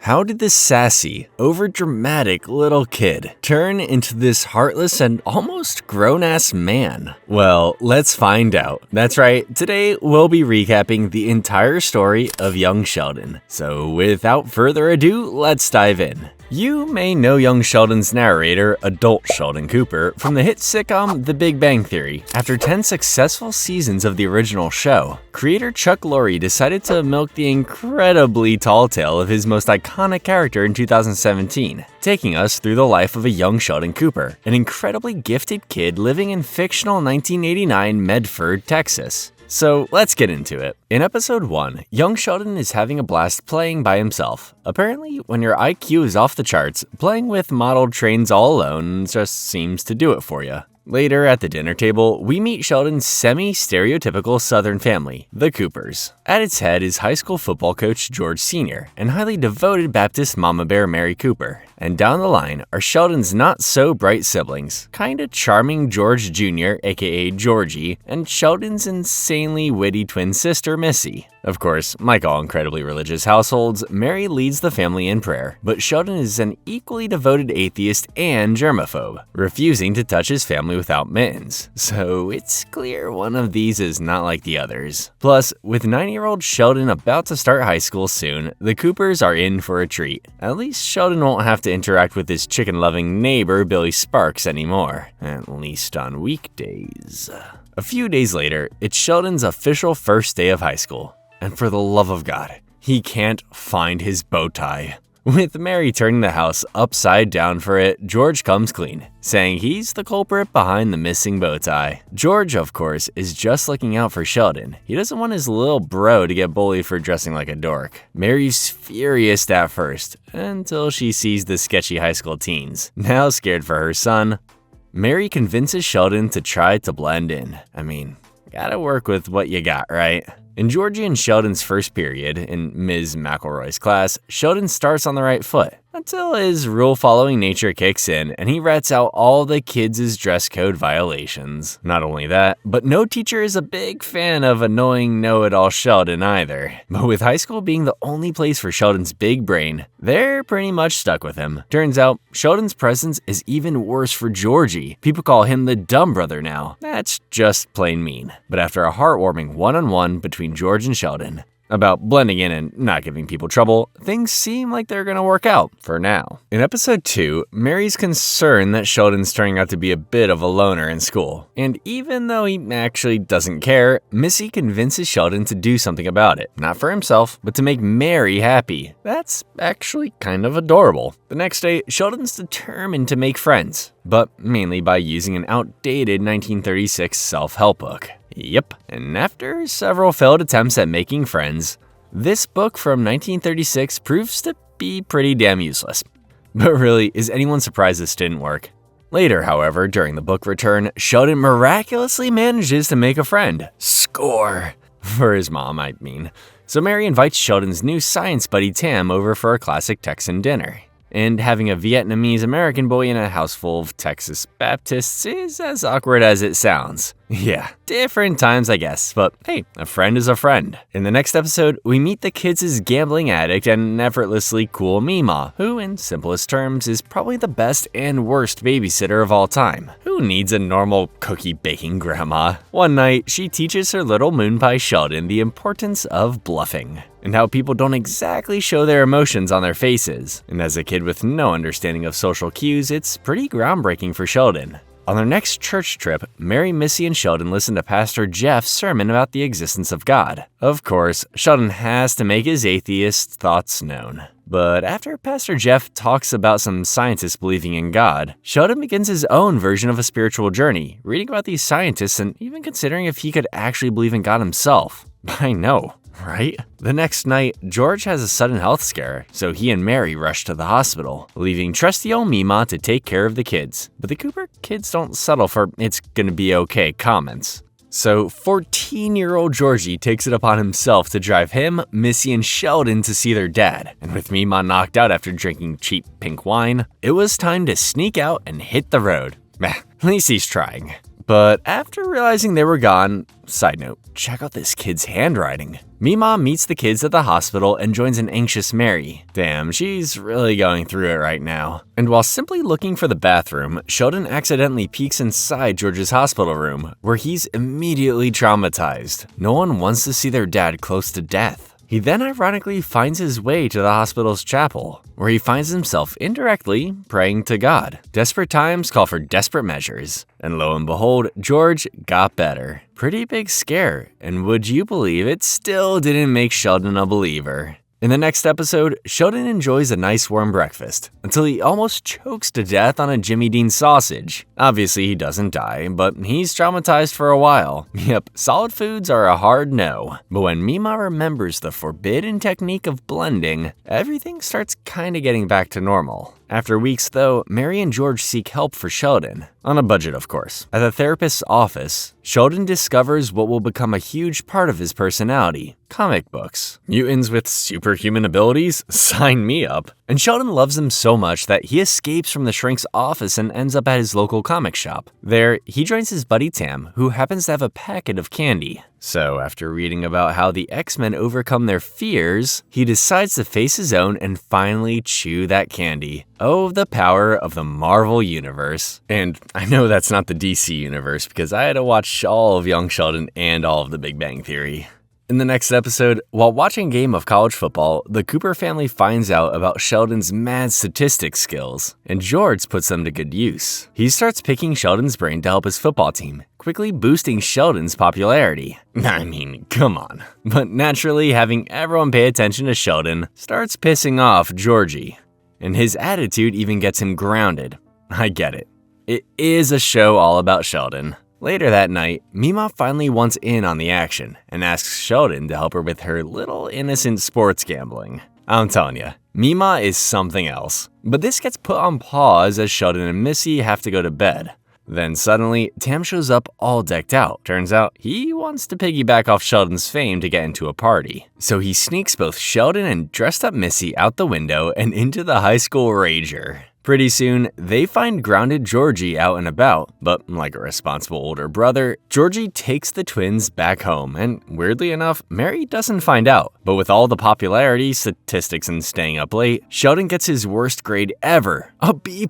How did this sassy, overdramatic little kid turn into this heartless and almost grown-ass man? Well, let's find out. That's right, today we'll be recapping the entire story of Young Sheldon. So without further ado, let's dive in. You may know Young Sheldon's narrator, adult Sheldon Cooper, from the hit sitcom The Big Bang Theory. After 10 successful seasons of the original show, creator Chuck Lorre decided to milk the incredibly tall tale of his most iconic character in 2017, taking us through the life of a young Sheldon Cooper, an incredibly gifted kid living in fictional 1989 Medford, Texas. So let's get into it. In episode 1, young Sheldon is having a blast playing by himself. Apparently, when your IQ is off the charts, playing with model trains all alone just seems to do it for you. Later at the dinner table, we meet Sheldon's semi-stereotypical Southern family, the Coopers. At its head is high school football coach George Sr. and highly devoted Baptist mama bear Mary Cooper. And down the line are Sheldon's not-so-bright siblings, kinda charming George Jr., aka Georgie, and Sheldon's insanely witty twin sister Missy. Of course, like all incredibly religious households, Mary leads the family in prayer, but Sheldon is an equally devoted atheist and germaphobe, refusing to touch his family without mittens, so it's clear one of these is not like the others. Plus, with 9-year-old Sheldon about to start high school soon, the Coopers are in for a treat. At least Sheldon won't have to interact with his chicken-loving neighbor Billy Sparks anymore, at least on weekdays. A few days later, it's Sheldon's official first day of high school. And for the love of God, he can't find his bow tie. With Mary turning the house upside down for it, George comes clean, saying he's the culprit behind the missing bow tie. George, of course, is just looking out for Sheldon. He doesn't want his little bro to get bullied for dressing like a dork. Mary's furious at first, until she sees the sketchy high school teens. Now scared for her son, Mary convinces Sheldon to try to blend in. I mean, gotta work with what you got, right? In Georgie and Sheldon's first period, in Ms. McElroy's class, Sheldon starts on the right foot, until his rule-following nature kicks in and he rats out all the kids' dress code violations. Not only that, but no teacher is a big fan of annoying know-it-all Sheldon either. But with high school being the only place for Sheldon's big brain, they're pretty much stuck with him. Turns out, Sheldon's presence is even worse for Georgie. People call him the dumb brother now. That's just plain mean. But after a heartwarming one-on-one between George and Sheldon about blending in and not giving people trouble, things seem like they're gonna work out, for now. In episode 2, Mary's concerned that Sheldon's turning out to be a bit of a loner in school. And even though he actually doesn't care, Missy convinces Sheldon to do something about it. Not for himself, but to make Mary happy. That's actually kind of adorable. The next day, Sheldon's determined to make friends, but mainly by using an outdated 1936 self-help book. Yep, and after several failed attempts at making friends, this book from 1936 proves to be pretty damn useless. But really, is anyone surprised this didn't work? Later, however, during the book return, Sheldon miraculously manages to make a friend. Score! For his mom, I mean. So Mary invites Sheldon's new science buddy Tam over for a classic Texan dinner. And having a Vietnamese-American boy in a house full of Texas Baptists is as awkward as it sounds. Yeah, different times I guess, but hey, a friend is a friend. In the next episode, we meet the kids' gambling addict and effortlessly cool Mima, who in simplest terms is probably the best and worst babysitter of all time. Who needs a normal cookie-baking grandma? One night, she teaches her little moon pie Sheldon the importance of bluffing, and how people don't exactly show their emotions on their faces. And as a kid with no understanding of social cues, it's pretty groundbreaking for Sheldon. On their next church trip, Mary, Missy, and Sheldon listen to Pastor Jeff's sermon about the existence of God. Of course, Sheldon has to make his atheist thoughts known. But after Pastor Jeff talks about some scientists believing in God, Sheldon begins his own version of a spiritual journey, reading about these scientists and even considering if he could actually believe in God himself. I know, right? The next night, George has a sudden health scare, so he and Mary rush to the hospital, leaving trusty old Mima to take care of the kids. But the Cooper kids don't settle for "it's gonna be okay" comments. So 14-year-old Georgie takes it upon himself to drive him, Missy, and Sheldon to see their dad. And with Mima knocked out after drinking cheap pink wine, it was time to sneak out and hit the road. Meh, at least he's trying. But after realizing they were gone, side note, check out this kid's handwriting. Mima meets the kids at the hospital and joins an anxious Mary. Damn, she's really going through it right now. And while simply looking for the bathroom, Sheldon accidentally peeks inside George's hospital room, where he's immediately traumatized. No one wants to see their dad close to death. He then ironically finds his way to the hospital's chapel, where he finds himself indirectly praying to God. Desperate times call for desperate measures, and lo and behold, George got better. Pretty big scare, and would you believe it still didn't make Sheldon a believer. In the next episode, Sheldon enjoys a nice warm breakfast until he almost chokes to death on a Jimmy Dean sausage. Obviously, he doesn't die, but he's traumatized for a while. Yep, solid foods are a hard no. But when Mima remembers the forbidden technique of blending, everything starts kinda getting back to normal. After weeks, though, Mary and George seek help for Sheldon. On a budget, of course. At the therapist's office, Sheldon discovers what will become a huge part of his personality: comic books. Mutants with superhuman abilities? Sign me up. And Sheldon loves them so much that he escapes from the shrink's office and ends up at his local comic shop. There, he joins his buddy Tam, who happens to have a packet of candy. So, after reading about how the X-Men overcome their fears, he decides to face his own and finally chew that candy. Oh, the power of the Marvel Universe. And I know that's not the DC Universe because I had to watch all of Young Sheldon and all of The Big Bang Theory. In the next episode, while watching a game of college football, the Cooper family finds out about Sheldon's mad statistics skills, and George puts them to good use. He starts picking Sheldon's brain to help his football team, quickly boosting Sheldon's popularity. I mean, come on. But naturally, having everyone pay attention to Sheldon starts pissing off Georgie, and his attitude even gets him grounded. I get it. It is a show all about Sheldon. Later that night, Mima finally wants in on the action and asks Sheldon to help her with her little innocent sports gambling. I'm telling ya, Mima is something else. But this gets put on pause as Sheldon and Missy have to go to bed. Then suddenly, Tam shows up all decked out. Turns out, he wants to piggyback off Sheldon's fame to get into a party. So he sneaks both Sheldon and dressed up Missy out the window and into the high school rager. Pretty soon, they find grounded Georgie out and about, but like a responsible older brother, Georgie takes the twins back home, and weirdly enough, Mary doesn't find out. But with all the popularity, statistics, and staying up late, Sheldon gets his worst grade ever, a B+.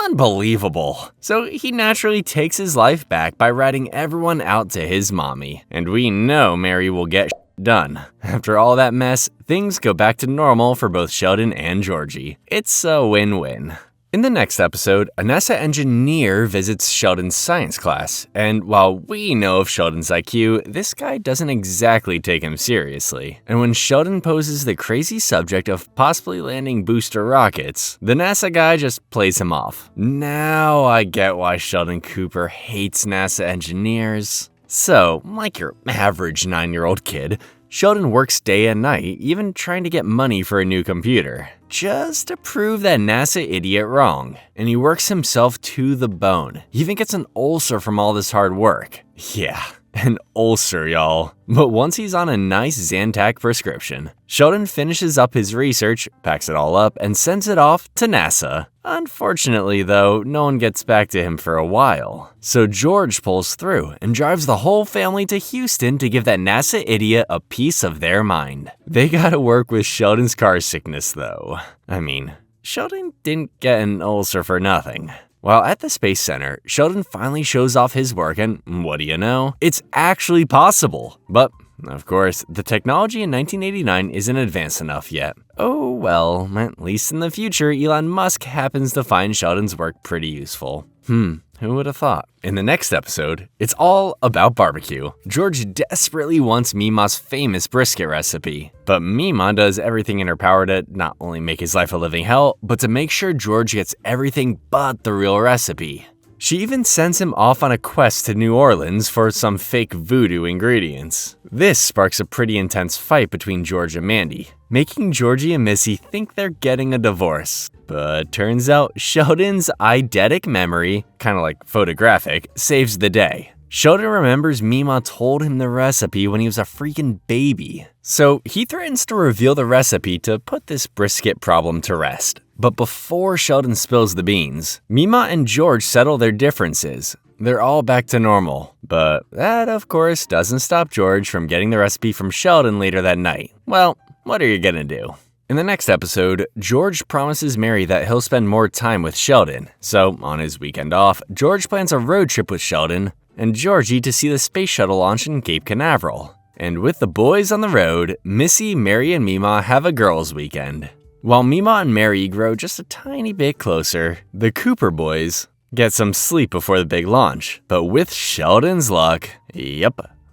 Unbelievable. So he naturally takes his life back by ratting everyone out to his mommy, and we know Mary will get done. After all that mess, things go back to normal for both Sheldon and Georgie. It's a win-win. In the next episode, a NASA engineer visits Sheldon's science class, and while we know of Sheldon's IQ, this guy doesn't exactly take him seriously. And when Sheldon poses the crazy subject of possibly landing booster rockets, the NASA guy just plays him off. Now I get why Sheldon Cooper hates NASA engineers. So, like your average 9-year-old kid, Sheldon works day and night, even trying to get money for a new computer, just to prove that NASA idiot wrong. And he works himself to the bone. He even gets an ulcer from all this hard work. Yeah, an ulcer, y'all. But once he's on a nice Zantac prescription, Sheldon finishes up his research, packs it all up, and sends it off to NASA. Unfortunately, though, no one gets back to him for a while. So George pulls through and drives the whole family to Houston to give that NASA idiot a piece of their mind. They gotta work with Sheldon's car sickness, though. I mean, Sheldon didn't get an ulcer for nothing. While at the Space Center, Sheldon finally shows off his work, and what do you know? It's actually possible. But, of course, the technology in 1989 isn't advanced enough yet. Oh well, at least in the future, Elon Musk happens to find Sheldon's work pretty useful. Who would have thought? In the next episode, it's all about barbecue. George desperately wants Mima's famous brisket recipe, but Mima does everything in her power to not only make his life a living hell, but to make sure George gets everything but the real recipe. She even sends him off on a quest to New Orleans for some fake voodoo ingredients. This sparks a pretty intense fight between George and Mandy, making Georgie and Missy think they're getting a divorce. But turns out Sheldon's eidetic memory, kinda like photographic, saves the day. Sheldon remembers Mima told him the recipe when he was a freaking baby. So he threatens to reveal the recipe to put this brisket problem to rest. But before Sheldon spills the beans, Mima and George settle their differences. They're all back to normal. But that, of course, doesn't stop George from getting the recipe from Sheldon later that night. Well, what are you gonna do? In the next episode, George promises Mary that he'll spend more time with Sheldon. So, on his weekend off, George plans a road trip with Sheldon and Georgie to see the space shuttle launch in Cape Canaveral. And with the boys on the road, Missy, Mary, and Mima have a girls' weekend. While Mima and Mary grow just a tiny bit closer, the Cooper boys get some sleep before the big launch. But with Sheldon's luck,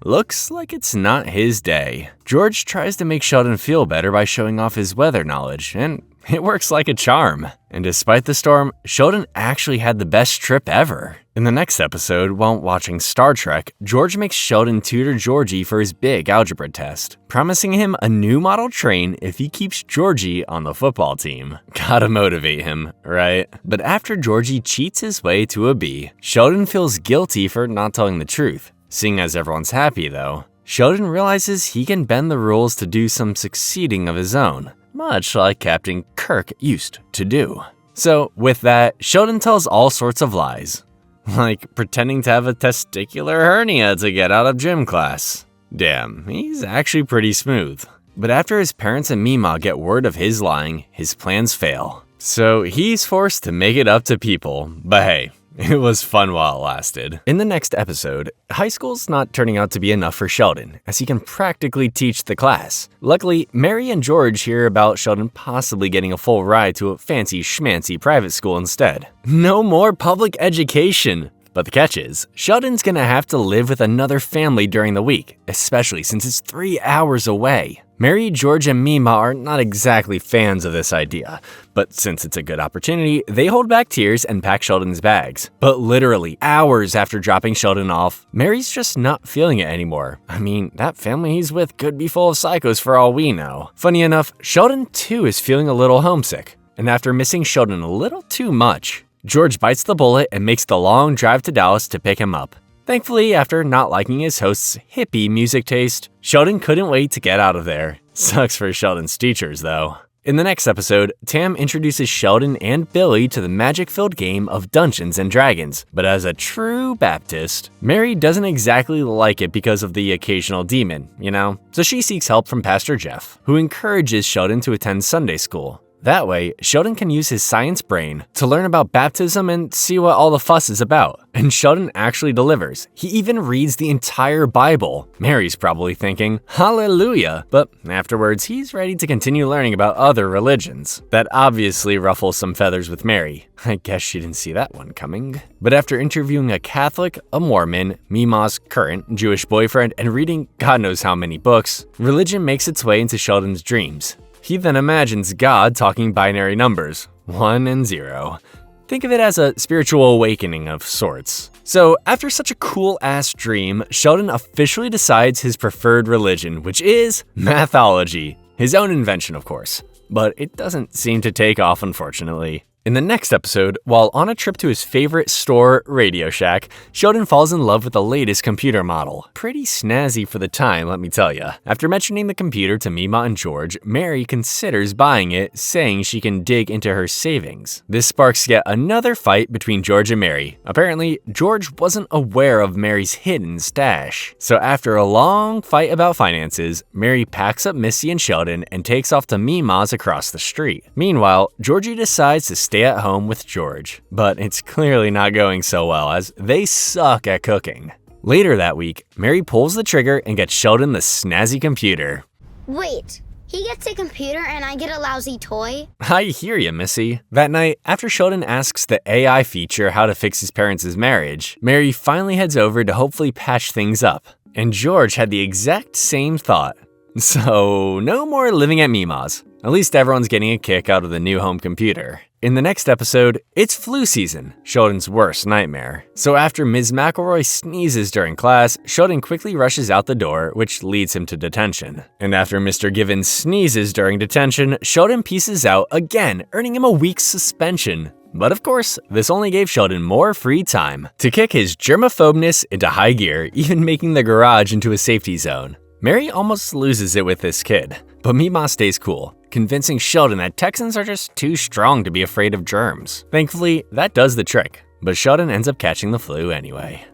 looks like it's not his day. George tries to make Sheldon feel better by showing off his weather knowledge, and it works like a charm. And despite the storm, Sheldon actually had the best trip ever. In the next episode, while watching Star Trek, George makes Sheldon tutor Georgie for his big algebra test, promising him a new model train if he keeps Georgie on the football team. Gotta motivate him, right? But after Georgie cheats his way to a B, Sheldon feels guilty for not telling the truth. Seeing as everyone's happy though, Sheldon realizes he can bend the rules to do some succeeding of his own, much like Captain Kirk used to do. So with that, Sheldon tells all sorts of lies, like pretending to have a testicular hernia to get out of gym class. Damn, he's actually pretty smooth. But after his parents and Mima get word of his lying, his plans fail. So he's forced to make it up to people, but hey, it was fun while it lasted. In the next episode, high school's not turning out to be enough for Sheldon, as he can practically teach the class. Luckily, Mary and George hear about Sheldon possibly getting a full ride to a fancy schmancy private school instead. No more public education! But the catch is, Sheldon's gonna have to live with another family during the week, especially since it's 3 hours away. Mary, George, and Mima are not exactly fans of this idea, but since it's a good opportunity, they hold back tears and pack Sheldon's bags. But literally hours after dropping Sheldon off, Mary's just not feeling it anymore. I mean, that family he's with could be full of psychos for all we know. Funny enough, Sheldon too is feeling a little homesick, and after missing Sheldon a little too much, George bites the bullet and makes the long drive to Dallas to pick him up. Thankfully, after not liking his host's hippie music taste, Sheldon couldn't wait to get out of there. Sucks for Sheldon's teachers, though. In the next episode, Tam introduces Sheldon and Billy to the magic-filled game of Dungeons and Dragons, but as a true Baptist, Mary doesn't exactly like it because of the occasional demon, you know? So she seeks help from Pastor Jeff, who encourages Sheldon to attend Sunday school. That way, Sheldon can use his science brain to learn about baptism and see what all the fuss is about. And Sheldon actually delivers. He even reads the entire Bible. Mary's probably thinking, hallelujah, but afterwards he's ready to continue learning about other religions. That obviously ruffles some feathers with Mary. I guess she didn't see that one coming. But after interviewing a Catholic, a Mormon, Mima's current Jewish boyfriend, and reading God knows how many books, religion makes its way into Sheldon's dreams. He then imagines God talking binary numbers, 1 and 0. Think of it as a spiritual awakening of sorts. So after such a cool-ass dream, Sheldon officially decides his preferred religion, which is mathology. His own invention, of course. But it doesn't seem to take off, unfortunately. In the next episode, while on a trip to his favorite store, Radio Shack, Sheldon falls in love with the latest computer model. Pretty snazzy for the time, let me tell ya. After mentioning the computer to Mima and George, Mary considers buying it, saying she can dig into her savings. This sparks yet another fight between George and Mary. Apparently, George wasn't aware of Mary's hidden stash. So after a long fight about finances, Mary packs up Missy and Sheldon and takes off to Mima's across the street. Meanwhile, Georgie decides to stay at home with George, but it's clearly not going so well as they suck at cooking. Later that week, Mary pulls the trigger and gets Sheldon the snazzy computer. Wait, he gets a computer and I get a lousy toy? I hear you, Missy. That night, after Sheldon asks the AI feature how to fix his parents' marriage, Mary finally heads over to hopefully patch things up. And George had the exact same thought. So, no more living at Mima's. At least everyone's getting a kick out of the new home computer. In the next episode, it's flu season, Sheldon's worst nightmare. So after Ms. McElroy sneezes during class, Sheldon quickly rushes out the door, which leads him to detention. And after Mr. Givens sneezes during detention, Sheldon pieces out again, earning him a week's suspension. But of course, this only gave Sheldon more free time to kick his germaphobeness into high gear, even making the garage into a safety zone. Mary almost loses it with this kid, but Mima stays cool, convincing Sheldon that Texans are just too strong to be afraid of germs. Thankfully, that does the trick, but Sheldon ends up catching the flu anyway.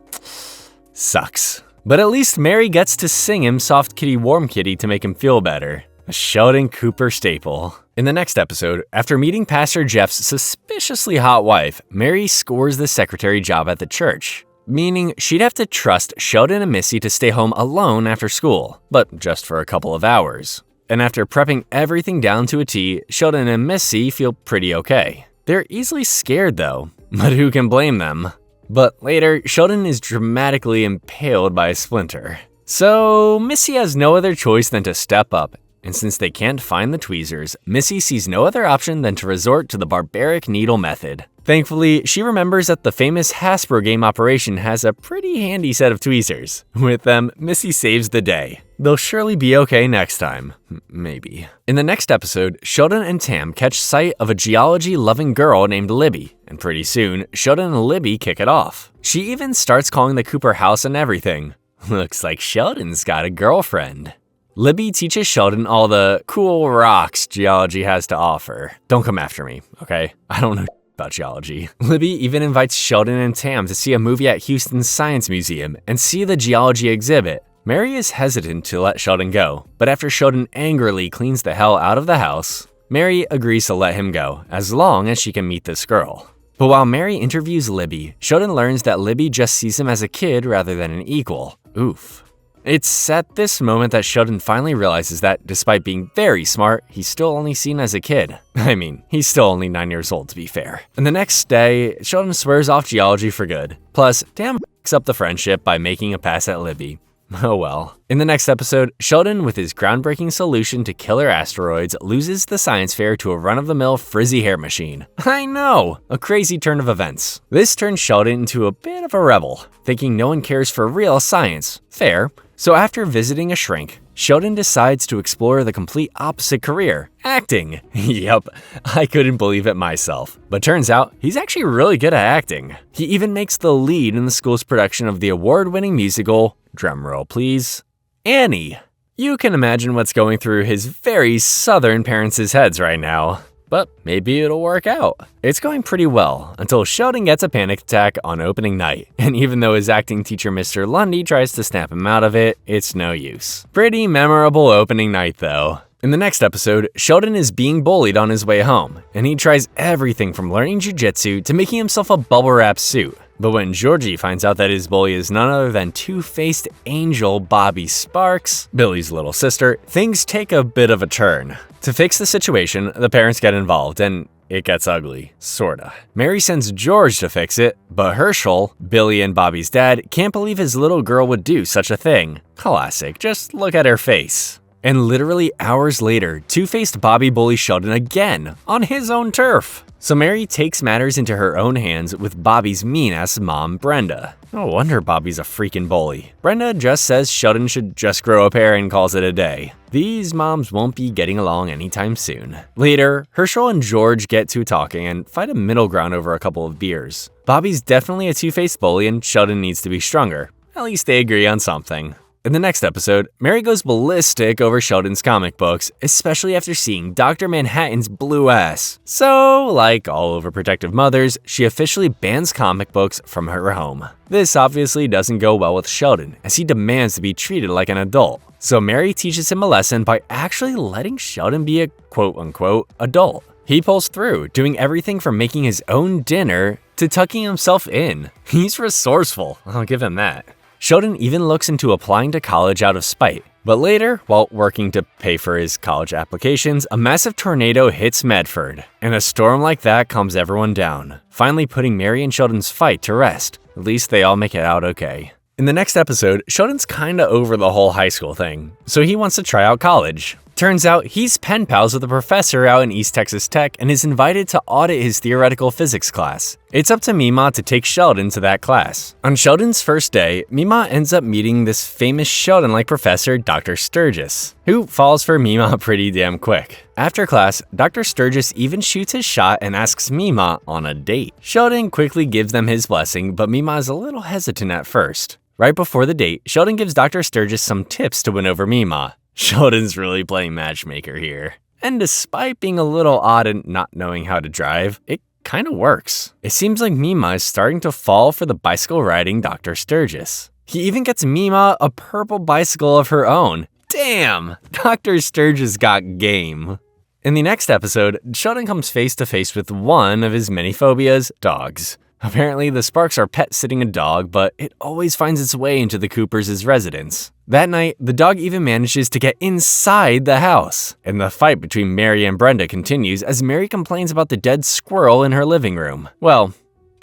Sucks. But at least Mary gets to sing him Soft Kitty Warm Kitty to make him feel better. A Sheldon Cooper staple. In the next episode, after meeting Pastor Jeff's suspiciously hot wife, Mary scores the secretary job at the church, meaning she'd have to trust Sheldon and Missy to stay home alone after school, but just for a couple of hours. And after prepping everything down to a T, Sheldon and Missy feel pretty okay. They're easily scared though, but who can blame them? But later, Sheldon is dramatically impaled by a splinter. So Missy has no other choice than to step up. And since they can't find the tweezers, Missy sees no other option than to resort to the barbaric needle method. Thankfully, she remembers that the famous Hasbro game operation has a pretty handy set of tweezers. With them, Missy saves the day. They'll surely be okay next time. Maybe. In the next episode, Sheldon and Tam catch sight of a geology-loving girl named Libby, and pretty soon, Sheldon and Libby kick it off. She even starts calling the Cooper house and everything. Looks like Sheldon's got a girlfriend. Libby teaches Sheldon all the cool rocks geology has to offer. Don't come after me, okay? I don't know about geology. Libby even invites Sheldon and Tam to see a movie at Houston's Science Museum and see the geology exhibit. Mary is hesitant to let Sheldon go, but after Sheldon angrily cleans the hell out of the house, Mary agrees to let him go, as long as she can meet this girl. But while Mary interviews Libby, Sheldon learns that Libby just sees him as a kid rather than an equal. Oof. It's at this moment that Sheldon finally realizes that, despite being very smart, he's still only seen as a kid. I mean, he's still only 9 years old to be fair. And the next day, Sheldon swears off geology for good. Plus, Tam f***s up the friendship by making a pass at Libby. Oh well. In the next episode, Sheldon, with his groundbreaking solution to killer asteroids, loses the science fair to a run-of-the-mill Frizzy hair machine. I know! A crazy turn of events. This turns Sheldon into a bit of a rebel, thinking no one cares for real science. Fair. So after visiting a shrink, Sheldon decides to explore the complete opposite career, acting. Yup, I couldn't believe it myself. But turns out, he's actually really good at acting. He even makes the lead in the school's production of the award-winning musical, drumroll please, Annie. You can imagine what's going through his very southern parents' heads right now. But maybe it'll work out. It's going pretty well, until Sheldon gets a panic attack on opening night, and even though his acting teacher Mr. Lundy tries to snap him out of it, it's no use. Pretty memorable opening night though. In the next episode, Sheldon is being bullied on his way home, and he tries everything from learning Jiu-Jitsu to making himself a bubble wrap suit. But when Georgie finds out that his bully is none other than two-faced angel Bobby Sparks, Billy's little sister, things take a bit of a turn. To fix the situation, the parents get involved, and it gets ugly, sorta. Mary sends George to fix it, but Herschel, Billy and Bobby's dad, can't believe his little girl would do such a thing. Classic, just look at her face. And literally hours later, two-faced Bobby bullies Sheldon again, on his own turf. So Mary takes matters into her own hands with Bobby's mean-ass mom, Brenda. No wonder Bobby's a freaking bully. Brenda just says Sheldon should just grow a pair and calls it a day. These moms won't be getting along anytime soon. Later, Herschel and George get to talking and find a middle ground over a couple of beers. Bobby's definitely a two-faced bully and Sheldon needs to be stronger. At least they agree on something. In the next episode, Mary goes ballistic over Sheldon's comic books, especially after seeing Dr. Manhattan's blue ass. So, like all overprotective mothers, she officially bans comic books from her home. This obviously doesn't go well with Sheldon, as he demands to be treated like an adult. So Mary teaches him a lesson by actually letting Sheldon be a quote-unquote adult. He pulls through, doing everything from making his own dinner to tucking himself in. He's resourceful, I'll give him that. Sheldon even looks into applying to college out of spite. But later, while working to pay for his college applications, a massive tornado hits Medford. And a storm like that calms everyone down, finally putting Mary and Sheldon's fight to rest. At least they all make it out okay. In the next episode, Sheldon's kinda over the whole high school thing, so he wants to try out college. Turns out he's pen pals with a professor out in East Texas Tech and is invited to audit his theoretical physics class. It's up to Mima to take Sheldon to that class. On Sheldon's first day, Mima ends up meeting this famous Sheldon-like professor, Dr. Sturgis, who falls for Mima pretty damn quick. After class, Dr. Sturgis even shoots his shot and asks Mima on a date. Sheldon quickly gives them his blessing, but Mima is a little hesitant at first. Right before the date, Sheldon gives Dr. Sturgis some tips to win over Mima. Sheldon's really playing matchmaker here. And despite being a little odd and not knowing how to drive, it kinda works. It seems like Mima is starting to fall for the bicycle riding Dr. Sturgis. He even gets Mima a purple bicycle of her own. Damn! Dr. Sturgis got game. In the next episode, Sheldon comes face to face with one of his many phobias, dogs. Apparently, the Sparks are pet-sitting a dog, but it always finds its way into the Coopers' residence. That night, the dog even manages to get inside the house. And the fight between Mary and Brenda continues as Mary complains about the dead squirrel in her living room. Well,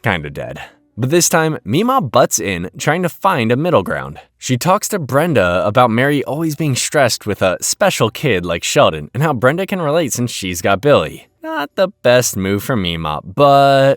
kinda dead. But this time, Mima butts in, trying to find a middle ground. She talks to Brenda about Mary always being stressed with a special kid like Sheldon, and how Brenda can relate since she's got Billy. Not the best move for Mima, but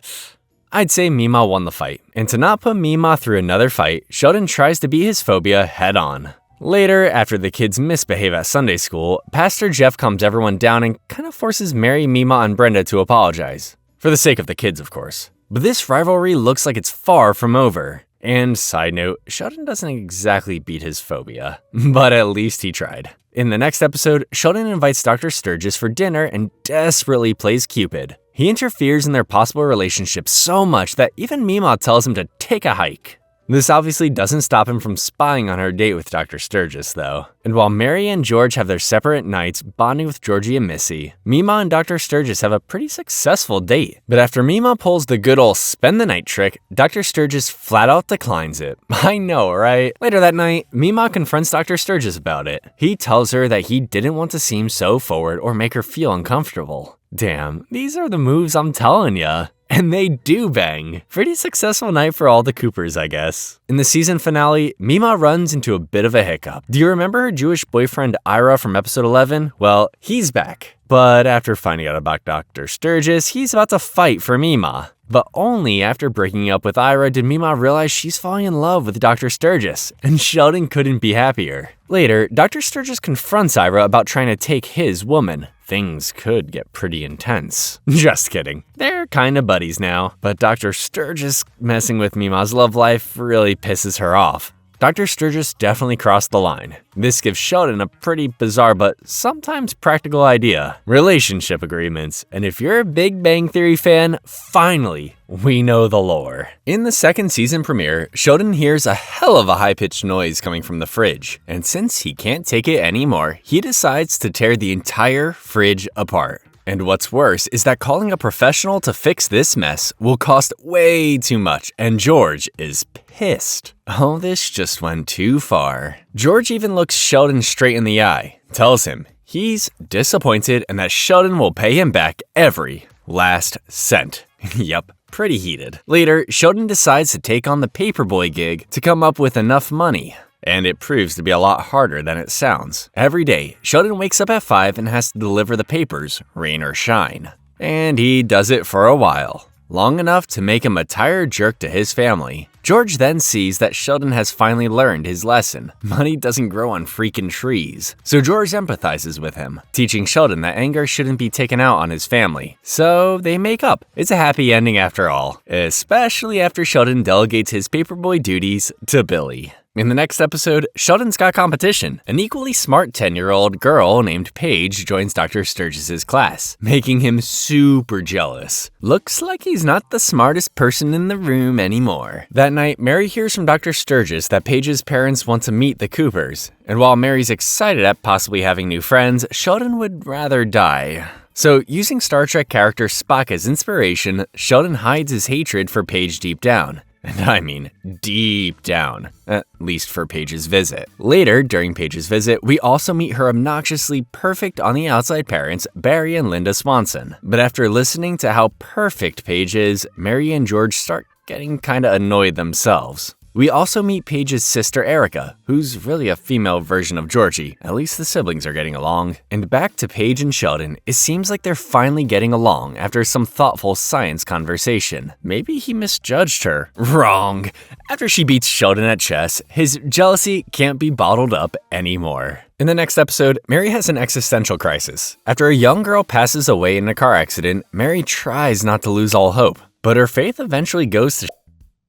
I'd say Mima won the fight. And to not put Mima through another fight, Sheldon tries to beat his phobia head on. Later, after the kids misbehave at Sunday school, Pastor Jeff calms everyone down and kind of forces Mary, Mima, and Brenda to apologize. For the sake of the kids, of course. But this rivalry looks like it's far from over. And side note, Sheldon doesn't exactly beat his phobia, but at least he tried. In the next episode, Sheldon invites Dr. Sturgis for dinner and desperately plays Cupid. He interferes in their possible relationship so much that even Mima tells him to take a hike. This obviously doesn't stop him from spying on her date with Dr. Sturgis, though. And while Mary and George have their separate nights bonding with Georgie and Missy, Mima and Dr. Sturgis have a pretty successful date. But after Mima pulls the good ol' spend the night trick, Dr. Sturgis flat out declines it. I know, right? Later that night, Mima confronts Dr. Sturgis about it. He tells her that he didn't want to seem so forward or make her feel uncomfortable. Damn, these are the moves I'm telling ya. And they do bang. Pretty successful night for all the Coopers, I guess. In the season finale, Mima runs into a bit of a hiccup. Do you remember her Jewish boyfriend Ira from episode 11? Well, he's back. But after finding out about Dr. Sturgis, he's about to fight for Mima. But only after breaking up with Ira did Mima realize she's falling in love with Dr. Sturgis, and Sheldon couldn't be happier. Later, Dr. Sturgis confronts Ira about trying to take his woman. Things could get pretty intense. Just kidding. They're kinda buddies now, but Dr. Sturgis messing with Mima's love life really pisses her off. Dr. Sturgis definitely crossed the line. This gives Sheldon a pretty bizarre but sometimes practical idea. Relationship agreements. And if you're a Big Bang Theory fan, finally, we know the lore. In the second season premiere, Sheldon hears a hell of a high-pitched noise coming from the fridge. And since he can't take it anymore, he decides to tear the entire fridge apart. And what's worse is that calling a professional to fix this mess will cost way too much, and George is pissed. Oh, this just went too far. George even looks Sheldon straight in the eye, tells him he's disappointed and that Sheldon will pay him back every last cent. Yep, pretty heated. Later, Sheldon decides to take on the paperboy gig to come up with enough money. And it proves to be a lot harder than it sounds. Every day, Sheldon wakes up at 5 and has to deliver the papers, rain or shine. And he does it for a while, long enough to make him a tired jerk to his family. George then sees that Sheldon has finally learned his lesson. Money doesn't grow on freaking trees. So George empathizes with him, teaching Sheldon that anger shouldn't be taken out on his family. So they make up. It's a happy ending after all, especially after Sheldon delegates his paperboy duties to Billy. In the next episode, Sheldon's got competition. An equally smart 10-year-old girl named Paige joins Dr. Sturgis' class, making him super jealous. Looks like he's not the smartest person in the room anymore. That night, Mary hears from Dr. Sturgis that Paige's parents want to meet the Coopers. And while Mary's excited at possibly having new friends, Sheldon would rather die. So, using Star Trek character Spock as inspiration, Sheldon hides his hatred for Paige deep down. And I mean deep down, at least for Paige's visit. Later, during Paige's visit, we also meet her obnoxiously perfect on the outside parents, Barry and Linda Swanson. But after listening to how perfect Paige is, Mary and George start getting kinda annoyed themselves. We also meet Paige's sister Erica, who's really a female version of Georgie. At least the siblings are getting along. And back to Paige and Sheldon, it seems like they're finally getting along after some thoughtful science conversation. Maybe he misjudged her. Wrong. After she beats Sheldon at chess, his jealousy can't be bottled up anymore. In the next episode, Mary has an existential crisis. After a young girl passes away in a car accident, Mary tries not to lose all hope, but her faith eventually goes to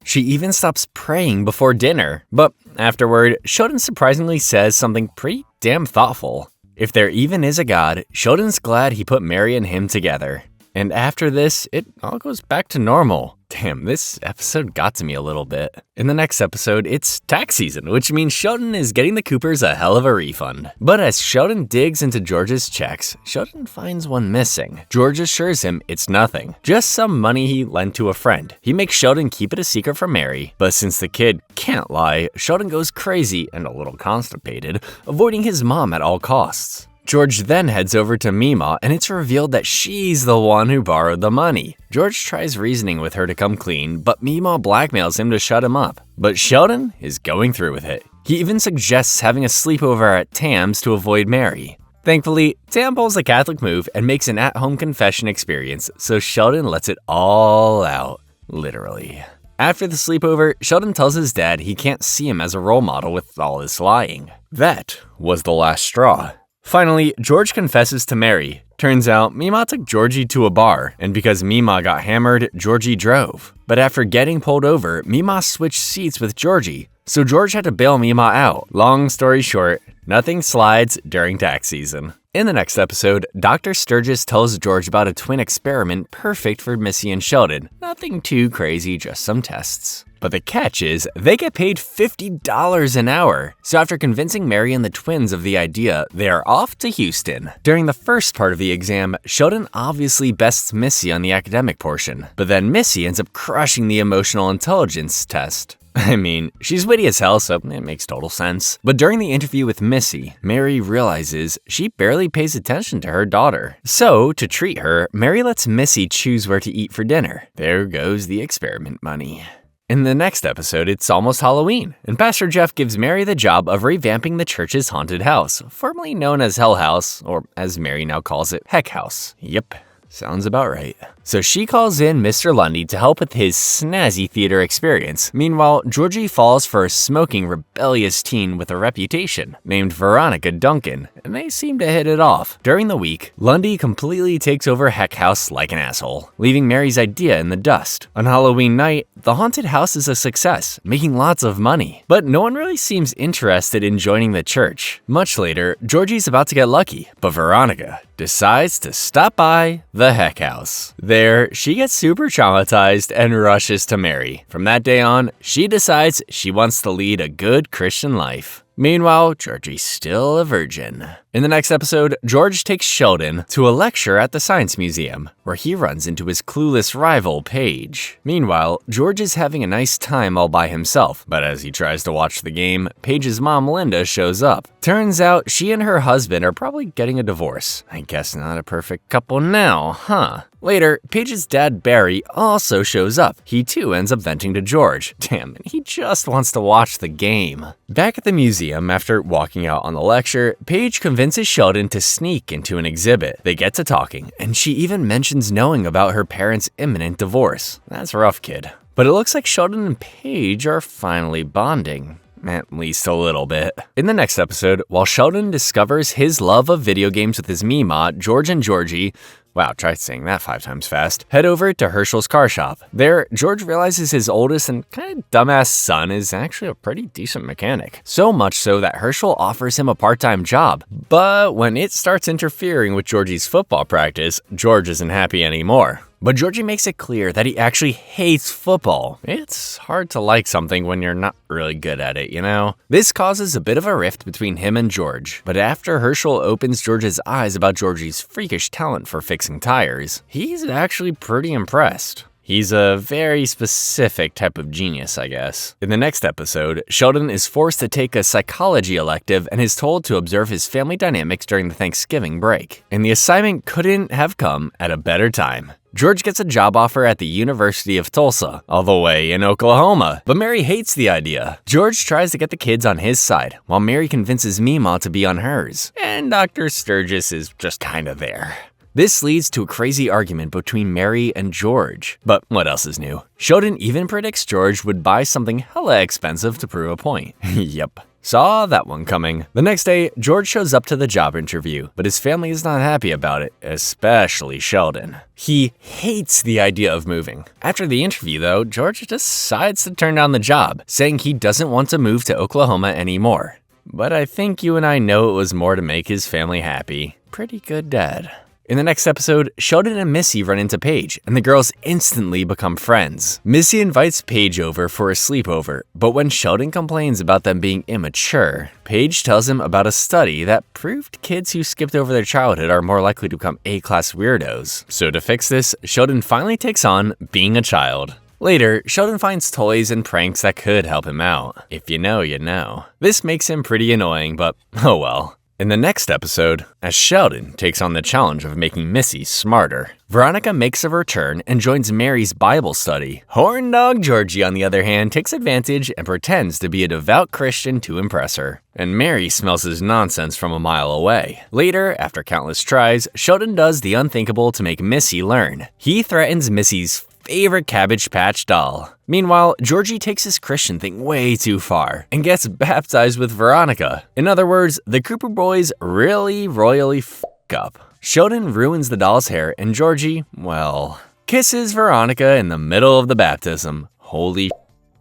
She even stops praying before dinner. But afterward, Sheldon surprisingly says something pretty damn thoughtful. If there even is a God, Sheldon's glad he put Mary and him together. And after this, it all goes back to normal. Damn, this episode got to me a little bit. In the next episode, it's tax season, which means Sheldon is getting the Coopers a hell of a refund. But as Sheldon digs into George's checks, Sheldon finds one missing. George assures him it's nothing, just some money he lent to a friend. He makes Sheldon keep it a secret from Mary, but since the kid can't lie, Sheldon goes crazy and a little constipated, avoiding his mom at all costs. George then heads over to Mima, and it's revealed that she's the one who borrowed the money. George tries reasoning with her to come clean, but Mima blackmails him to shut him up. But Sheldon is going through with it. He even suggests having a sleepover at Tam's to avoid Mary. Thankfully, Tam pulls a Catholic move and makes an at-home confession experience, so Sheldon lets it all out, literally. After the sleepover, Sheldon tells his dad he can't see him as a role model with all his lying. That was the last straw. Finally, George confesses to Mary. Turns out, Mima took Georgie to a bar, and because Mima got hammered, Georgie drove. But after getting pulled over, Mima switched seats with Georgie, so George had to bail Mima out. Long story short, nothing slides during tax season. In the next episode, Dr. Sturgis tells George about a twin experiment perfect for Missy and Sheldon. Nothing too crazy, just some tests. But the catch is, they get paid $50 an hour. So after convincing Mary and the twins of the idea, they are off to Houston. During the first part of the exam, Sheldon obviously bests Missy on the academic portion, but then Missy ends up crushing the emotional intelligence test. I mean, she's witty as hell, so it makes total sense. But during the interview with Missy, Mary realizes she barely pays attention to her daughter. So, to treat her, Mary lets Missy choose where to eat for dinner. There goes the experiment money. In the next episode, it's almost Halloween, and Pastor Jeff gives Mary the job of revamping the church's haunted house, formerly known as Hell House, or as Mary now calls it, Heck House. Yep. Sounds about right. So she calls in Mr. Lundy to help with his snazzy theater experience. Meanwhile, Georgie falls for a smoking, rebellious teen with a reputation named Veronica Duncan, and they seem to hit it off. During the week, Lundy completely takes over Heck House like an asshole, leaving Mary's idea in the dust. On Halloween night, the haunted house is a success, making lots of money. But no one really seems interested in joining the church. Much later, Georgie's about to get lucky, but Veronica decides to stop by the Heck House. There, she gets super traumatized and rushes to Mary. From that day on, she decides she wants to lead a good Christian life. Meanwhile, Georgie's still a virgin. In the next episode, George takes Sheldon to a lecture at the Science Museum, where he runs into his clueless rival, Paige. Meanwhile, George is having a nice time all by himself, but as he tries to watch the game, Paige's mom, Linda, shows up. Turns out she and her husband are probably getting a divorce. I guess not a perfect couple now, huh? Later, Paige's dad, Barry, also shows up. He too ends up venting to George. Damn, he just wants to watch the game. Back at the museum, after walking out on the lecture, Paige convinces Sheldon to sneak into an exhibit. They get to talking, and she even mentions knowing about her parents' imminent divorce. That's rough, kid. But it looks like Sheldon and Paige are finally bonding. At least a little bit. In the next episode, while Sheldon discovers his love of video games with his Mima, George and Georgie, wow, try saying that 5 times fast, head over to Herschel's car shop. There, George realizes his oldest and kind of dumbass son is actually a pretty decent mechanic. So much so that Herschel offers him a part-time job. But when it starts interfering with Georgie's football practice, George isn't happy anymore. But Georgie makes it clear that he actually hates football. It's hard to like something when you're not really good at it, you know? This causes a bit of a rift between him and George. But after Herschel opens George's eyes about Georgie's freakish talent for fixing tires, he's actually pretty impressed. He's a very specific type of genius, I guess. In the next episode, Sheldon is forced to take a psychology elective and is told to observe his family dynamics during the Thanksgiving break. And the assignment couldn't have come at a better time. George gets a job offer at the University of Tulsa, all the way in Oklahoma, but Mary hates the idea. George tries to get the kids on his side, while Mary convinces Mima to be on hers, and Dr. Sturgis is just kinda there. This leads to a crazy argument between Mary and George. But what else is new? Sheldon even predicts George would buy something hella expensive to prove a point. Yep. Saw that one coming. The next day, George shows up to the job interview, but his family is not happy about it, especially Sheldon. He hates the idea of moving. After the interview, though, George decides to turn down the job, saying he doesn't want to move to Oklahoma anymore. But I think you and I know it was more to make his family happy. Pretty good dad. In the next episode, Sheldon and Missy run into Paige, and the girls instantly become friends. Missy invites Paige over for a sleepover, but when Sheldon complains about them being immature, Paige tells him about a study that proved kids who skipped over their childhood are more likely to become A-class weirdos. So to fix this, Sheldon finally takes on being a child. Later, Sheldon finds toys and pranks that could help him out. If you know, you know. This makes him pretty annoying, but oh well. In the next episode, as Sheldon takes on the challenge of making Missy smarter, Veronica makes a return and joins Mary's Bible study. Horn Dog Georgie, on the other hand, takes advantage and pretends to be a devout Christian to impress her. And Mary smells his nonsense from a mile away. Later, after countless tries, Sheldon does the unthinkable to make Missy learn. He threatens Missy's favorite Cabbage Patch doll. Meanwhile, Georgie takes his Christian thing way too far and gets baptized with Veronica. In other words, the Cooper boys really royally f*** up. Sheldon ruins the doll's hair and Georgie, well, kisses Veronica in the middle of the baptism. Holy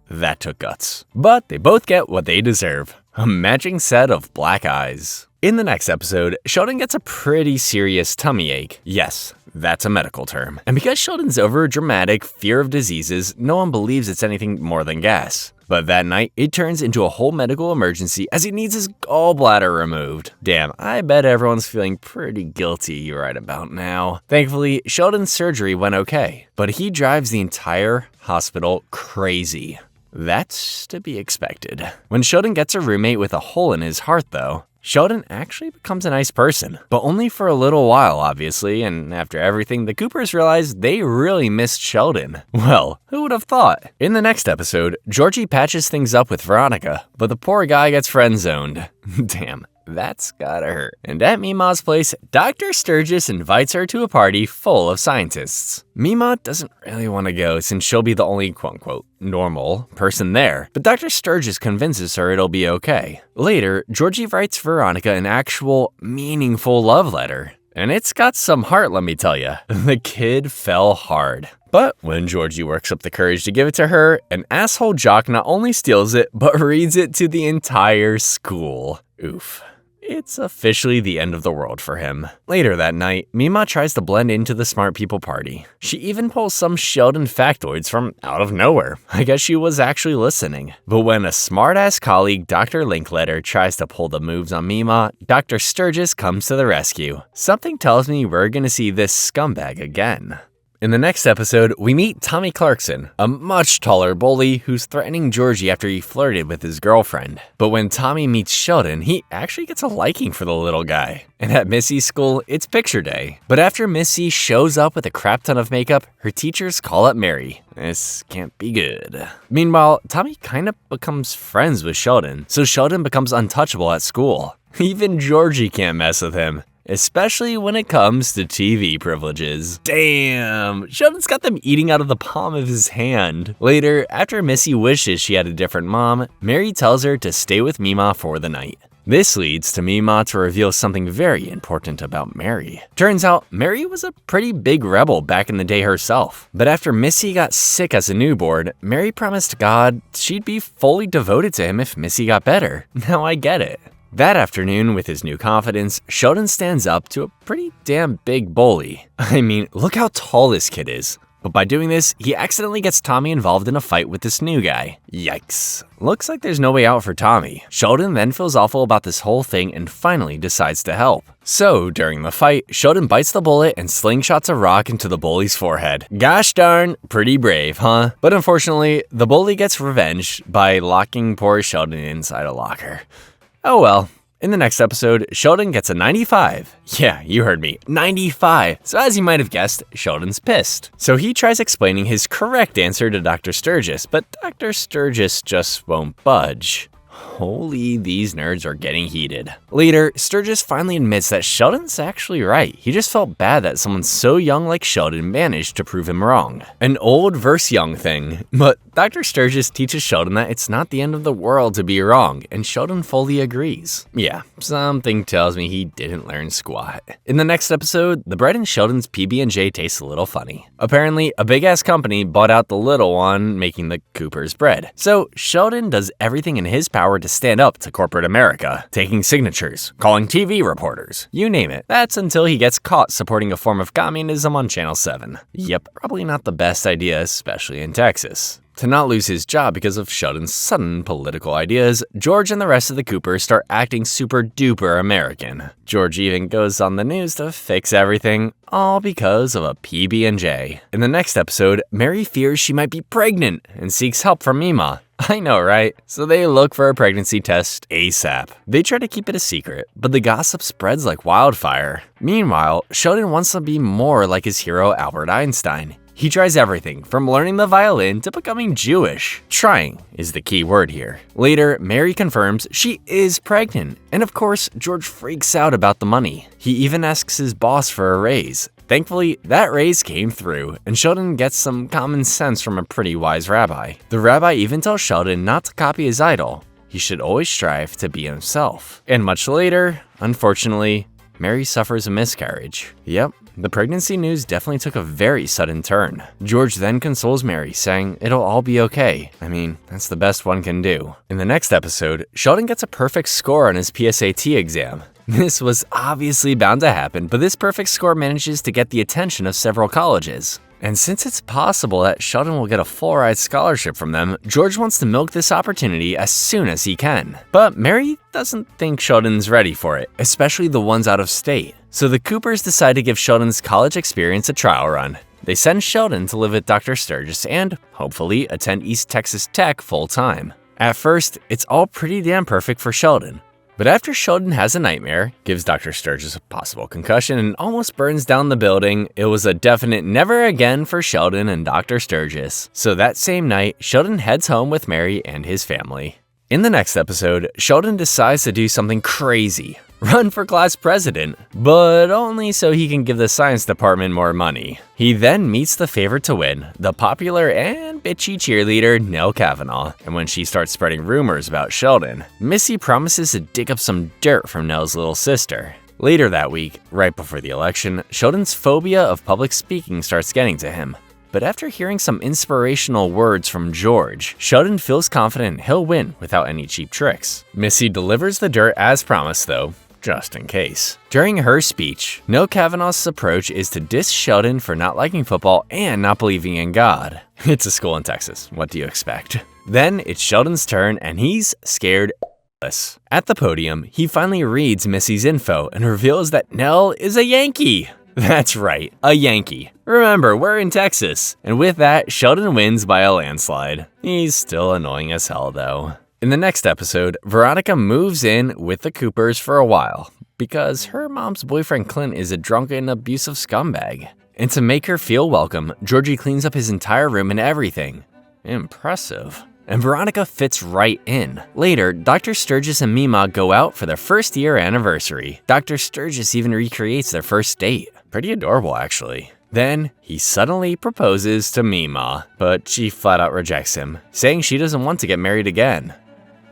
that took guts. But they both get what they deserve. A matching set of black eyes. In the next episode, Sheldon gets a pretty serious tummy ache. Yes, that's a medical term. And because Sheldon's over-dramatic fear of diseases, no one believes it's anything more than gas. But that night, it turns into a whole medical emergency as he needs his gallbladder removed. Damn, I bet everyone's feeling pretty guilty right about now. Thankfully, Sheldon's surgery went okay, but he drives the entire hospital crazy. That's to be expected. When Sheldon gets a roommate with a hole in his heart, though, Sheldon actually becomes a nice person, but only for a little while, obviously, and after everything, the Coopers realize they really missed Sheldon. Well, who would have thought? In the next episode, Georgie patches things up with Veronica, but the poor guy gets friend-zoned. Damn. That's gotta hurt. And at Mima's place, Dr. Sturgis invites her to a party full of scientists. Mima doesn't really want to go since she'll be the only quote-unquote normal person there, but Dr. Sturgis convinces her it'll be okay. Later, Georgie writes Veronica an actual, meaningful love letter. And it's got some heart, let me tell ya. The kid fell hard. But when Georgie works up the courage to give it to her, an asshole jock not only steals it, but reads it to the entire school. Oof. It's officially the end of the world for him. Later that night, Mima tries to blend into the smart people party. She even pulls some Sheldon factoids from out of nowhere. I guess she was actually listening. But when a smart-ass colleague, Dr. Linkletter, tries to pull the moves on Mima, Dr. Sturgis comes to the rescue. Something tells me we're gonna see this scumbag again. In the next episode, we meet Tommy Clarkson, a much taller bully who's threatening Georgie after he flirted with his girlfriend. But when Tommy meets Sheldon, he actually gets a liking for the little guy. And at Missy's school, it's picture day. But after Missy shows up with a crap ton of makeup, her teachers call up Mary. This can't be good. Meanwhile, Tommy kind of becomes friends with Sheldon, so Sheldon becomes untouchable at school. Even Georgie can't mess with him. Especially when it comes to TV privileges. Damn, Sheldon's got them eating out of the palm of his hand. Later, after Missy wishes she had a different mom, Mary tells her to stay with Mima for the night. This leads to Mima to reveal something very important about Mary. Turns out, Mary was a pretty big rebel back in the day herself. But after Missy got sick as a newborn, Mary promised God she'd be fully devoted to him if Missy got better. Now I get it. That afternoon, with his new confidence, Sheldon stands up to a pretty damn big bully. I mean, look how tall this kid is. But by doing this, he accidentally gets Tommy involved in a fight with this new guy. Yikes. Looks like there's no way out for Tommy. Sheldon then feels awful about this whole thing and finally decides to help. So, during the fight, Sheldon bites the bullet and slingshots a rock into the bully's forehead. Gosh darn, pretty brave, huh? But unfortunately, the bully gets revenge by locking poor Sheldon inside a locker. Oh well. In the next episode, Sheldon gets a 95. Yeah, you heard me, 95. So as you might have guessed, Sheldon's pissed. So he tries explaining his correct answer to Dr. Sturgis, but Dr. Sturgis just won't budge. Holy, these nerds are getting heated. Later, Sturgis finally admits that Sheldon's actually right. He just felt bad that someone so young like Sheldon managed to prove him wrong. An old versus young thing. But Dr. Sturgis teaches Sheldon that it's not the end of the world to be wrong, and Sheldon fully agrees. Yeah, something tells me he didn't learn squat. In the next episode, the bread in Sheldon's PB&J tastes a little funny. Apparently, a big-ass company bought out the little one making the Cooper's bread. So Sheldon does everything in his power power to stand up to corporate America, taking signatures, calling TV reporters, you name it. That's until he gets caught supporting a form of communism on Channel 7. Yep, probably not the best idea, especially in Texas. To not lose his job because of Sheldon's sudden political ideas, George and the rest of the Coopers start acting super duper American. George even goes on the news to fix everything, all because of a PB&J. In the next episode, Mary fears she might be pregnant and seeks help from Mima. I know, right? So they look for a pregnancy test ASAP. They try to keep it a secret, but the gossip spreads like wildfire. Meanwhile, Sheldon wants to be more like his hero Albert Einstein. He tries everything from learning the violin to becoming Jewish. Trying is the key word here. Later, Mary confirms she is pregnant, and of course, George freaks out about the money. He even asks his boss for a raise. Thankfully, that raise came through, and Sheldon gets some common sense from a pretty wise rabbi. The rabbi even tells Sheldon not to copy his idol. He should always strive to be himself. And much later, unfortunately, Mary suffers a miscarriage. Yep. The pregnancy news definitely took a very sudden turn. George then consoles Mary, saying it'll all be okay. I mean, that's the best one can do. In the next episode, Sheldon gets a perfect score on his PSAT exam. This was obviously bound to happen, but this perfect score manages to get the attention of several colleges. And since it's possible that Sheldon will get a full-ride scholarship from them, George wants to milk this opportunity as soon as he can. But Mary doesn't think Sheldon's ready for it, especially the ones out of state. So the Coopers decide to give Sheldon's college experience a trial run. They send Sheldon to live with Dr. Sturgis and, hopefully, attend East Texas Tech full-time. At first, it's all pretty damn perfect for Sheldon. But after Sheldon has a nightmare, gives Dr. Sturgis a possible concussion, and almost burns down the building, it was a definite never again for Sheldon and Dr. Sturgis. So that same night, Sheldon heads home with Mary and his family. In the next episode, Sheldon decides to do something crazy. Run for class president, but only so he can give the science department more money. He then meets the favorite to win, the popular and bitchy cheerleader Nell Kavanaugh, and when she starts spreading rumors about Sheldon, Missy promises to dig up some dirt from Nell's little sister. Later that week, right before the election, Sheldon's phobia of public speaking starts getting to him. But after hearing some inspirational words from George, Sheldon feels confident he'll win without any cheap tricks. Missy delivers the dirt as promised though, just in case. During her speech, Nell Kavanaugh's approach is to diss Sheldon for not liking football and not believing in God. It's a school in Texas, what do you expect? Then it's Sheldon's turn and he's scared. At the podium, he finally reads Missy's info and reveals that Nell is a Yankee. That's right, a Yankee. Remember, we're in Texas. And with that, Sheldon wins by a landslide. He's still annoying as hell though. In the next episode, Veronica moves in with the Coopers for a while because her mom's boyfriend Clint is a drunken, abusive scumbag. And to make her feel welcome, Georgie cleans up his entire room and everything. Impressive. And Veronica fits right in. Later, Dr. Sturgis and Mima go out for their first-year anniversary. Dr. Sturgis even recreates their first date. Pretty adorable, actually. Then, he suddenly proposes to Mima, but she flat out rejects him, saying she doesn't want to get married again.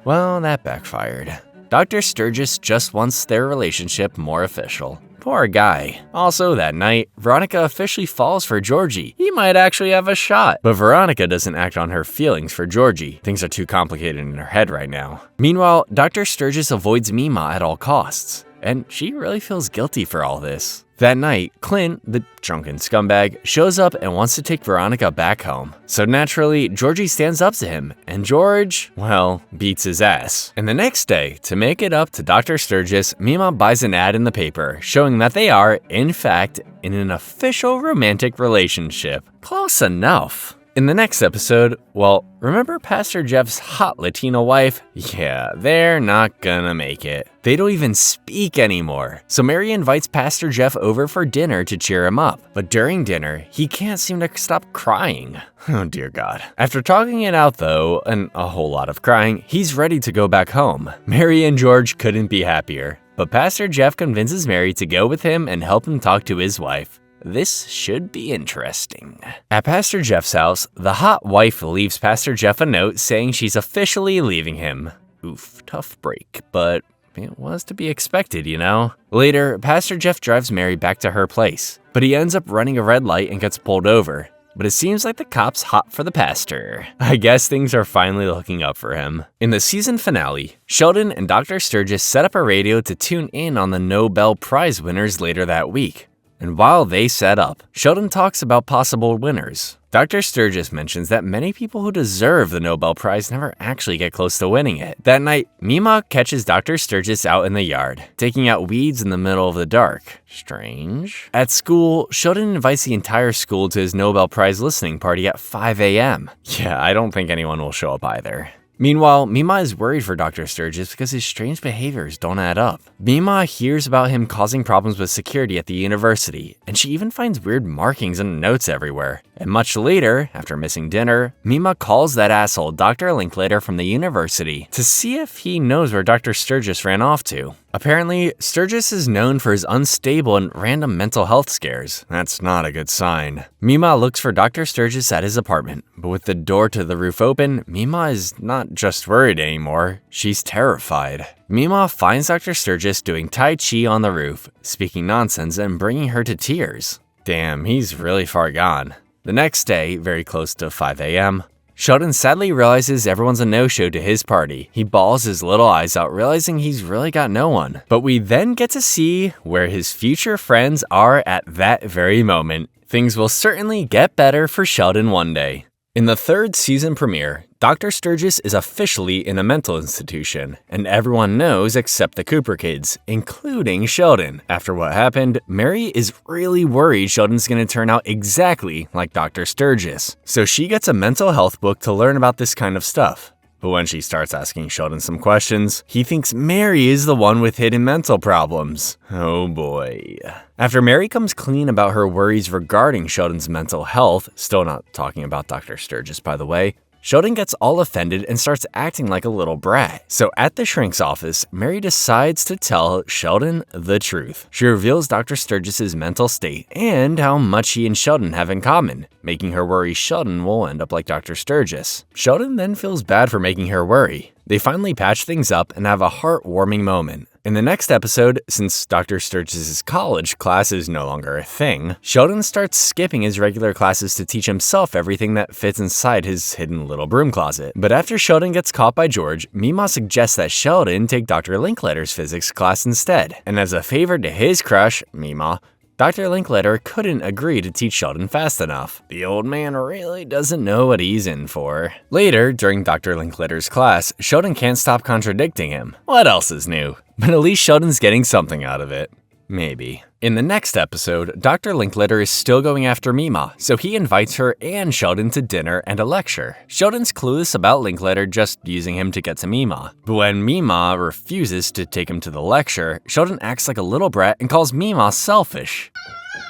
Well, that backfired. Dr. Sturgis just wants their relationship more official. Poor guy. Also that night, Veronica officially falls for Georgie. He might actually have a shot. But Veronica doesn't act on her feelings for Georgie. Things are too complicated in her head right now. Meanwhile, Dr. Sturgis avoids Mima at all costs. And she really feels guilty for all this. That night, Clint, the drunken scumbag, shows up and wants to take Veronica back home. So naturally, Georgie stands up to him, and George, well, beats his ass. And the next day, to make it up to Dr. Sturgis, Mima buys an ad in the paper showing that they are, in fact, in an official romantic relationship. Close enough. In the next episode, well, remember Pastor Jeff's hot Latino wife? Yeah, they're not gonna make it. They don't even speak anymore. So Mary invites Pastor Jeff over for dinner to cheer him up. But during dinner, he can't seem to stop crying. Oh dear God. After talking it out though, and a whole lot of crying, he's ready to go back home. Mary and George couldn't be happier. But Pastor Jeff convinces Mary to go with him and help him talk to his wife. This should be interesting. At Pastor Jeff's house, the hot wife leaves Pastor Jeff a note saying she's officially leaving him. Oof, tough break, but it was to be expected, you know? Later, Pastor Jeff drives Mary back to her place, but he ends up running a red light and gets pulled over. but it seems like the cop's hot for the pastor. I guess things are finally looking up for him. In the season finale, Sheldon and Dr. Sturgis set up a radio to tune in on the Nobel Prize winners later that week. And while they set up, Sheldon talks about possible winners. Dr. Sturgis mentions that many people who deserve the Nobel Prize never actually get close to winning it. That night, Mima catches Dr. Sturgis out in the yard, taking out weeds in the middle of the dark. Strange. At school, Sheldon invites the entire school to his Nobel Prize listening party at 5 a.m. Yeah, I don't think anyone will show up either. Meanwhile, Mima is worried for Dr. Sturgis because his strange behaviors don't add up. Mima hears about him causing problems with security at the university, and she even finds weird markings and notes everywhere. And much later, after missing dinner, Mima calls that asshole Dr. Linklater from the university to see if he knows where Dr. Sturgis ran off to. Apparently, Sturgis is known for his unstable and random mental health scares. That's not a good sign. Mima looks for Dr. Sturgis at his apartment, but with the door to the roof open, Mima is not just worried anymore, she's terrified. Mima finds Dr. Sturgis doing Tai Chi on the roof, speaking nonsense and bringing her to tears. Damn, he's really far gone. The next day, very close to 5 a.m., Sheldon sadly realizes everyone's a no-show to his party. He bawls his little eyes out, realizing he's really got no one. But we then get to see where his future friends are at that very moment. Things will certainly get better for Sheldon one day. In the third season premiere, Dr. Sturgis is officially in a mental institution, and everyone knows except the Cooper kids, including Sheldon. After what happened, Mary is really worried Sheldon's gonna turn out exactly like Dr. Sturgis. So she gets a mental health book to learn about this kind of stuff. But when she starts asking Sheldon some questions, he thinks Mary is the one with hidden mental problems. Oh boy. After Mary comes clean about her worries regarding Sheldon's mental health, still not talking about Dr. Sturgis by the way, Sheldon gets all offended and starts acting like a little brat. So at the shrink's office, Mary decides to tell Sheldon the truth. She reveals Dr. Sturgis's mental state and how much he and Sheldon have in common, making her worry Sheldon will end up like Dr. Sturgis. Sheldon then feels bad for making her worry. They finally patch things up and have a heartwarming moment. In the next episode, since Dr. Sturgis's college class is no longer a thing, Sheldon starts skipping his regular classes to teach himself everything that fits inside his hidden little broom closet. But after Sheldon gets caught by George, Mima suggests that Sheldon take Dr. Linklater's physics class instead. And as a favor to his crush, Mima, Dr. Linklater couldn't agree to teach Sheldon fast enough. The old man really doesn't know what he's in for. Later, during Dr. Linklater's class, Sheldon can't stop contradicting him. What else is new? But at least Sheldon's getting something out of it. Maybe. In the next episode, Dr. Linklater is still going after Mima, so he invites her and Sheldon to dinner and a lecture. Sheldon's clueless about Linklater just using him to get to Mima. But when Mima refuses to take him to the lecture, Sheldon acts like a little brat and calls Mima selfish.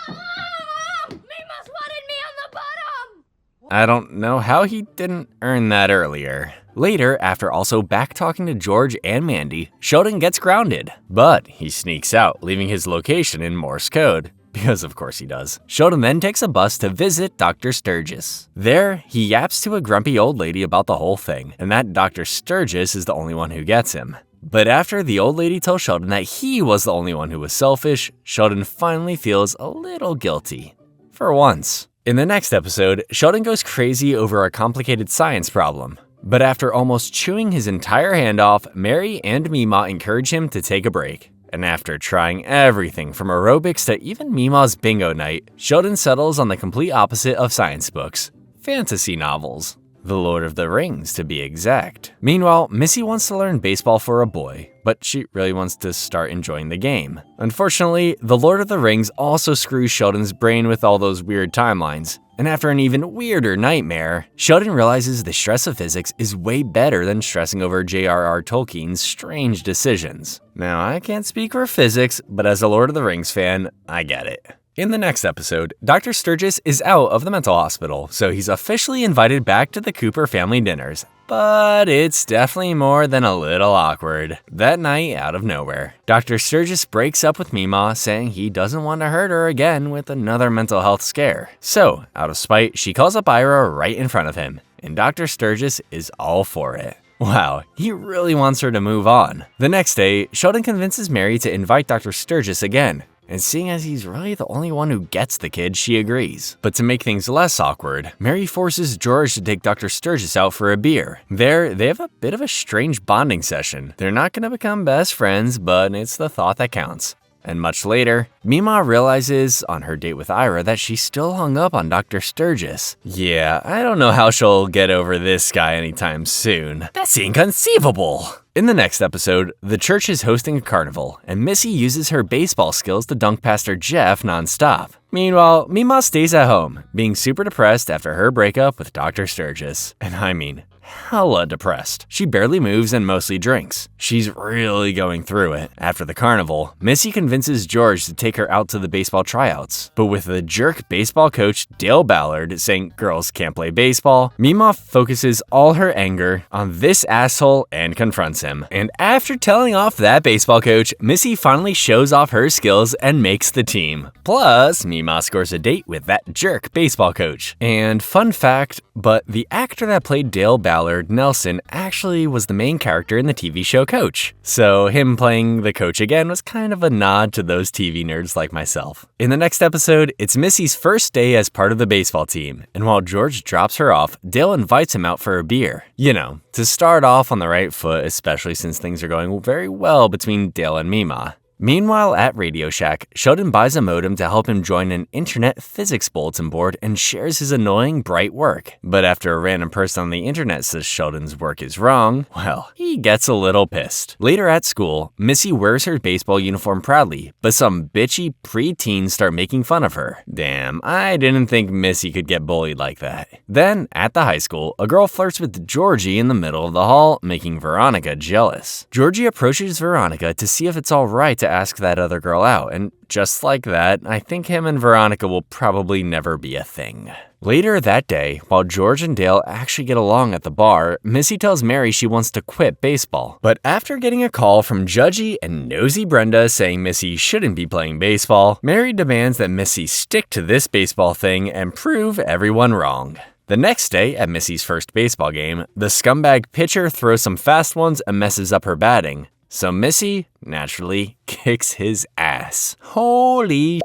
Mima spotted me on the bottom! I don't know how he didn't earn that earlier. Later, after also back-talking to George and Mandy, Sheldon gets grounded. But he sneaks out, leaving his location in Morse code. Because of course he does. Sheldon then takes a bus to visit Dr. Sturgis. There, he yaps to a grumpy old lady about the whole thing, and that Dr. Sturgis is the only one who gets him. But after the old lady tells Sheldon that he was the only one who was selfish, Sheldon finally feels a little guilty. For once. In the next episode, Sheldon goes crazy over a complicated science problem. But after almost chewing his entire hand off, Mary and Mima encourage him to take a break. And after trying everything from aerobics to even Mima's bingo night, Sheldon settles on the complete opposite of science books: fantasy novels. The Lord of the Rings, to be exact. Meanwhile, Missy wants to learn baseball for a boy, but she really wants to start enjoying the game. Unfortunately, The Lord of the Rings also screws Sheldon's brain with all those weird timelines. And after an even weirder nightmare, Sheldon realizes the stress of physics is way better than stressing over J.R.R. Tolkien's strange decisions. Now, I can't speak for physics, but as a Lord of the Rings fan, I get it. In the next episode, Dr. Sturgis is out of the mental hospital, so he's officially invited back to the Cooper family dinners. But it's definitely more than a little awkward. That night, out of nowhere, Dr. Sturgis breaks up with Mima, saying he doesn't want to hurt her again with another mental health scare. So, out of spite, she calls up Ira right in front of him, and Dr. Sturgis is all for it. Wow, he really wants her to move on. The next day, Sheldon convinces Mary to invite Dr. Sturgis again. And seeing as he's really the only one who gets the kid, she agrees. But to make things less awkward, Mary forces George to take Dr. Sturgis out for a beer. There, they have a bit of a strange bonding session. They're not gonna become best friends, but it's the thought that counts. And much later, Mima realizes on her date with Ira that she's still hung up on Dr. Sturgis. Yeah, I don't know how she'll get over this guy anytime soon. That's inconceivable! In the next episode, the church is hosting a carnival, and Missy uses her baseball skills to dunk Pastor Jeff nonstop. Meanwhile, Mima stays at home, being super depressed after her breakup with Dr. Sturgis. And I mean, hella depressed. She barely moves and mostly drinks. She's really going through it. After the carnival, Missy convinces George to take her out to the baseball tryouts. But with the jerk baseball coach Dale Ballard saying girls can't play baseball, Mima focuses all her anger on this asshole and confronts him. And after telling off that baseball coach, Missy finally shows off her skills and makes the team. Plus, Mima scores a date with that jerk baseball coach. And fun fact, but the actor that played Dale Ballard, Nelson, actually was the main character in the TV show Coach. So him playing the coach again was kind of a nod to those TV nerds like myself. In the next episode, it's Missy's first day as part of the baseball team, and while George drops her off, Dale invites him out for a beer. You know, to start off on the right foot, especially since things are going very well between Dale and Mima. Meanwhile, at Radio Shack, Sheldon buys a modem to help him join an internet physics bulletin board and shares his annoying bright work. But after a random person on the internet says Sheldon's work is wrong, well, he gets a little pissed. Later at school, Missy wears her baseball uniform proudly, but some bitchy preteens start making fun of her. Damn, I didn't think Missy could get bullied like that. Then, at the high school, a girl flirts with Georgie in the middle of the hall, making Veronica jealous. Georgie approaches Veronica to see if it's alright to ask that other girl out, and just like that, I think him and Veronica will probably never be a thing. Later that day, while George and Dale actually get along at the bar, Missy tells Mary she wants to quit baseball. But after getting a call from judgy and nosy Brenda saying Missy shouldn't be playing baseball, Mary demands that Missy stick to this baseball thing and prove everyone wrong. The next day, at Missy's first baseball game, the scumbag pitcher throws some fast ones and messes up her batting. So Missy, naturally, kicks his ass. Holy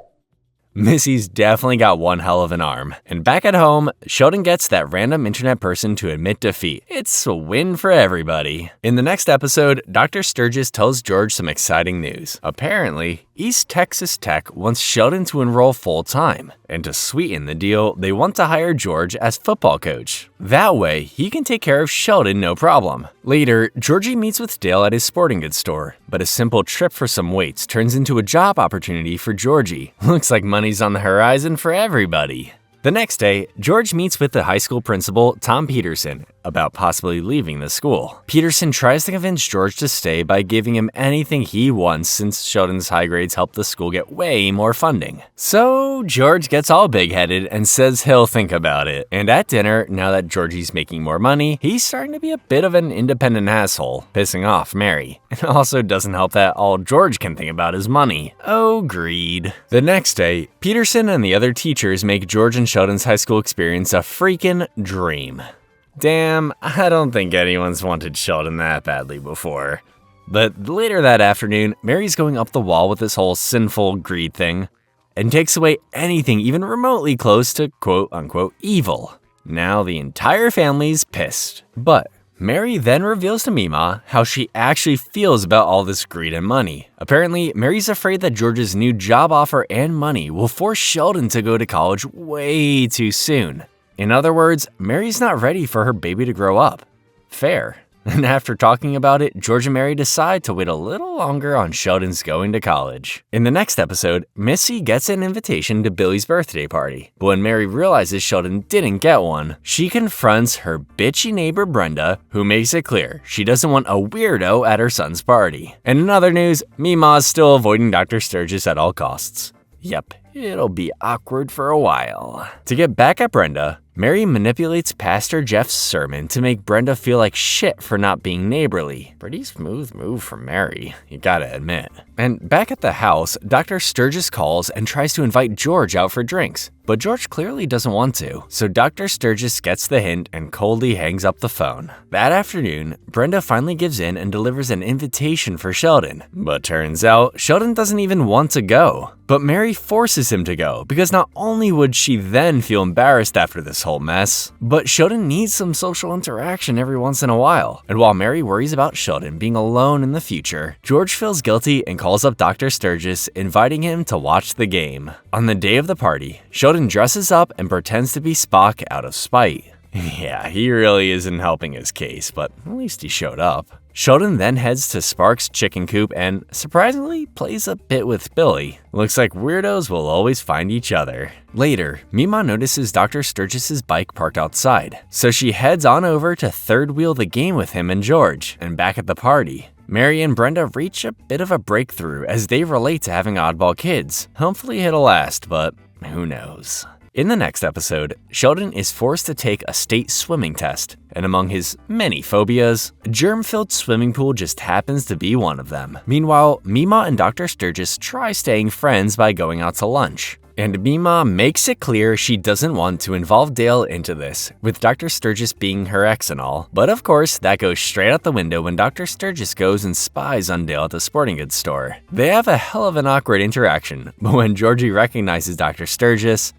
Missy's definitely got one hell of an arm. And back at home, Sheldon gets that random internet person to admit defeat. It's a win for everybody. In the next episode, Dr. Sturgis tells George some exciting news. Apparently, East Texas Tech wants Sheldon to enroll full-time. And to sweeten the deal, they want to hire George as football coach. That way, he can take care of Sheldon no problem. Later, Georgie meets with Dale at his sporting goods store, but a simple trip for some weights turns into a job opportunity for Georgie. Looks like money's on the horizon for everybody. The next day, George meets with the high school principal, Tom Peterson, about possibly leaving the school. Peterson tries to convince George to stay by giving him anything he wants since Sheldon's high grades help the school get way more funding. So George gets all big-headed and says he'll think about it. And at dinner, now that Georgie's making more money, he's starting to be a bit of an independent asshole, pissing off Mary. It also doesn't help that all George can think about is money. Oh, greed. The next day, Peterson and the other teachers make George and Sheldon's high school experience a freaking dream. Damn, I don't think anyone's wanted Sheldon that badly before. But later that afternoon, Mary's going up the wall with this whole sinful greed thing and takes away anything even remotely close to quote-unquote evil. Now the entire family's pissed. But Mary then reveals to Mima how she actually feels about all this greed and money. Apparently, Mary's afraid that George's new job offer and money will force Sheldon to go to college way too soon. In other words, Mary's not ready for her baby to grow up. Fair. And after talking about it, George and Mary decide to wait a little longer on Sheldon's going to college. In the next episode, Missy gets an invitation to Billy's birthday party. But when Mary realizes Sheldon didn't get one, she confronts her bitchy neighbor Brenda, who makes it clear she doesn't want a weirdo at her son's party. And in other news, Mima's still avoiding Dr. Sturgis at all costs. Yep, it'll be awkward for a while. To get back at Brenda, Mary manipulates Pastor Jeff's sermon to make Brenda feel like shit for not being neighborly. Pretty smooth move from Mary, you gotta admit. And back at the house, Dr. Sturgis calls and tries to invite George out for drinks. but George clearly doesn't want to, so Dr. Sturgis gets the hint and coldly hangs up the phone. That afternoon, Brenda finally gives in and delivers an invitation for Sheldon, but turns out Sheldon doesn't even want to go. But Mary forces him to go because not only would she then feel embarrassed after this whole mess, but Sheldon needs some social interaction every once in a while. And while Mary worries about Sheldon being alone in the future, George feels guilty and calls up Dr. Sturgis, inviting him to watch the game. On the day of the party, Sheldon dresses up and pretends to be Spock out of spite. Yeah, he really isn't helping his case, but at least he showed up. Sheldon then heads to Spark's chicken coop and, surprisingly, plays a bit with Billy. Looks like weirdos will always find each other. Later, Mima notices Dr. Sturgis's bike parked outside, so she heads on over to third wheel the game with him and George, and back at the party, Mary and Brenda reach a bit of a breakthrough as they relate to having oddball kids. Hopefully it'll last, but who knows. In the next episode, Sheldon is forced to take a state swimming test, and among his many phobias, a germ-filled swimming pool just happens to be one of them. Meanwhile, Mima and Dr. Sturgis try staying friends by going out to lunch. And Mima makes it clear she doesn't want to involve Dale into this, with Dr. Sturgis being her ex and all. But of course, that goes straight out the window when Dr. Sturgis goes and spies on Dale at the sporting goods store. They have a hell of an awkward interaction, but when Georgie recognizes Dr. Sturgis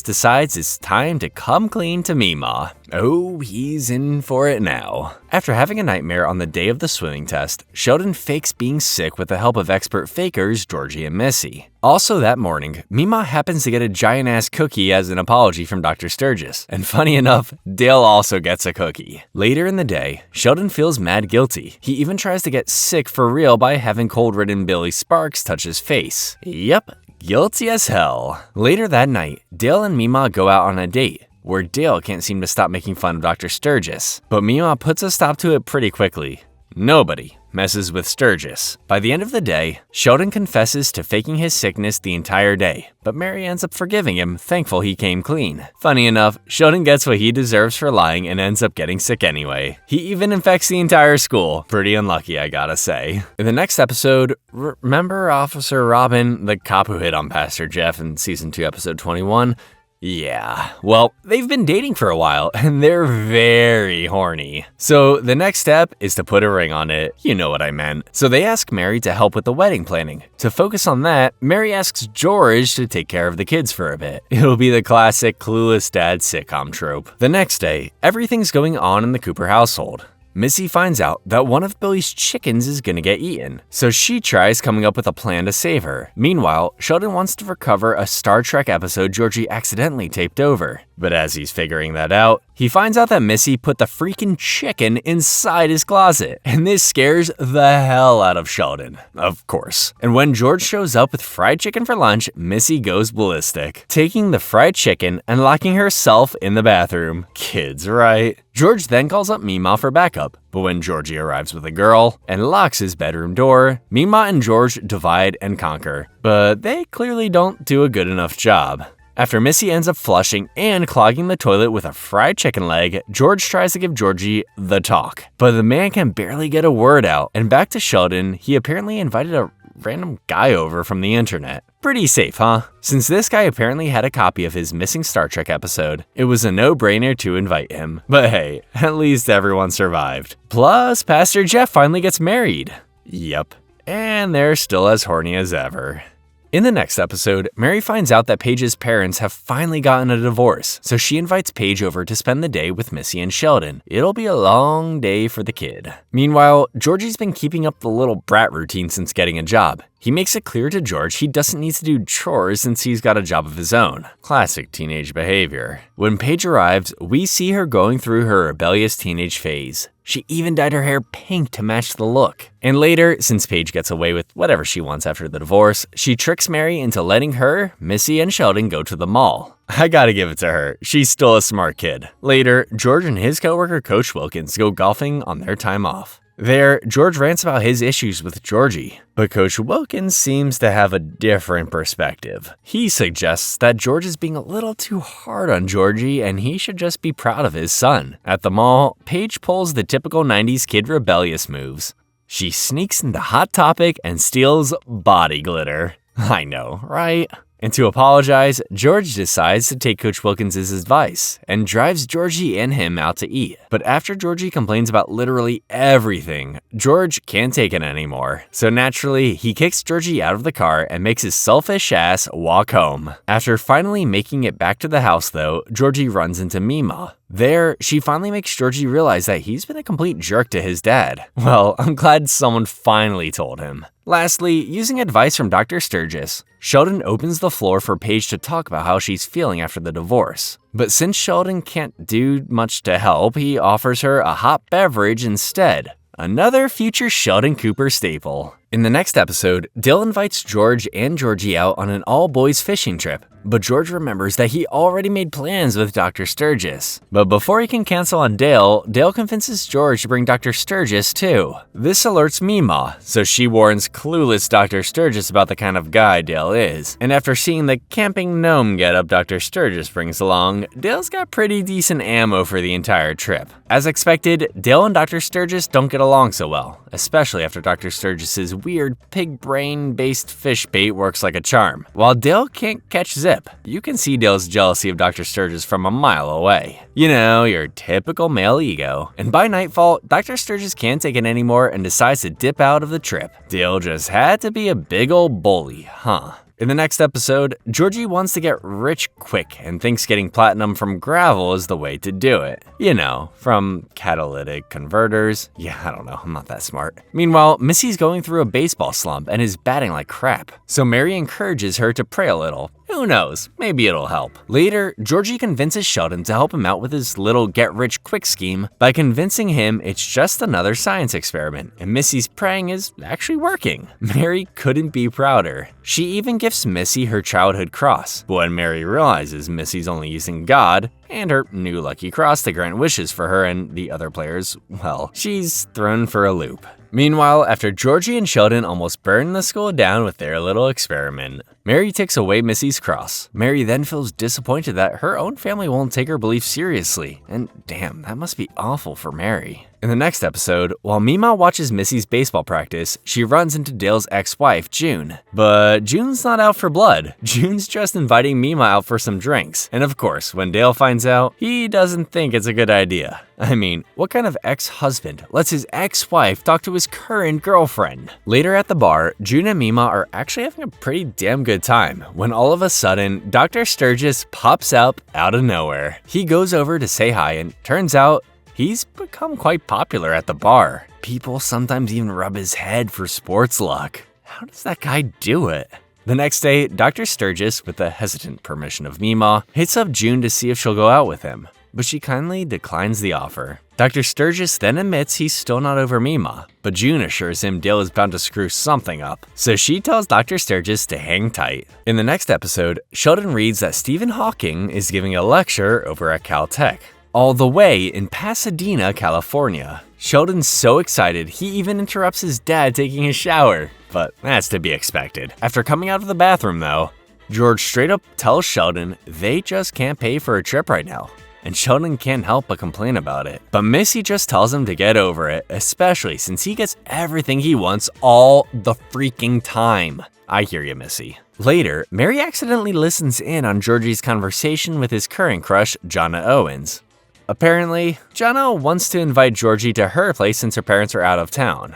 decides it's time to come clean to Mima. Oh, he's in for it now. After having a nightmare on the day of the swimming test, Sheldon fakes being sick with the help of expert fakers Georgie and Missy. Also that morning, Mima happens to get a giant-ass cookie as an apology from Dr. Sturgis, and funny enough, Dale also gets a cookie. Later in the day, Sheldon feels mad guilty. He even tries to get sick for real by having cold-ridden Billy Sparks touch his face. Yep, guilty as hell. Later that night, Dale and Mima go out on a date, where Dale can't seem to stop making fun of Dr. Sturgis, but Mima puts a stop to it pretty quickly. Nobody messes with Sturgis. By the end of the day, Sheldon confesses to faking his sickness the entire day, but Mary ends up forgiving him, thankful he came clean. Funny enough, Sheldon gets what he deserves for lying and ends up getting sick anyway. He even infects the entire school. Pretty unlucky, I gotta say. In the next episode, remember Officer Robin, the cop who hit on Pastor Jeff in Season 2, Episode 21? Yeah, well, they've been dating for a while, and they're very horny. So the next step is to put a ring on it. You know what I meant. So they ask Mary to help with the wedding planning. To focus on that, Mary asks George to take care of the kids for a bit. It'll be the classic clueless dad sitcom trope. The next day, everything's going on in the Cooper household. Missy finds out that one of Billy's chickens is gonna get eaten, so she tries coming up with a plan to save her. Meanwhile, Sheldon wants to recover a Star Trek episode Georgie accidentally taped over. But as he's figuring that out, he finds out that Missy put the freaking chicken inside his closet, and this scares the hell out of Sheldon, of course. And when George shows up with fried chicken for lunch, Missy goes ballistic, taking the fried chicken and locking herself in the bathroom. Kids, right? George then calls up Mima for backup, but when Georgie arrives with a girl and locks his bedroom door, Mima and George divide and conquer, but they clearly don't do a good enough job. After Missy ends up flushing and clogging the toilet with a fried chicken leg, George tries to give Georgie the talk, but the man can barely get a word out, and back to Sheldon, he apparently invited a random guy over from the internet. Pretty safe, huh? Since this guy apparently had a copy of his missing Star Trek episode, it was a no-brainer to invite him. But hey, at least everyone survived. Plus, Pastor Jeff finally gets married. Yep, and they're still as horny as ever. In the next episode, Mary finds out that Paige's parents have finally gotten a divorce, so she invites Paige over to spend the day with Missy and Sheldon. It'll be a long day for the kid. Meanwhile, Georgie's been keeping up the little brat routine since getting a job. He makes it clear to George he doesn't need to do chores since he's got a job of his own. Classic teenage behavior. When Paige arrives, we see her going through her rebellious teenage phase. She even dyed her hair pink to match the look. And later, since Paige gets away with whatever she wants after the divorce, she tricks Mary into letting her, Missy, and Sheldon go to the mall. I gotta give it to her, she's still a smart kid. Later, George and his coworker Coach Wilkins go golfing on their time off. There, George rants about his issues with Georgie, but Coach Wilkins seems to have a different perspective. He suggests that George is being a little too hard on Georgie and he should just be proud of his son. At the mall, Paige pulls the typical 90s kid rebellious moves. She sneaks into Hot Topic and steals body glitter. I know, right? And to apologize, George decides to take Coach Wilkins' advice and drives Georgie and him out to eat. But after Georgie complains about literally everything, George can't take it anymore. So naturally, he kicks Georgie out of the car and makes his selfish ass walk home. After finally making it back to the house though, Georgie runs into Mima. There, she finally makes Georgie realize that he's been a complete jerk to his dad. Well, I'm glad someone finally told him. Lastly, using advice from Dr. Sturgis, Sheldon opens the floor for Paige to talk about how she's feeling after the divorce. But since Sheldon can't do much to help, he offers her a hot beverage instead. Another future Sheldon Cooper staple. In the next episode, Dale invites George and Georgie out on an all-boys fishing trip, but George remembers that he already made plans with Dr. Sturgis. But before he can cancel on Dale, Dale convinces George to bring Dr. Sturgis too. This alerts Mima, so she warns clueless Dr. Sturgis about the kind of guy Dale is. And after seeing the camping gnome getup Dr. Sturgis brings along, Dale's got pretty decent ammo for the entire trip. As expected, Dale and Dr. Sturgis don't get along so well, especially after Dr. Sturgis's weird pig brain-based fish bait works like a charm. While Dale can't catch Zip, you can see Dale's jealousy of Dr. Sturgis from a mile away. You know, your typical male ego. And by nightfall, Dr. Sturgis can't take it anymore and decides to dip out of the trip. Dale just had to be a big old bully, huh? In the next episode, Georgie wants to get rich quick and thinks getting platinum from gravel is the way to do it. You know, from catalytic converters. Yeah, I don't know, I'm not that smart. Meanwhile, Missy's going through a baseball slump and is batting like crap. So Mary encourages her to pray a little. Who knows, maybe it'll help. Later, Georgie convinces Sheldon to help him out with his little get-rich-quick scheme by convincing him it's just another science experiment, and Missy's praying is actually working. Mary couldn't be prouder. She even gifts Missy her childhood cross, but when Mary realizes Missy's only using God and her new lucky cross to grant wishes for her and the other players, well, she's thrown for a loop. Meanwhile, after Georgie and Sheldon almost burn the school down with their little experiment, Mary takes away Missy's cross. Mary then feels disappointed that her own family won't take her belief seriously, and damn, that must be awful for Mary. In the next episode, while Mima watches Missy's baseball practice, she runs into Dale's ex-wife, June. But June's not out for blood. June's just inviting Mima out for some drinks. And of course, when Dale finds out, he doesn't think it's a good idea. I mean, what kind of ex-husband lets his ex-wife talk to his current girlfriend? Later at the bar, June and Mima are actually having a pretty damn good time when all of a sudden, Dr. Sturgis pops up out of nowhere. He goes over to say hi and turns out he's become quite popular at the bar. People sometimes even rub his head for sports luck. How does that guy do it? The next day, Dr. Sturgis, with the hesitant permission of Mima, hits up June to see if she'll go out with him, but she kindly declines the offer. Dr. Sturgis then admits he's still not over Mima, but June assures him Dale is bound to screw something up, so she tells Dr. Sturgis to hang tight. In the next episode, Sheldon reads that Stephen Hawking is giving a lecture over at Caltech, all the way in Pasadena, California. Sheldon's so excited, he even interrupts his dad taking a shower, but that's to be expected. After coming out of the bathroom though, George straight up tells Sheldon they just can't pay for a trip right now, and Sheldon can't help but complain about it. But Missy just tells him to get over it, especially since he gets everything he wants all the freaking time. I hear you, Missy. Later, Mary accidentally listens in on Georgie's conversation with his current crush, Jonna Owens. Apparently, Jonna wants to invite Georgie to her place since her parents are out of town.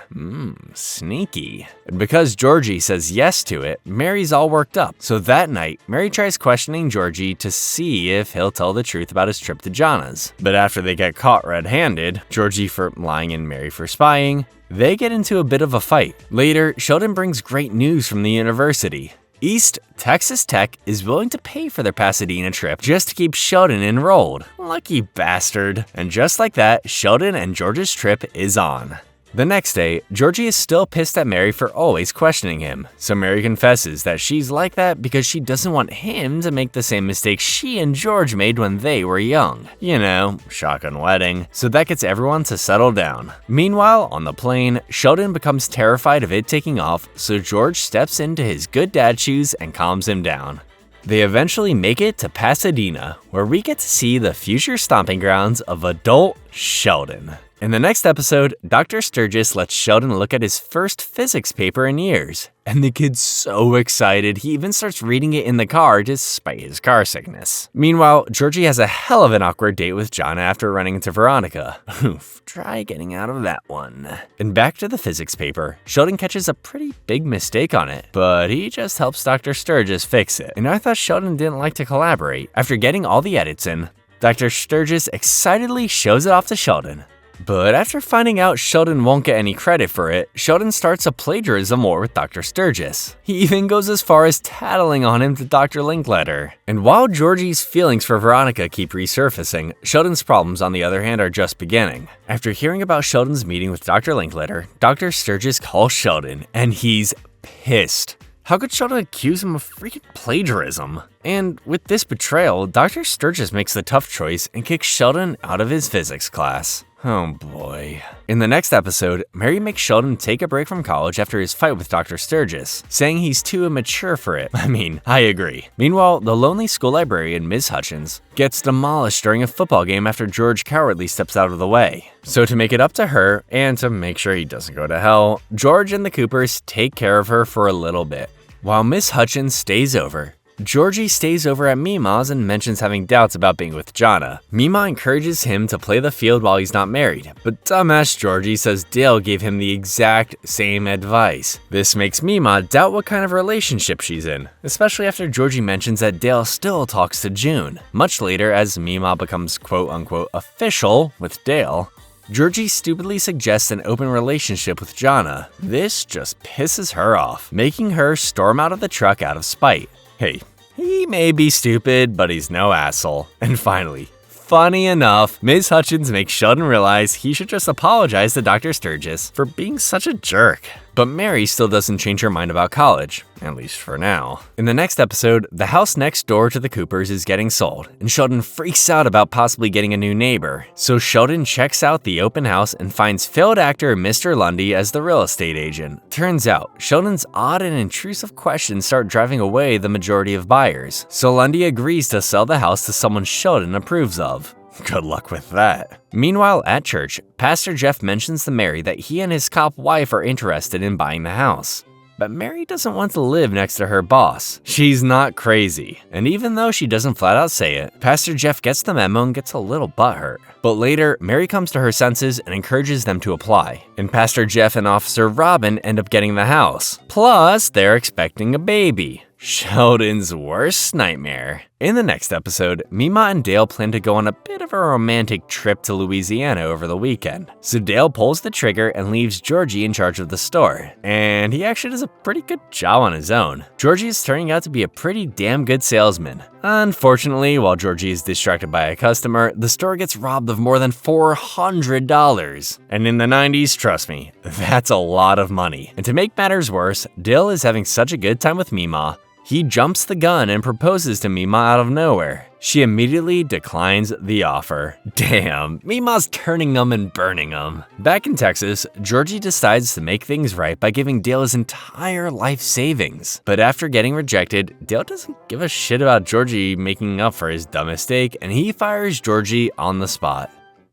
Sneaky. And because Georgie says yes to it, Mary's all worked up. So that night, Mary tries questioning Georgie to see if he'll tell the truth about his trip to Jonna's. But after they get caught red-handed, Georgie for lying and Mary for spying, they get into a bit of a fight. Later, Sheldon brings great news from the university. East Texas Tech is willing to pay for their Pasadena trip just to keep Sheldon enrolled. Lucky bastard. And just like that, Sheldon and George's trip is on. The next day, Georgie is still pissed at Mary for always questioning him, so Mary confesses that she's like that because she doesn't want him to make the same mistakes she and George made when they were young. You know, shotgun wedding. So that gets everyone to settle down. Meanwhile, on the plane, Sheldon becomes terrified of it taking off, so George steps into his good dad shoes and calms him down. They eventually make it to Pasadena, where we get to see the future stomping grounds of adult Sheldon. In the next episode, Dr. Sturgis lets Sheldon look at his first physics paper in years, and the kid's so excited he even starts reading it in the car despite his car sickness. Meanwhile, Georgie has a hell of an awkward date with Jonna after running into Veronica. Oof, try getting out of that one. And back to the physics paper, Sheldon catches a pretty big mistake on it, but he just helps Dr. Sturgis fix it. And I thought Sheldon didn't like to collaborate. After getting all the edits in, Dr. Sturgis excitedly shows it off to Sheldon. But after finding out Sheldon won't get any credit for it, Sheldon starts a plagiarism war with Dr. Sturgis. He even goes as far as tattling on him to Dr. Linkletter. And while Georgie's feelings for Veronica keep resurfacing, Sheldon's problems, on the other hand, are just beginning. After hearing about Sheldon's meeting with Dr. Linkletter, Dr. Sturgis calls Sheldon, and he's pissed. How could Sheldon accuse him of freaking plagiarism? And with this betrayal, Dr. Sturgis makes the tough choice and kicks Sheldon out of his physics class. Oh boy. In the next episode, Mary makes Sheldon take a break from college after his fight with Dr. Sturgis, saying he's too immature for it. I mean, I agree. Meanwhile, the lonely school librarian, Ms. Hutchins, gets demolished during a football game after George cowardly steps out of the way. So to make it up to her, and to make sure he doesn't go to hell, George and the Coopers take care of her for a little bit. While Miss Hutchins stays over, Georgie stays over at Mima's and mentions having doubts about being with Jonna. Mima encourages him to play the field while he's not married, but dumbass Georgie says Dale gave him the exact same advice. This makes Mima doubt what kind of relationship she's in, especially after Georgie mentions that Dale still talks to June. Much later, as Mima becomes quote-unquote official with Dale, Georgie stupidly suggests an open relationship with Jonna. This just pisses her off, making her storm out of the truck out of spite. Hey, he may be stupid, but he's no asshole. And finally, funny enough, Ms. Hutchins makes Sheldon realize he should just apologize to Dr. Sturgis for being such a jerk. But Mary still doesn't change her mind about college, at least for now. In the next episode, the house next door to the Coopers is getting sold, and Sheldon freaks out about possibly getting a new neighbor. So Sheldon checks out the open house and finds failed actor Mr. Lundy as the real estate agent. Turns out, Sheldon's odd and intrusive questions start driving away the majority of buyers, so Lundy agrees to sell the house to someone Sheldon approves of. Good luck with that. Meanwhile, at church, Pastor Jeff mentions to Mary that he and his cop wife are interested in buying the house. But Mary doesn't want to live next to her boss. She's not crazy. And even though she doesn't flat out say it, Pastor Jeff gets the memo and gets a little butthurt. But later, Mary comes to her senses and encourages them to apply. And Pastor Jeff and Officer Robin end up getting the house. Plus, they're expecting a baby. Sheldon's worst nightmare. In the next episode, Mima and Dale plan to go on a bit of a romantic trip to Louisiana over the weekend. So Dale pulls the trigger and leaves Georgie in charge of the store. And he actually does a pretty good job on his own. Georgie is turning out to be a pretty damn good salesman. Unfortunately, while Georgie is distracted by a customer, the store gets robbed of more than $400. And in the 90s, trust me, that's a lot of money. And to make matters worse, Dale is having such a good time with Mima, he jumps the gun and proposes to Mima out of nowhere. She immediately declines the offer. Damn, Mima's turning them and burning them. Back in Texas, Georgie decides to make things right by giving Dale his entire life savings. But after getting rejected, Dale doesn't give a shit about Georgie making up for his dumb mistake, and he fires Georgie on the spot.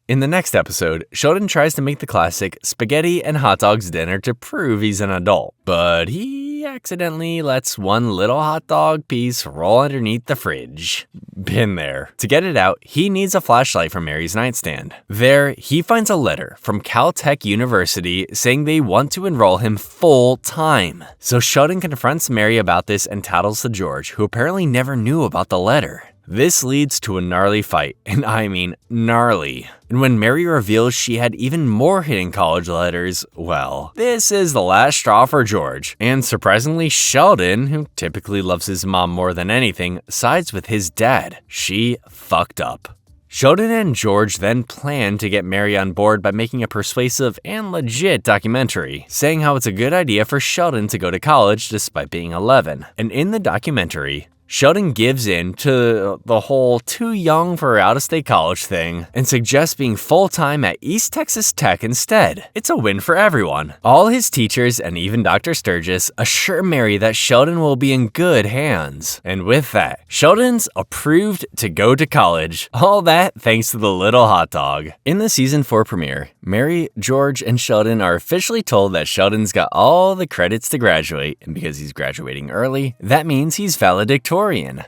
In the next episode, Sheldon tries to make the classic spaghetti and hot dogs dinner to prove he's an adult, but he accidentally lets one little hot dog piece roll underneath the fridge. Been there. To get it out, he needs a flashlight from Mary's nightstand. There, he finds a letter from Caltech University saying they want to enroll him full time. So Sheldon confronts Mary about this and tattles to George, who apparently never knew about the letter. This leads to a gnarly fight, and I mean gnarly. And when Mary reveals she had even more hidden college letters, well, this is the last straw for George. And surprisingly, Sheldon, who typically loves his mom more than anything, sides with his dad. She fucked up. Sheldon and George then plan to get Mary on board by making a persuasive and legit documentary, saying how it's a good idea for Sheldon to go to college despite being 11. And in the documentary, Sheldon gives in to the whole too young for out-of-state college thing and suggests being full-time at East Texas Tech instead. It's a win for everyone. All his teachers and even Dr. Sturgis assure Mary that Sheldon will be in good hands. And with that, Sheldon's approved to go to college. All that thanks to the little hot dog. In the season 4 premiere, Mary, George, and Sheldon are officially told that Sheldon's got all the credits to graduate, and because he's graduating early, that means he's valedictorian.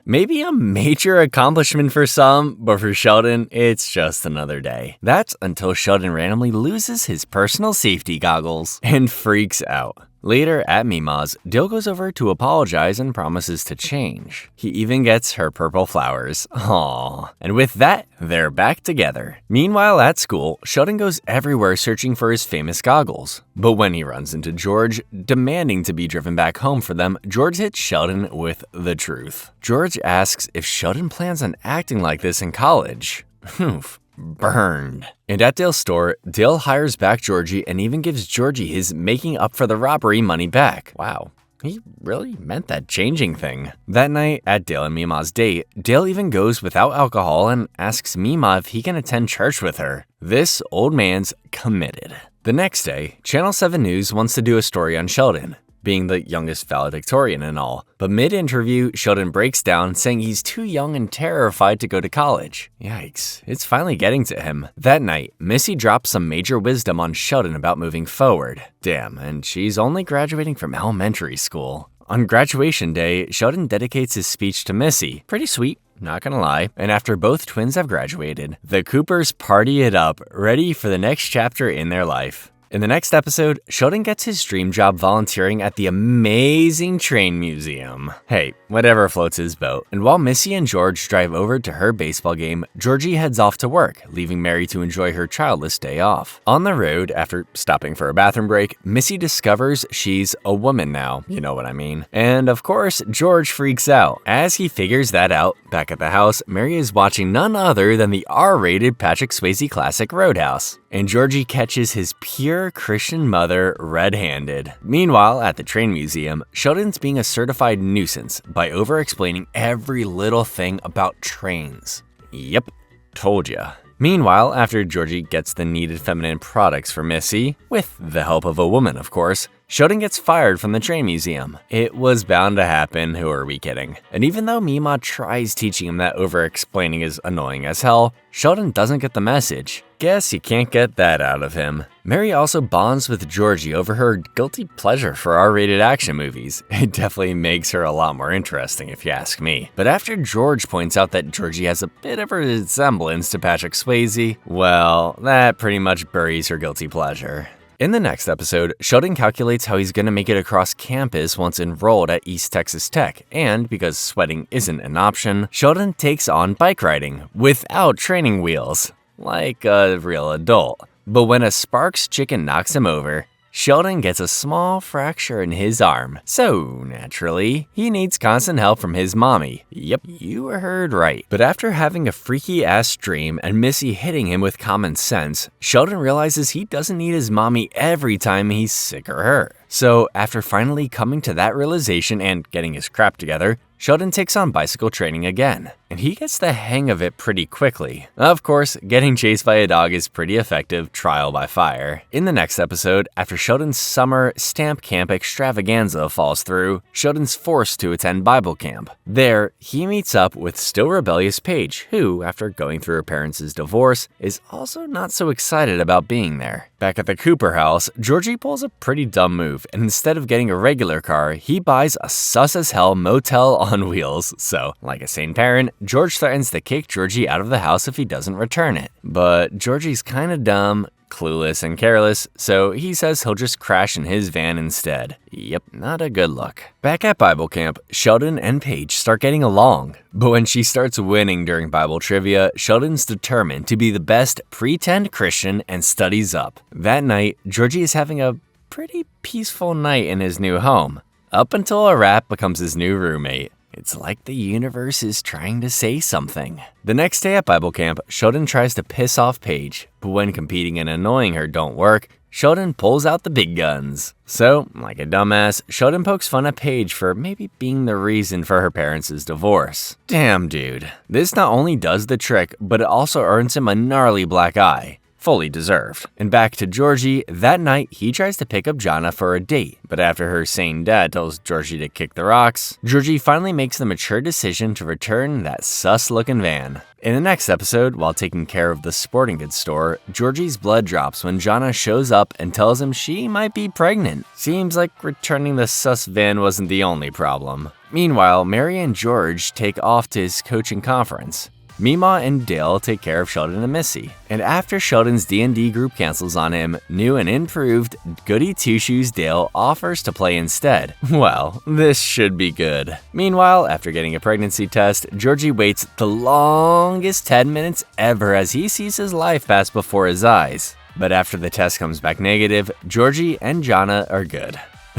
Maybe a major accomplishment for some, but for Sheldon, it's just another day. That's until Sheldon randomly loses his personal safety goggles and freaks out. Later at Mima's, Dale goes over to apologize and promises to change. He even gets her purple flowers. Aww. And with that, they're back together. Meanwhile at school, Sheldon goes everywhere searching for his famous goggles. But when he runs into George, demanding to be driven back home for them, George hits Sheldon with the truth. George asks if Sheldon plans on acting like this in college. Oof. Burned. And at Dale's store, Dale hires back Georgie and even gives Georgie his making up for the robbery money back. Wow, he really meant that changing thing. That night at Dale and Mima's date, Dale even goes without alcohol and asks Mima if he can attend church with her. This old man's committed. The next day, Channel 7 News wants to do a story on Sheldon, being the youngest valedictorian and all. But mid-interview, Sheldon breaks down, saying he's too young and terrified to go to college. Yikes, it's finally getting to him. That night, Missy drops some major wisdom on Sheldon about moving forward. Damn, and she's only graduating from elementary school. On graduation day, Sheldon dedicates his speech to Missy. Pretty sweet, not gonna lie. And after both twins have graduated, the Coopers party it up, ready for the next chapter in their life. In the next episode, Sheldon gets his dream job volunteering at the amazing train museum. Hey, whatever floats his boat. And while Missy and George drive over to her baseball game, Georgie heads off to work, leaving Mary to enjoy her childless day off. On the road, after stopping for a bathroom break, Missy discovers she's a woman now. You know what I mean. And of course, George freaks out. As he figures that out, back at the house, Mary is watching none other than the R-rated Patrick Swayze classic Roadhouse. And Georgie catches his pure Christian mother red-handed. Meanwhile, at the train museum, Sheldon's being a certified nuisance by over-explaining every little thing about trains. Yep, told ya. Meanwhile, after Georgie gets the needed feminine products for Missy, with the help of a woman of course, Sheldon gets fired from the train museum. It was bound to happen, who are we kidding? And even though Mima tries teaching him that over-explaining is annoying as hell, Sheldon doesn't get the message. Guess you can't get that out of him. Mary also bonds with Georgie over her guilty pleasure for R-rated action movies. It definitely makes her a lot more interesting if you ask me. But after George points out that Georgie has a bit of a resemblance to Patrick Swayze, well, that pretty much buries her guilty pleasure. In the next episode, Sheldon calculates how he's gonna make it across campus once enrolled at East Texas Tech, and because sweating isn't an option, Sheldon takes on bike riding without training wheels, like a real adult. But when a Sparks chicken knocks him over, Sheldon gets a small fracture in his arm, so naturally, he needs constant help from his mommy. Yep, you heard right. But after having a freaky-ass dream and Missy hitting him with common sense, Sheldon realizes he doesn't need his mommy every time he's sick or hurt. So after finally coming to that realization and getting his crap together, Sheldon takes on bicycle training again, and he gets the hang of it pretty quickly. Of course, getting chased by a dog is pretty effective trial by fire. In the next episode, after Sheldon's summer stamp camp extravaganza falls through, Sheldon's forced to attend Bible camp. There, he meets up with still rebellious Paige, who, after going through her parents' divorce, is also not so excited about being there. Back at the Cooper house, Georgie pulls a pretty dumb move, and instead of getting a regular car, he buys a sus-as-hell motel on wheels. So, like a sane parent, George threatens to kick Georgie out of the house if he doesn't return it. But Georgie's kinda dumb, clueless, and careless, so he says he'll just crash in his van instead. Yep, not a good look. Back at Bible camp, Sheldon and Paige start getting along. But when she starts winning during Bible trivia, Sheldon's determined to be the best pretend Christian and studies up. That night, Georgie is having a pretty peaceful night in his new home, up until a rat becomes his new roommate. It's like the universe is trying to say something. The next day at Bible camp, Sheldon tries to piss off Paige, but when competing and annoying her don't work, Sheldon pulls out the big guns. So, like a dumbass, Sheldon pokes fun at Paige for maybe being the reason for her parents' divorce. Damn, dude. This not only does the trick, but it also earns him a gnarly black eye. Fully deserved. And back to Georgie, that night he tries to pick up Jonna for a date, but after her sane dad tells Georgie to kick the rocks, Georgie finally makes the mature decision to return that sus-looking van. In the next episode, while taking care of the sporting goods store, Georgie's blood drops when Jonna shows up and tells him she might be pregnant. Seems like returning the sus van wasn't the only problem. Meanwhile, Mary and George take off to his coaching conference. Meemaw and Dale take care of Sheldon and Missy. And after Sheldon's D&D group cancels on him, new and improved Goody Two-Shoes Dale offers to play instead. Well, this should be good. Meanwhile, after getting a pregnancy test, Georgie waits the longest 10 minutes ever as he sees his life pass before his eyes. But after the test comes back negative, Georgie and Jonna are good.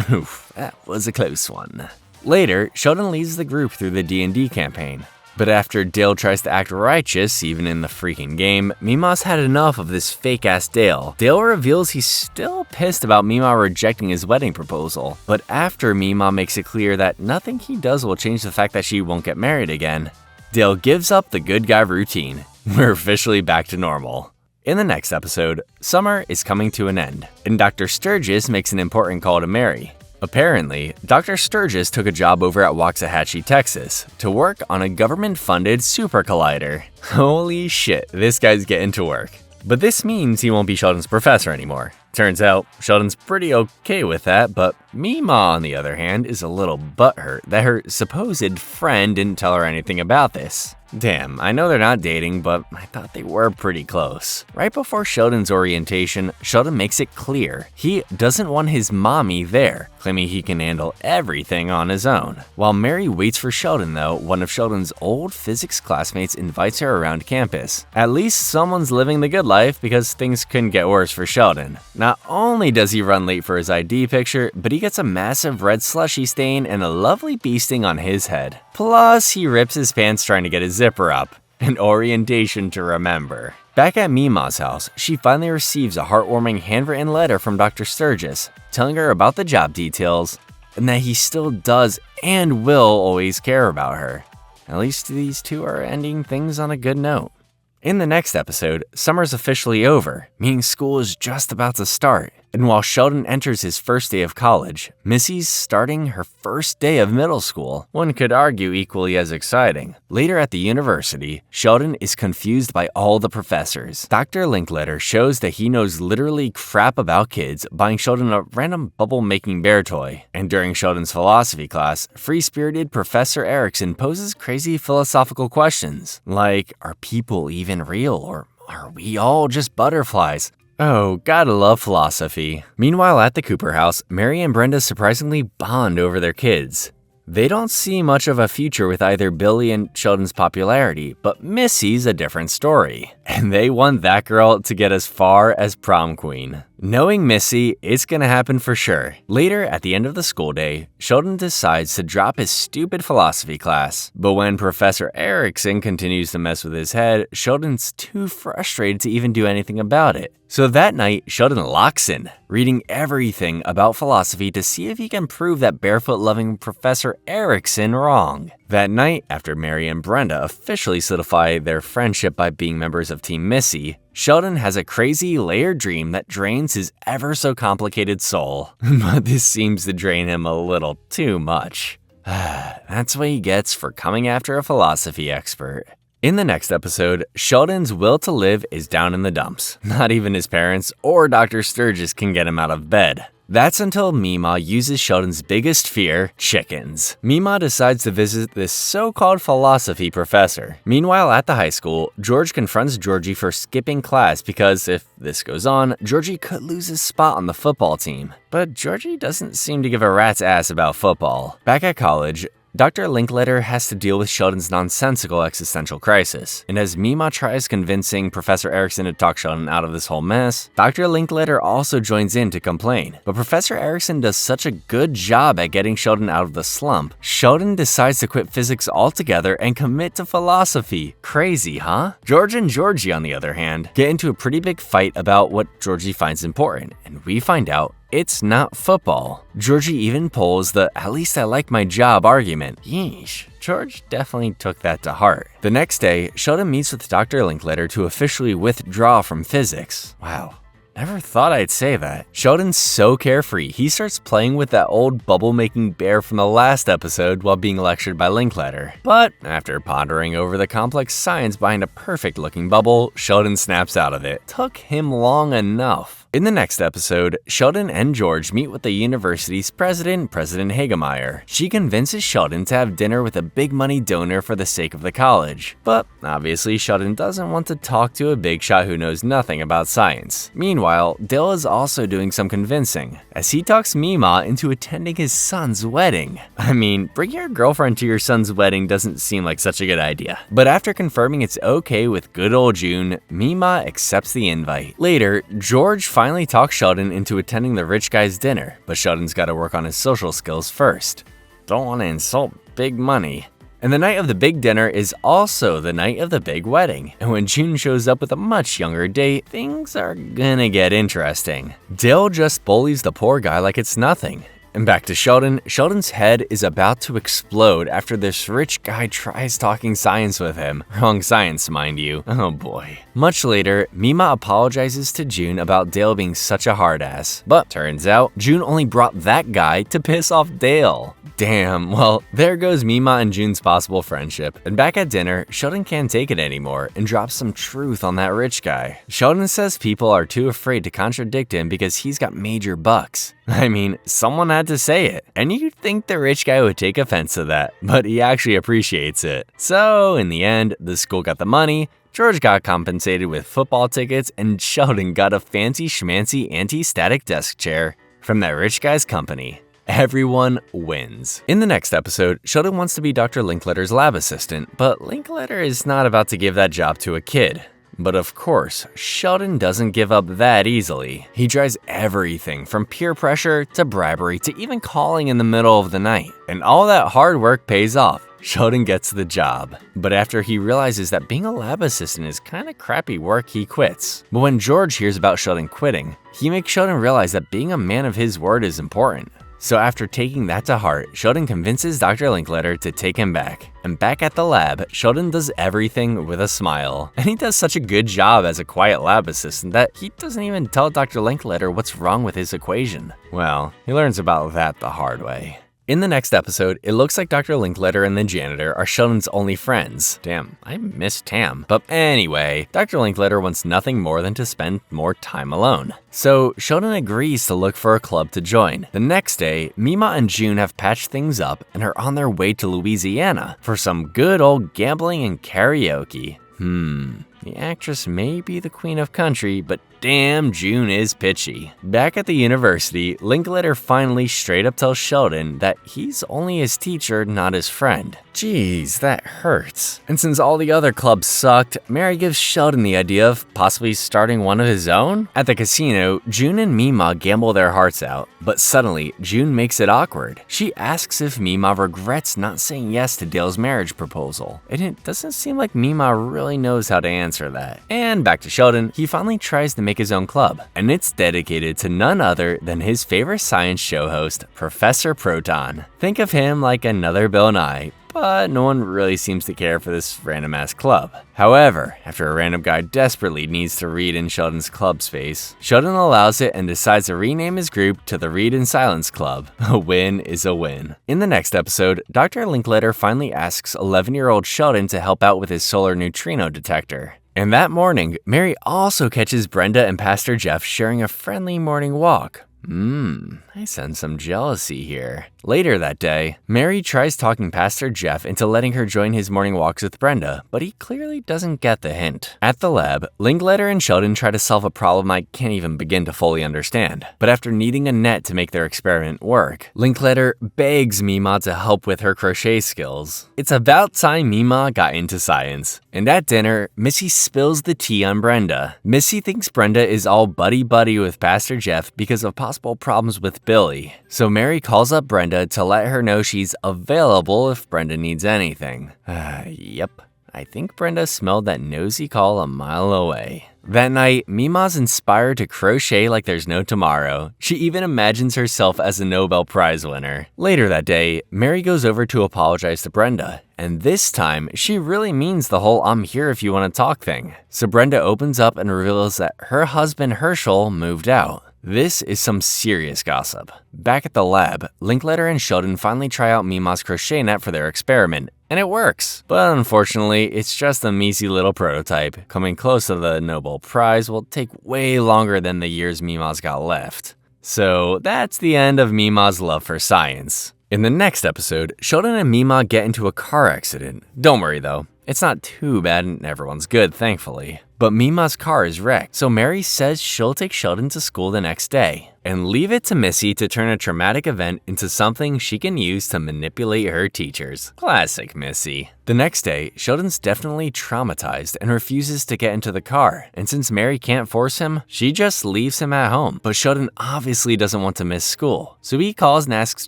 Oof, that was a close one. Later, Sheldon leads the group through the D&D campaign. But after Dale tries to act righteous, even in the freaking game, Meemaw's had enough of this fake-ass Dale. Dale reveals he's still pissed about Meemaw rejecting his wedding proposal. But after Meemaw makes it clear that nothing he does will change the fact that she won't get married again, Dale gives up the good guy routine. We're officially back to normal. In the next episode, summer is coming to an end, and Dr. Sturgis makes an important call to Mary. Apparently, Dr. Sturgis took a job over at Waxahachie, Texas, to work on a government-funded super collider. Holy shit, this guy's getting to work. But this means he won't be Sheldon's professor anymore. Turns out, Sheldon's pretty okay with that, but Meemaw, on the other hand, is a little butthurt that her supposed friend didn't tell her anything about this. Damn, I know they're not dating, but I thought they were pretty close. Right before Sheldon's orientation, Sheldon makes it clear he doesn't want his mommy there, claiming he can handle everything on his own. While Mary waits for Sheldon though, one of Sheldon's old physics classmates invites her around campus. At least someone's living the good life because things couldn't get worse for Sheldon. Not only does he run late for his ID picture, but he gets a massive red slushy stain and a lovely bee sting on his head. Plus, he rips his pants trying to get his zipper up. An orientation to remember. Back at Meemaw's house, she finally receives a heartwarming handwritten letter from Dr. Sturgis, telling her about the job details, and that he still does and will always care about her. At least these two are ending things on a good note. In the next episode, summer's officially over, meaning school is just about to start. And while Sheldon enters his first day of college, Missy's starting her first day of middle school. One could argue equally as exciting. Later at the university, Sheldon is confused by all the professors. Dr. Linkletter shows that he knows literally crap about kids, buying Sheldon a random bubble-making bear toy. And during Sheldon's philosophy class, free-spirited Professor Erickson poses crazy philosophical questions, like, are people even real, or are we all just butterflies? Oh, gotta love philosophy. Meanwhile, at the Cooper house, Mary and Brenda surprisingly bond over their kids. They don't see much of a future with either Billy and Sheldon's popularity, but Missy's a different story. And they want that girl to get as far as prom queen. Knowing Missy, it's gonna happen for sure. Later, at the end of the school day, Sheldon decides to drop his stupid philosophy class. But when Professor Erickson continues to mess with his head, Sheldon's too frustrated to even do anything about it. So that night, Sheldon locks in, reading everything about philosophy to see if he can prove that barefoot-loving Professor Erickson wrong. That night, after Mary and Brenda officially solidify their friendship by being members of Team Missy, Sheldon has a crazy layered dream that drains his ever-so-complicated soul. But this seems to drain him a little too much. That's what he gets for coming after a philosophy expert. In the next episode, Sheldon's will to live is down in the dumps. Not even his parents or Dr. Sturgis can get him out of bed. That's until Meemaw uses Sheldon's biggest fear, chickens. Meemaw decides to visit this so-called philosophy professor. Meanwhile, at the high school, George confronts Georgie for skipping class because if this goes on, Georgie could lose his spot on the football team. But Georgie doesn't seem to give a rat's ass about football. Back at college, Dr. Linkletter has to deal with Sheldon's nonsensical existential crisis, and as Mima tries convincing Professor Erickson to talk Sheldon out of this whole mess, Dr. Linkletter also joins in to complain. But Professor Erickson does such a good job at getting Sheldon out of the slump, Sheldon decides to quit physics altogether and commit to philosophy. Crazy, huh? George and Georgie, on the other hand, get into a pretty big fight about what Georgie finds important, and we find out it's not football. Georgie even pulls the "at least I like my job" argument. Yeesh, George definitely took that to heart. The next day, Sheldon meets with Dr. Linkletter to officially withdraw from physics. Wow. Never thought I'd say that. Sheldon's so carefree, he starts playing with that old bubble-making bear from the last episode while being lectured by Linkletter. But after pondering over the complex science behind a perfect-looking bubble, Sheldon snaps out of it. Took him long enough. In the next episode, Sheldon and George meet with the university's president, President Hagemeyer. She convinces Sheldon to have dinner with a big money donor for the sake of the college. But obviously, Sheldon doesn't want to talk to a big shot who knows nothing about science. Meanwhile, Dale is also doing some convincing, as he talks Mima into attending his son's wedding. I mean, bringing your girlfriend to your son's wedding doesn't seem like such a good idea. But after confirming it's okay with good old June, Mima accepts the invite. Later, George finally talks Sheldon into attending the rich guy's dinner, but Sheldon's got to work on his social skills first. Don't want to insult big money. And the night of the big dinner is also the night of the big wedding, and when June shows up with a much younger date, things are gonna get interesting. Dale just bullies the poor guy like it's nothing. And back to Sheldon, Sheldon's head is about to explode after this rich guy tries talking science with him. Wrong science, mind you. Oh boy. Much later, Mima apologizes to June about Dale being such a hard ass. But turns out, June only brought that guy to piss off Dale. Damn, well, there goes Mima and June's possible friendship. And back at dinner, Sheldon can't take it anymore and drops some truth on that rich guy. Sheldon says people are too afraid to contradict him because he's got major bucks. I mean, someone had to say it, and you'd think the rich guy would take offense to that, but he actually appreciates it. So, in the end, the school got the money, George got compensated with football tickets, and Sheldon got a fancy schmancy anti-static desk chair from that rich guy's company. Everyone wins. In the next episode, Sheldon wants to be Dr. Linkletter's lab assistant, but Linkletter is not about to give that job to a kid. But of course, Sheldon doesn't give up that easily. He tries everything from peer pressure to bribery to even calling in the middle of the night. And all that hard work pays off. Sheldon gets the job. But after he realizes that being a lab assistant is kinda crappy work, he quits. But when George hears about Sheldon quitting, he makes Sheldon realize that being a man of his word is important. So after taking that to heart, Sheldon convinces Dr. Linkletter to take him back. And back at the lab, Sheldon does everything with a smile. And he does such a good job as a quiet lab assistant that he doesn't even tell Dr. Linkletter what's wrong with his equation. Well, he learns about that the hard way. In the next episode, it looks like Dr. Linkletter and the janitor are Sheldon's only friends. Damn, I miss Tam. But anyway, Dr. Linkletter wants nothing more than to spend more time alone. So Sheldon agrees to look for a club to join. The next day, Mima and June have patched things up and are on their way to Louisiana for some good old gambling and karaoke. The actress may be the queen of country, but damn, June is pitchy. Back at the university, Linkletter finally straight up tells Sheldon that he's only his teacher, not his friend. Jeez, that hurts. And since all the other clubs sucked, Mary gives Sheldon the idea of possibly starting one of his own. At the casino, June and Mima gamble their hearts out, but suddenly, June makes it awkward. She asks if Mima regrets not saying yes to Dale's marriage proposal, and it doesn't seem like Mima really knows how to answer that. And back to Sheldon, he finally tries to make his own club, and it's dedicated to none other than his favorite science show host, Professor Proton. Think of him like another Bill Nye, but no one really seems to care for this random-ass club. However, after a random guy desperately needs to read in Sheldon's club space, Sheldon allows it and decides to rename his group to the Read in Silence Club. A win is a win. In the next episode, Dr. Linkletter finally asks 11-year-old Sheldon to help out with his solar neutrino detector. And that morning, Mary also catches Brenda and Pastor Jeff sharing a friendly morning walk. I sense some jealousy here. Later that day, Mary tries talking Pastor Jeff into letting her join his morning walks with Brenda, but he clearly doesn't get the hint. At the lab, Linklater and Sheldon try to solve a problem I can't even begin to fully understand. But after needing a net to make their experiment work, Linklater begs Mima to help with her crochet skills. It's about time Mima got into science. And at dinner, Missy spills the tea on Brenda. Missy thinks Brenda is all buddy-buddy with Pastor Jeff because of possible problems with Billy. So Mary calls up Brenda to let her know she's available if Brenda needs anything. Yep. I think Brenda smelled that nosy call a mile away. That night, Mima's inspired to crochet like there's no tomorrow. She even imagines herself as a Nobel Prize winner. Later that day, Mary goes over to apologize to Brenda, and this time, she really means the whole "I'm here if you want to talk" thing. So Brenda opens up and reveals that her husband Herschel moved out. This is some serious gossip. Back at the lab, Linklater and Sheldon finally try out Mima's crochet net for their experiment, and it works. But unfortunately, it's just a measly little prototype. Coming close to the Nobel Prize will take way longer than the years Mima's got left. So that's the end of Mima's love for science. In the next episode, Sheldon and Mima get into a car accident. Don't worry though, it's not too bad and everyone's good, thankfully. But Mima's car is wrecked, so Mary says she'll take Sheldon to school the next day and leave it to Missy to turn a traumatic event into something she can use to manipulate her teachers. Classic Missy. The next day, Sheldon's definitely traumatized and refuses to get into the car, and since Mary can't force him, she just leaves him at home. But Sheldon obviously doesn't want to miss school, so he calls and asks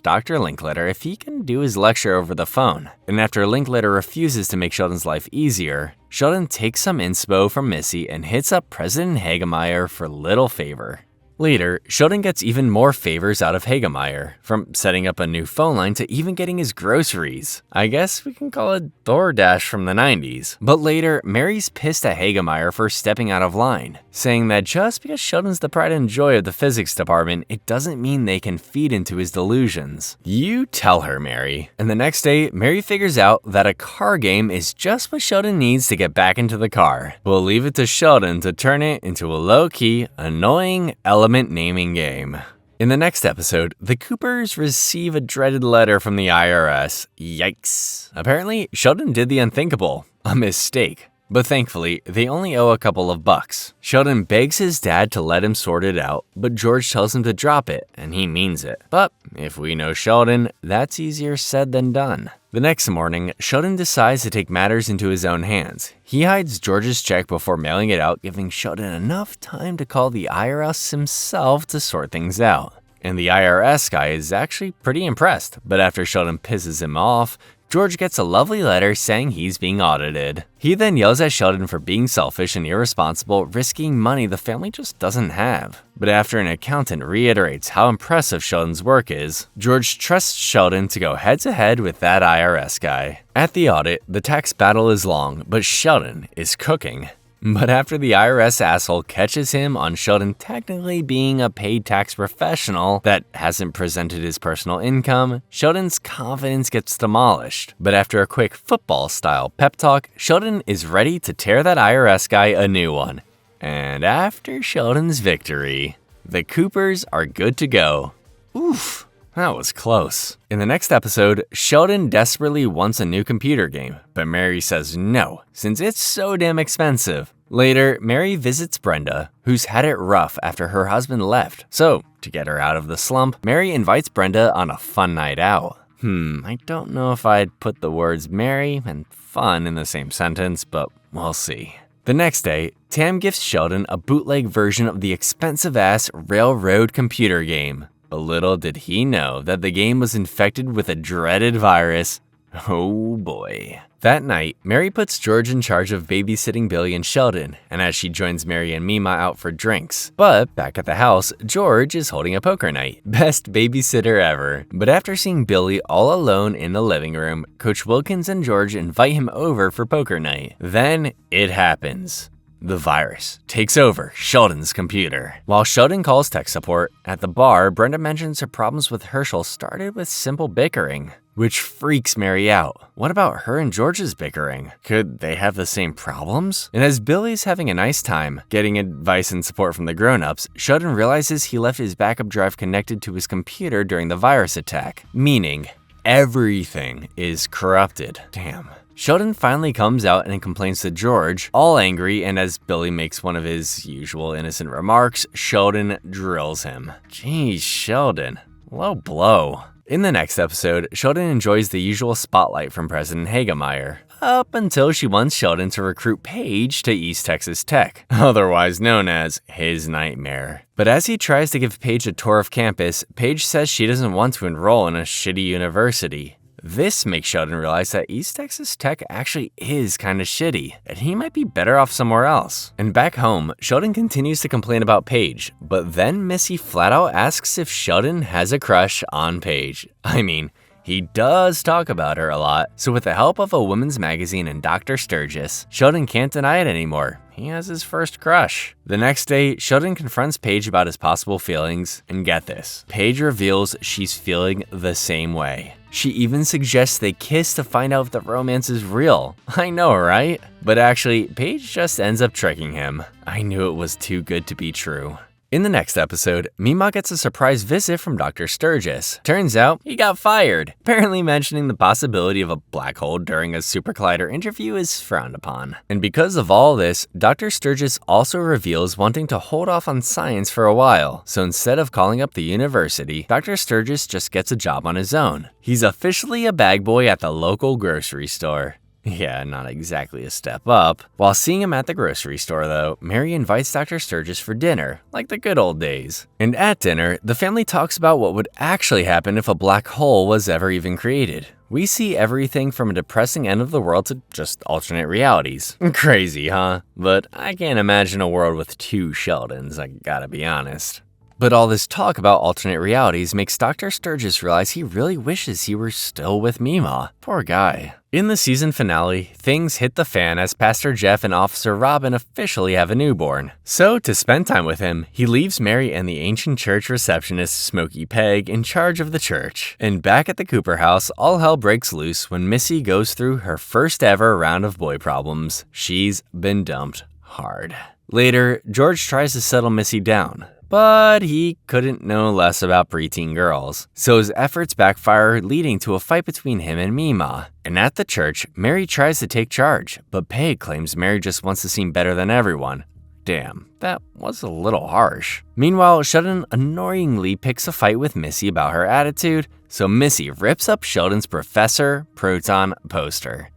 Dr. Linklater if he can do his lecture over the phone. And after Linklater refuses to make Sheldon's life easier, Sheldon takes some inspo from Missy and hits up President Hagemeyer for little favor. Later, Sheldon gets even more favors out of Hagemeyer, from setting up a new phone line to even getting his groceries. I guess we can call it DoorDash from the 90s. But later, Mary's pissed at Hagemeyer for stepping out of line, saying that just because Sheldon's the pride and joy of the physics department, it doesn't mean they can feed into his delusions. You tell her, Mary. And the next day, Mary figures out that a car game is just what Sheldon needs to get back into the car. We'll leave it to Sheldon to turn it into a low-key, annoying element naming game. In the next episode, the Coopers receive a dreaded letter from the IRS. Yikes. Apparently, Sheldon did the unthinkable, a mistake. But thankfully, they only owe a couple of bucks. Sheldon begs his dad to let him sort it out, but George tells him to drop it, and he means it. But if we know Sheldon, that's easier said than done. The next morning, Sheldon decides to take matters into his own hands. He hides George's check before mailing it out, giving Sheldon enough time to call the IRS himself to sort things out. And the IRS guy is actually pretty impressed, but after Sheldon pisses him off, George gets a lovely letter saying he's being audited. He then yells at Sheldon for being selfish and irresponsible, risking money the family just doesn't have. But after an accountant reiterates how impressive Sheldon's work is, George trusts Sheldon to go head-to-head with that IRS guy. At the audit, the tax battle is long, but Sheldon is cooking. But after the IRS asshole catches him on Sheldon technically being a paid tax professional that hasn't presented his personal income, Sheldon's confidence gets demolished. But after a quick football-style pep talk, Sheldon is ready to tear that IRS guy a new one. And after Sheldon's victory, the Coopers are good to go. Oof. That was close. In the next episode, Sheldon desperately wants a new computer game, but Mary says no, since it's so damn expensive. Later, Mary visits Brenda, who's had it rough after her husband left. So, to get her out of the slump, Mary invites Brenda on a fun night out. I don't know if I'd put the words merry and fun in the same sentence, but we'll see. The next day, Tam gifts Sheldon a bootleg version of the expensive-ass Railroad computer game. But little did he know that the game was infected with a dreaded virus. Oh boy. That night, Mary puts George in charge of babysitting Billy and Sheldon, and as she joins Mary and Mima out for drinks. But back at the house, George is holding a poker night. Best babysitter ever. But after seeing Billy all alone in the living room, Coach Wilkins and George invite him over for poker night. Then it happens. The virus takes over Sheldon's computer. While Sheldon calls tech support, at the bar, Brenda mentions her problems with Herschel started with simple bickering. which freaks Mary out. What about her and George's bickering? Could they have the same problems? And as Billy's having a nice time, getting advice and support from the grown-ups, Sheldon realizes he left his backup drive connected to his computer during the virus attack, meaning everything is corrupted. Damn. Sheldon finally comes out and complains to George, all angry, and as Billy makes one of his usual innocent remarks, Sheldon drills him. Geez, Sheldon. Low blow. In the next episode, Sheldon enjoys the usual spotlight from President Hagemeyer, up until she wants Sheldon to recruit Paige to East Texas Tech, otherwise known as his nightmare. But as he tries to give Paige a tour of campus, Paige says she doesn't want to enroll in a shitty university. This makes Sheldon realize that East Texas Tech actually is kinda shitty, and he might be better off somewhere else. And back home, Sheldon continues to complain about Paige, but then Missy flat out asks if Sheldon has a crush on Paige. I mean, he does talk about her a lot, so with the help of a women's magazine and Dr. Sturgis, Sheldon can't deny it anymore. He has his first crush. The next day, Sheldon confronts Paige about his possible feelings, and get this, Paige reveals she's feeling the same way. She even suggests they kiss to find out if the romance is real. I know, right? But actually, Paige just ends up tricking him. I knew it was too good to be true. In the next episode, Mima gets a surprise visit from Dr. Sturgis. Turns out, he got fired. Apparently mentioning the possibility of a black hole during a super collider interview is frowned upon. And because of all this, Dr. Sturgis also reveals wanting to hold off on science for a while. So instead of calling up the university, Dr. Sturgis just gets a job on his own. He's officially a bag boy at the local grocery store. Yeah, not exactly a step up. While seeing him at the grocery store though, Mary invites Dr. Sturgis for dinner, like the good old days. And at dinner, the family talks about what would actually happen if a black hole was ever even created. We see everything from a depressing end of the world to just alternate realities. Crazy, huh? But I can't imagine a world with two Sheldons, I gotta be honest. But all this talk about alternate realities makes Dr. Sturgis realize he really wishes he were still with Mima. Poor guy. In the season finale, things hit the fan as Pastor Jeff and Officer Robin officially have a newborn. So, to spend time with him, he leaves Mary and the ancient church receptionist Smokey Peg in charge of the church. And back at the Cooper house, all hell breaks loose when Missy goes through her first ever round of boy problems. She's been dumped hard. Later, George tries to settle Missy down, but he couldn't know less about preteen girls, so his efforts backfire, leading to a fight between him and Mima. And at the church, Mary tries to take charge, but Peg claims Mary just wants to seem better than everyone. Damn, that was a little harsh. Meanwhile, Sheldon annoyingly picks a fight with Missy about her attitude, so Missy rips up Sheldon's Professor Proton poster.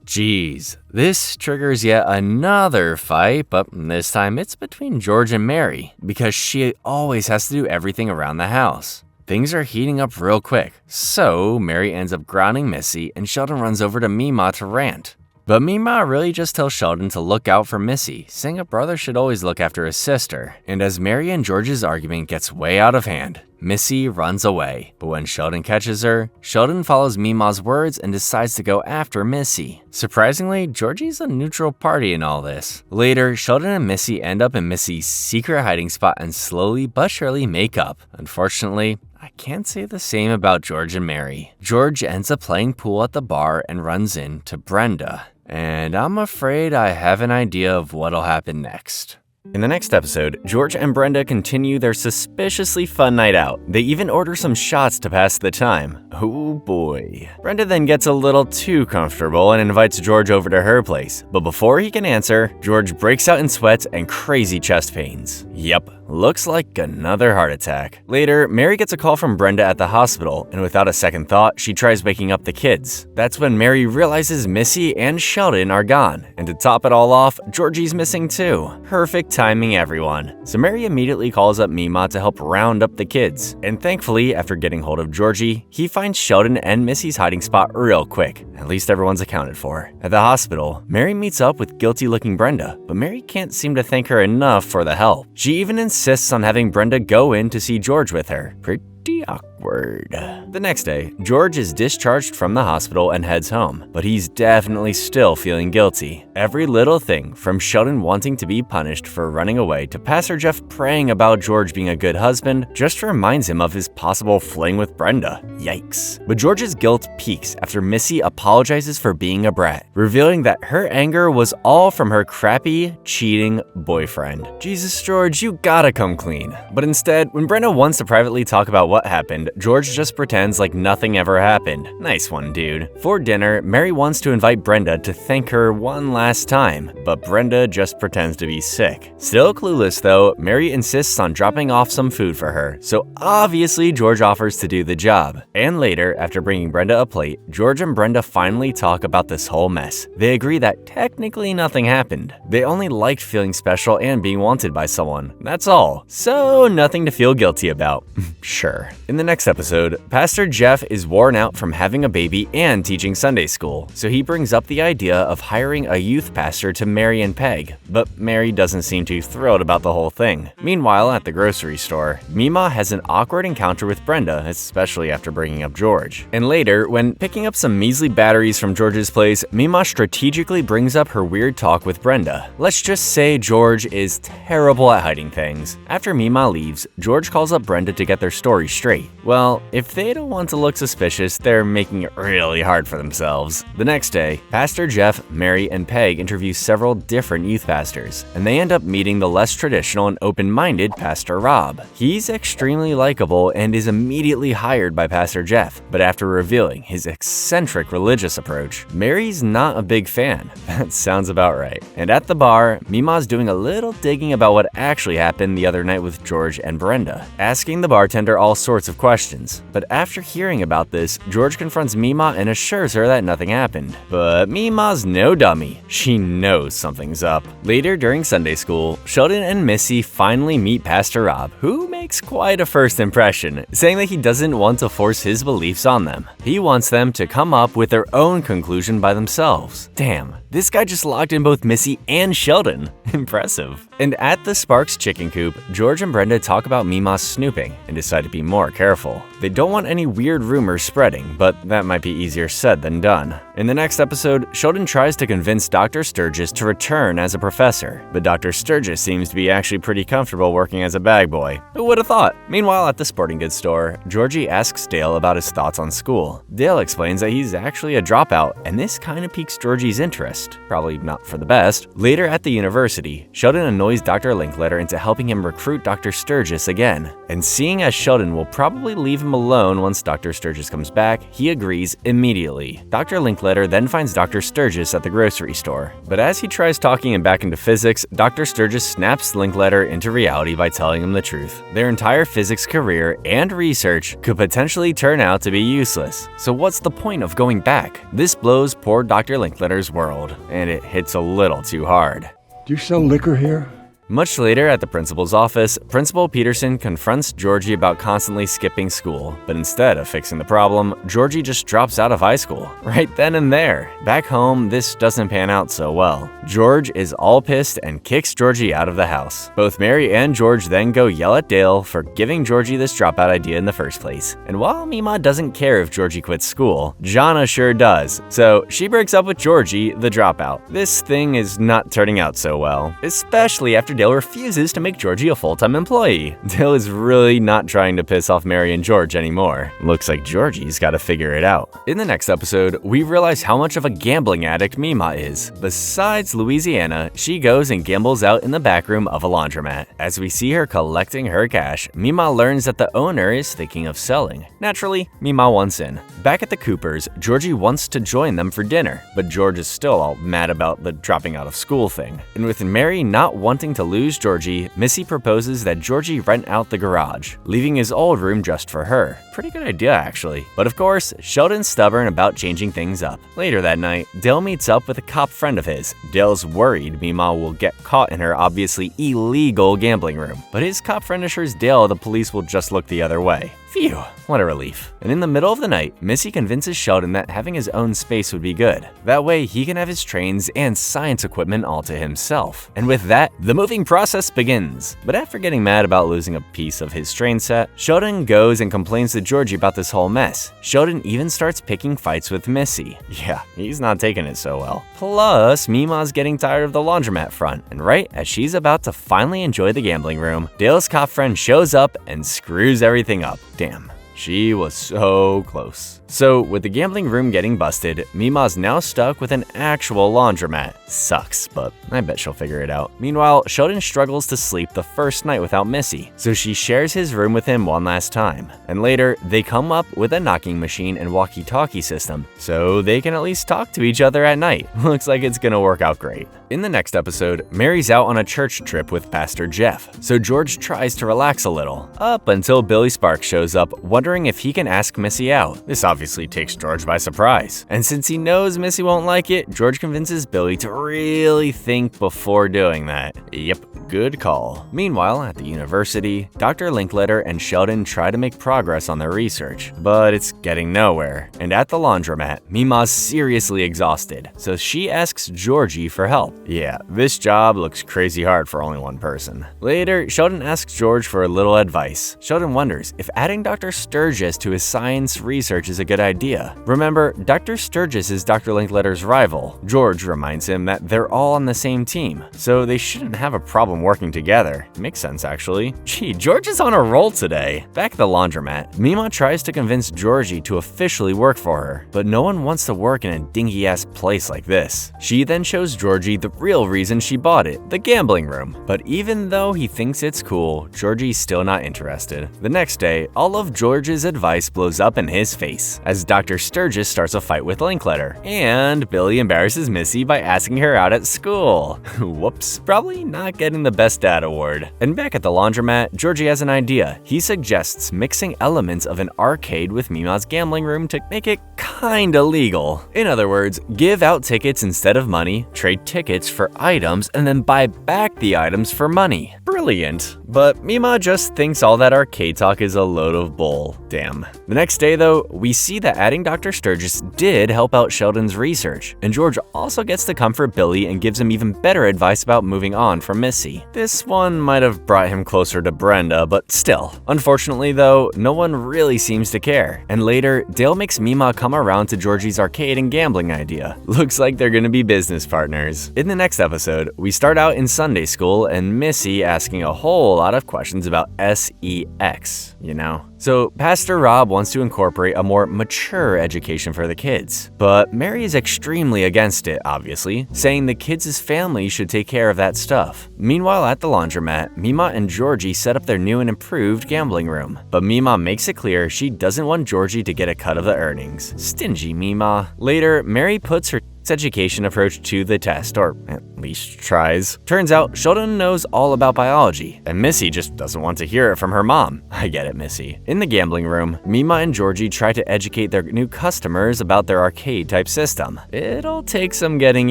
Jeez, this triggers yet another fight, but this time it's between George and Mary, because she always has to do everything around the house. Things are heating up real quick, so Mary ends up grounding Missy and Sheldon runs over to Mima to rant. But Mima really just tells Sheldon to look out for Missy, saying a brother should always look after his sister. And as Mary and George's argument gets way out of hand, Missy runs away. But when Sheldon catches her, Sheldon follows Mima's words and decides to go after Missy. Surprisingly, Georgie's a neutral party in all this. Later, Sheldon and Missy end up in Missy's secret hiding spot and slowly but surely make up. Unfortunately, I can't say the same about George and Mary. George ends up playing pool at the bar and runs into Brenda. And I'm afraid I have an idea of what'll happen next. In the next episode, George and Brenda continue their suspiciously fun night out. They even order some shots to pass the time. Oh boy. Brenda then gets a little too comfortable and invites George over to her place. But before he can answer, George breaks out in sweats and crazy chest pains. Yep. Looks like another heart attack. Later, Mary gets a call from Brenda at the hospital, and without a second thought, she tries waking up the kids. That's when Mary realizes Missy and Sheldon are gone, and to top it all off, Georgie's missing too. Perfect timing, everyone. So Mary immediately calls up Mima to help round up the kids, and thankfully, after getting hold of Georgie, he finds Sheldon and Missy's hiding spot real quick. At least everyone's accounted for. At the hospital, Mary meets up with guilty-looking Brenda, but Mary can't seem to thank her enough for the help. She even insists on having Brenda go in to see George with her. Pretty awkward. Awkward. The next day, George is discharged from the hospital and heads home, but he's definitely still feeling guilty. Every little thing, from Sheldon wanting to be punished for running away to Pastor Jeff praying about George being a good husband, just reminds him of his possible fling with Brenda. Yikes. But George's guilt peaks after Missy apologizes for being a brat, revealing that her anger was all from her crappy, cheating boyfriend. Jesus, George, you gotta come clean. But instead, when Brenda wants to privately talk about what happened, George just pretends like nothing ever happened. Nice one, dude. For dinner, Mary wants to invite Brenda to thank her one last time, but Brenda just pretends to be sick. Still clueless though, Mary insists on dropping off some food for her, so obviously George offers to do the job. And later, after bringing Brenda a plate, George and Brenda finally talk about this whole mess. They agree that technically nothing happened. They only liked feeling special and being wanted by someone. That's all. So nothing to feel guilty about. Sure. In the next episode, Pastor Jeff is worn out from having a baby and teaching Sunday school, so he brings up the idea of hiring a youth pastor to Mary and Peg, but Mary doesn't seem too thrilled about the whole thing. Meanwhile, at the grocery store, Mima has an awkward encounter with Brenda, especially after bringing up George. And later, when picking up some measly batteries from George's place, Mima strategically brings up her weird talk with Brenda. Let's just say George is terrible at hiding things. After Mima leaves, George calls up Brenda to get their story straight. Well, if they don't want to look suspicious, they're making it really hard for themselves. The next day, Pastor Jeff, Mary, and Peg interview several different youth pastors, and they end up meeting the less traditional and open-minded Pastor Rob. He's extremely likable and is immediately hired by Pastor Jeff, but after revealing his eccentric religious approach, Mary's not a big fan. That sounds about right. And at the bar, Mima's doing a little digging about what actually happened the other night with George and Brenda, asking the bartender all sorts of questions. But after hearing about this, George confronts Mima and assures her that nothing happened. But Mima's no dummy. She knows something's up. Later during Sunday school, Sheldon and Missy finally meet Pastor Rob, who makes quite a first impression, saying that he doesn't want to force his beliefs on them. He wants them to come up with their own conclusion by themselves. Damn, this guy just locked in both Missy and Sheldon. Impressive. And at the Sparks chicken coop, George and Brenda talk about Mima's snooping and decide to be more careful. They don't want any weird rumors spreading, but that might be easier said than done. In the next episode, Sheldon tries to convince Dr. Sturgis to return as a professor, but Dr. Sturgis seems to be actually pretty comfortable working as a bag boy. Who would have thought? Meanwhile, at the sporting goods store, Georgie asks Dale about his thoughts on school. Dale explains that he's actually a dropout, and this kind of piques Georgie's interest. Probably not for the best. Later at the university, Sheldon annoys Dr. Linkletter into helping him recruit Dr. Sturgis again. And seeing as Sheldon will probably leave him alone once Dr. Sturgis comes back, he agrees immediately. Dr. Linkletter then finds Dr. Sturgis at the grocery store. But as he tries talking him back into physics, Dr. Sturgis snaps Linkletter into reality by telling him the truth. Their entire physics career and research could potentially turn out to be useless. So what's the point of going back? This blows poor Dr. Linkletter's world, and it hits a little too hard. Do you sell liquor here? Much later at the principal's office, Principal Peterson confronts Georgie about constantly skipping school, but instead of fixing the problem, Georgie just drops out of high school, right then and there. Back home, this doesn't pan out so well. George is all pissed and kicks Georgie out of the house. Both Mary and George then go yell at Dale for giving Georgie this dropout idea in the first place. And while Mima doesn't care if Georgie quits school, Jana sure does, so she breaks up with Georgie, the dropout. This thing is not turning out so well, especially after Dale refuses to make Georgie a full-time employee. Dale is really not trying to piss off Mary and George anymore. Looks like Georgie's gotta figure it out. In the next episode, we realize how much of a gambling addict Mima is. Besides Louisiana, she goes and gambles out in the back room of a laundromat. As we see her collecting her cash, Mima learns that the owner is thinking of selling. Naturally, Mima wants in. Back at the Coopers, Georgie wants to join them for dinner, but George is still all mad about the dropping out of school thing. And with Mary not wanting to lose Georgie, Missy proposes that Georgie rent out the garage, leaving his old room just for her. Pretty good idea, actually. But of course, Sheldon's stubborn about changing things up. Later that night, Dale meets up with a cop friend of his. Dale's worried Mima will get caught in her obviously illegal gambling room, but his cop friend assures Dale the police will just look the other way. Phew, what a relief. And in the middle of the night, Missy convinces Sheldon that having his own space would be good. That way, he can have his trains and science equipment all to himself. And with that, the moving process begins. But after getting mad about losing a piece of his train set, Sheldon goes and complains to Georgie about this whole mess. Sheldon even starts picking fights with Missy. Yeah, he's not taking it so well. Plus, Mima's getting tired of the laundromat front, and right as she's about to finally enjoy the gambling room, Dale's cop friend shows up and screws everything up. Damn, she was so close. So, with the gambling room getting busted, Mima's now stuck with an actual laundromat. Sucks, but I bet she'll figure it out. Meanwhile, Sheldon struggles to sleep the first night without Missy, so she shares his room with him one last time. And later, they come up with a knocking machine and walkie-talkie system, so they can at least talk to each other at night. Looks like it's gonna work out great. In the next episode, Mary's out on a church trip with Pastor Jeff, so George tries to relax a little, up until Billy Sparks shows up, wondering if he can ask Missy out. This obviously takes George by surprise, and since he knows Missy won't like it, George convinces Billy to really think before doing that. Yep, good call. Meanwhile, at the university, Dr. Linkletter and Sheldon try to make progress on their research, but it's getting nowhere. And at the laundromat, Mima's seriously exhausted, so she asks Georgie for help. Yeah, this job looks crazy hard for only one person. Later, Sheldon asks George for a little advice. Sheldon wonders if adding Dr. Sturgis to his science research is a good idea. Remember, Dr. Sturgis is Dr. Linkletter's rival. George reminds him that they're all on the same team, so they shouldn't have a problem working together. Makes sense, actually. Gee, George is on a roll today. Back at the laundromat, Mima tries to convince Georgie to officially work for her, but no one wants to work in a dingy-ass place like this. She then shows Georgie the real reason she bought it, the gambling room. But even though he thinks it's cool, Georgie's still not interested. The next day, all of George's advice blows up in his face, as Dr. Sturgis starts a fight with Linkletter, and Billy embarrasses Missy by asking her out at school. Whoops, probably not getting the best dad award. And back at the laundromat, Georgie has an idea. He suggests mixing elements of an arcade with Mima's gambling room to make it kinda legal. In other words, give out tickets instead of money, trade tickets for items, and then buy back the items for money. Brilliant. But Mima just thinks all that arcade talk is a load of bull. Damn. The next day though, we see that adding Dr. Sturgis did help out Sheldon's research, and George also gets to comfort Billy and gives him even better advice about moving on from Missy. This one might have brought him closer to Brenda, but still. Unfortunately though, no one really seems to care. And later, Dale makes Mima come around to Georgie's arcade and gambling idea. Looks like they're gonna be business partners. In the next episode, we start out in Sunday school and Missy asking a whole lot of questions about sex, you know? So Pastor Rob wants to incorporate a more mature education for the kids, but Mary is extremely against it, obviously, saying the kids' family should take care of that stuff. Meanwhile, at the laundromat, Mima and Georgie set up their new and improved gambling room, but Mima makes it clear she doesn't want Georgie to get a cut of the earnings. Stingy Mima. Later, Mary puts her education approach to the test, or at least tries. Turns out Sheldon knows all about biology, and Missy just doesn't want to hear it from her mom. I get it, Missy. In the gambling room, Mima and Georgie try to educate their new customers about their arcade-type system. It'll take some getting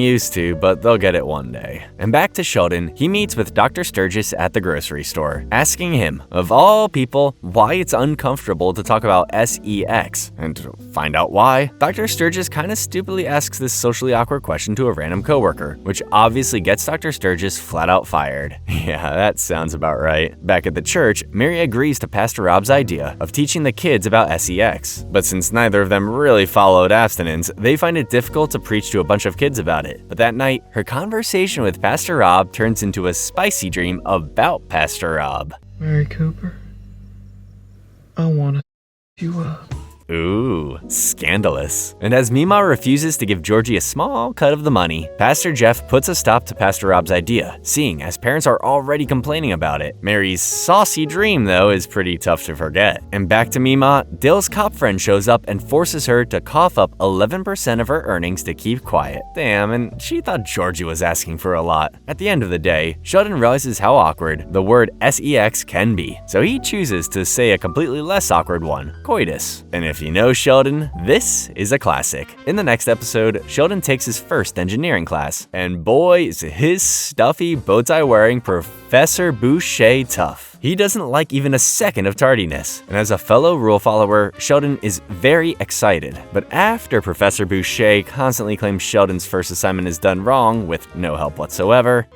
used to, but they'll get it one day. And back to Sheldon, he meets with Dr. Sturgis at the grocery store, asking him, of all people, why it's uncomfortable to talk about sex. And to find out why, Dr. Sturgis kinda stupidly asks this socially awkward question to a random coworker, which obviously gets Dr. Sturgis flat out fired. Yeah, that sounds about right. Back at the church, Mary agrees to Pastor Rob's idea of teaching the kids about sex. But since neither of them really followed abstinence, they find it difficult to preach to a bunch of kids about it. But that night, her conversation with Pastor Rob turns into a spicy dream about Pastor Rob. Mary Cooper, I wanna you up. Ooh, scandalous. And as Mima refuses to give Georgie a small cut of the money, Pastor Jeff puts a stop to Pastor Rob's idea, seeing as parents are already complaining about it. Mary's saucy dream, though, is pretty tough to forget. And back to Mima, Dale's cop friend shows up and forces her to cough up 11% of her earnings to keep quiet. Damn, and she thought Georgie was asking for a lot. At the end of the day, Sheldon realizes how awkward the word sex can be, so he chooses to say a completely less awkward one, coitus. And if you know Sheldon, this is a classic. In the next episode, Sheldon takes his first engineering class, and boy is his stuffy bow tie wearing Professor Boucher tough. He doesn't like even a second of tardiness, and as a fellow rule follower, Sheldon is very excited. But after Professor Boucher constantly claims Sheldon's first assignment is done wrong with no help whatsoever,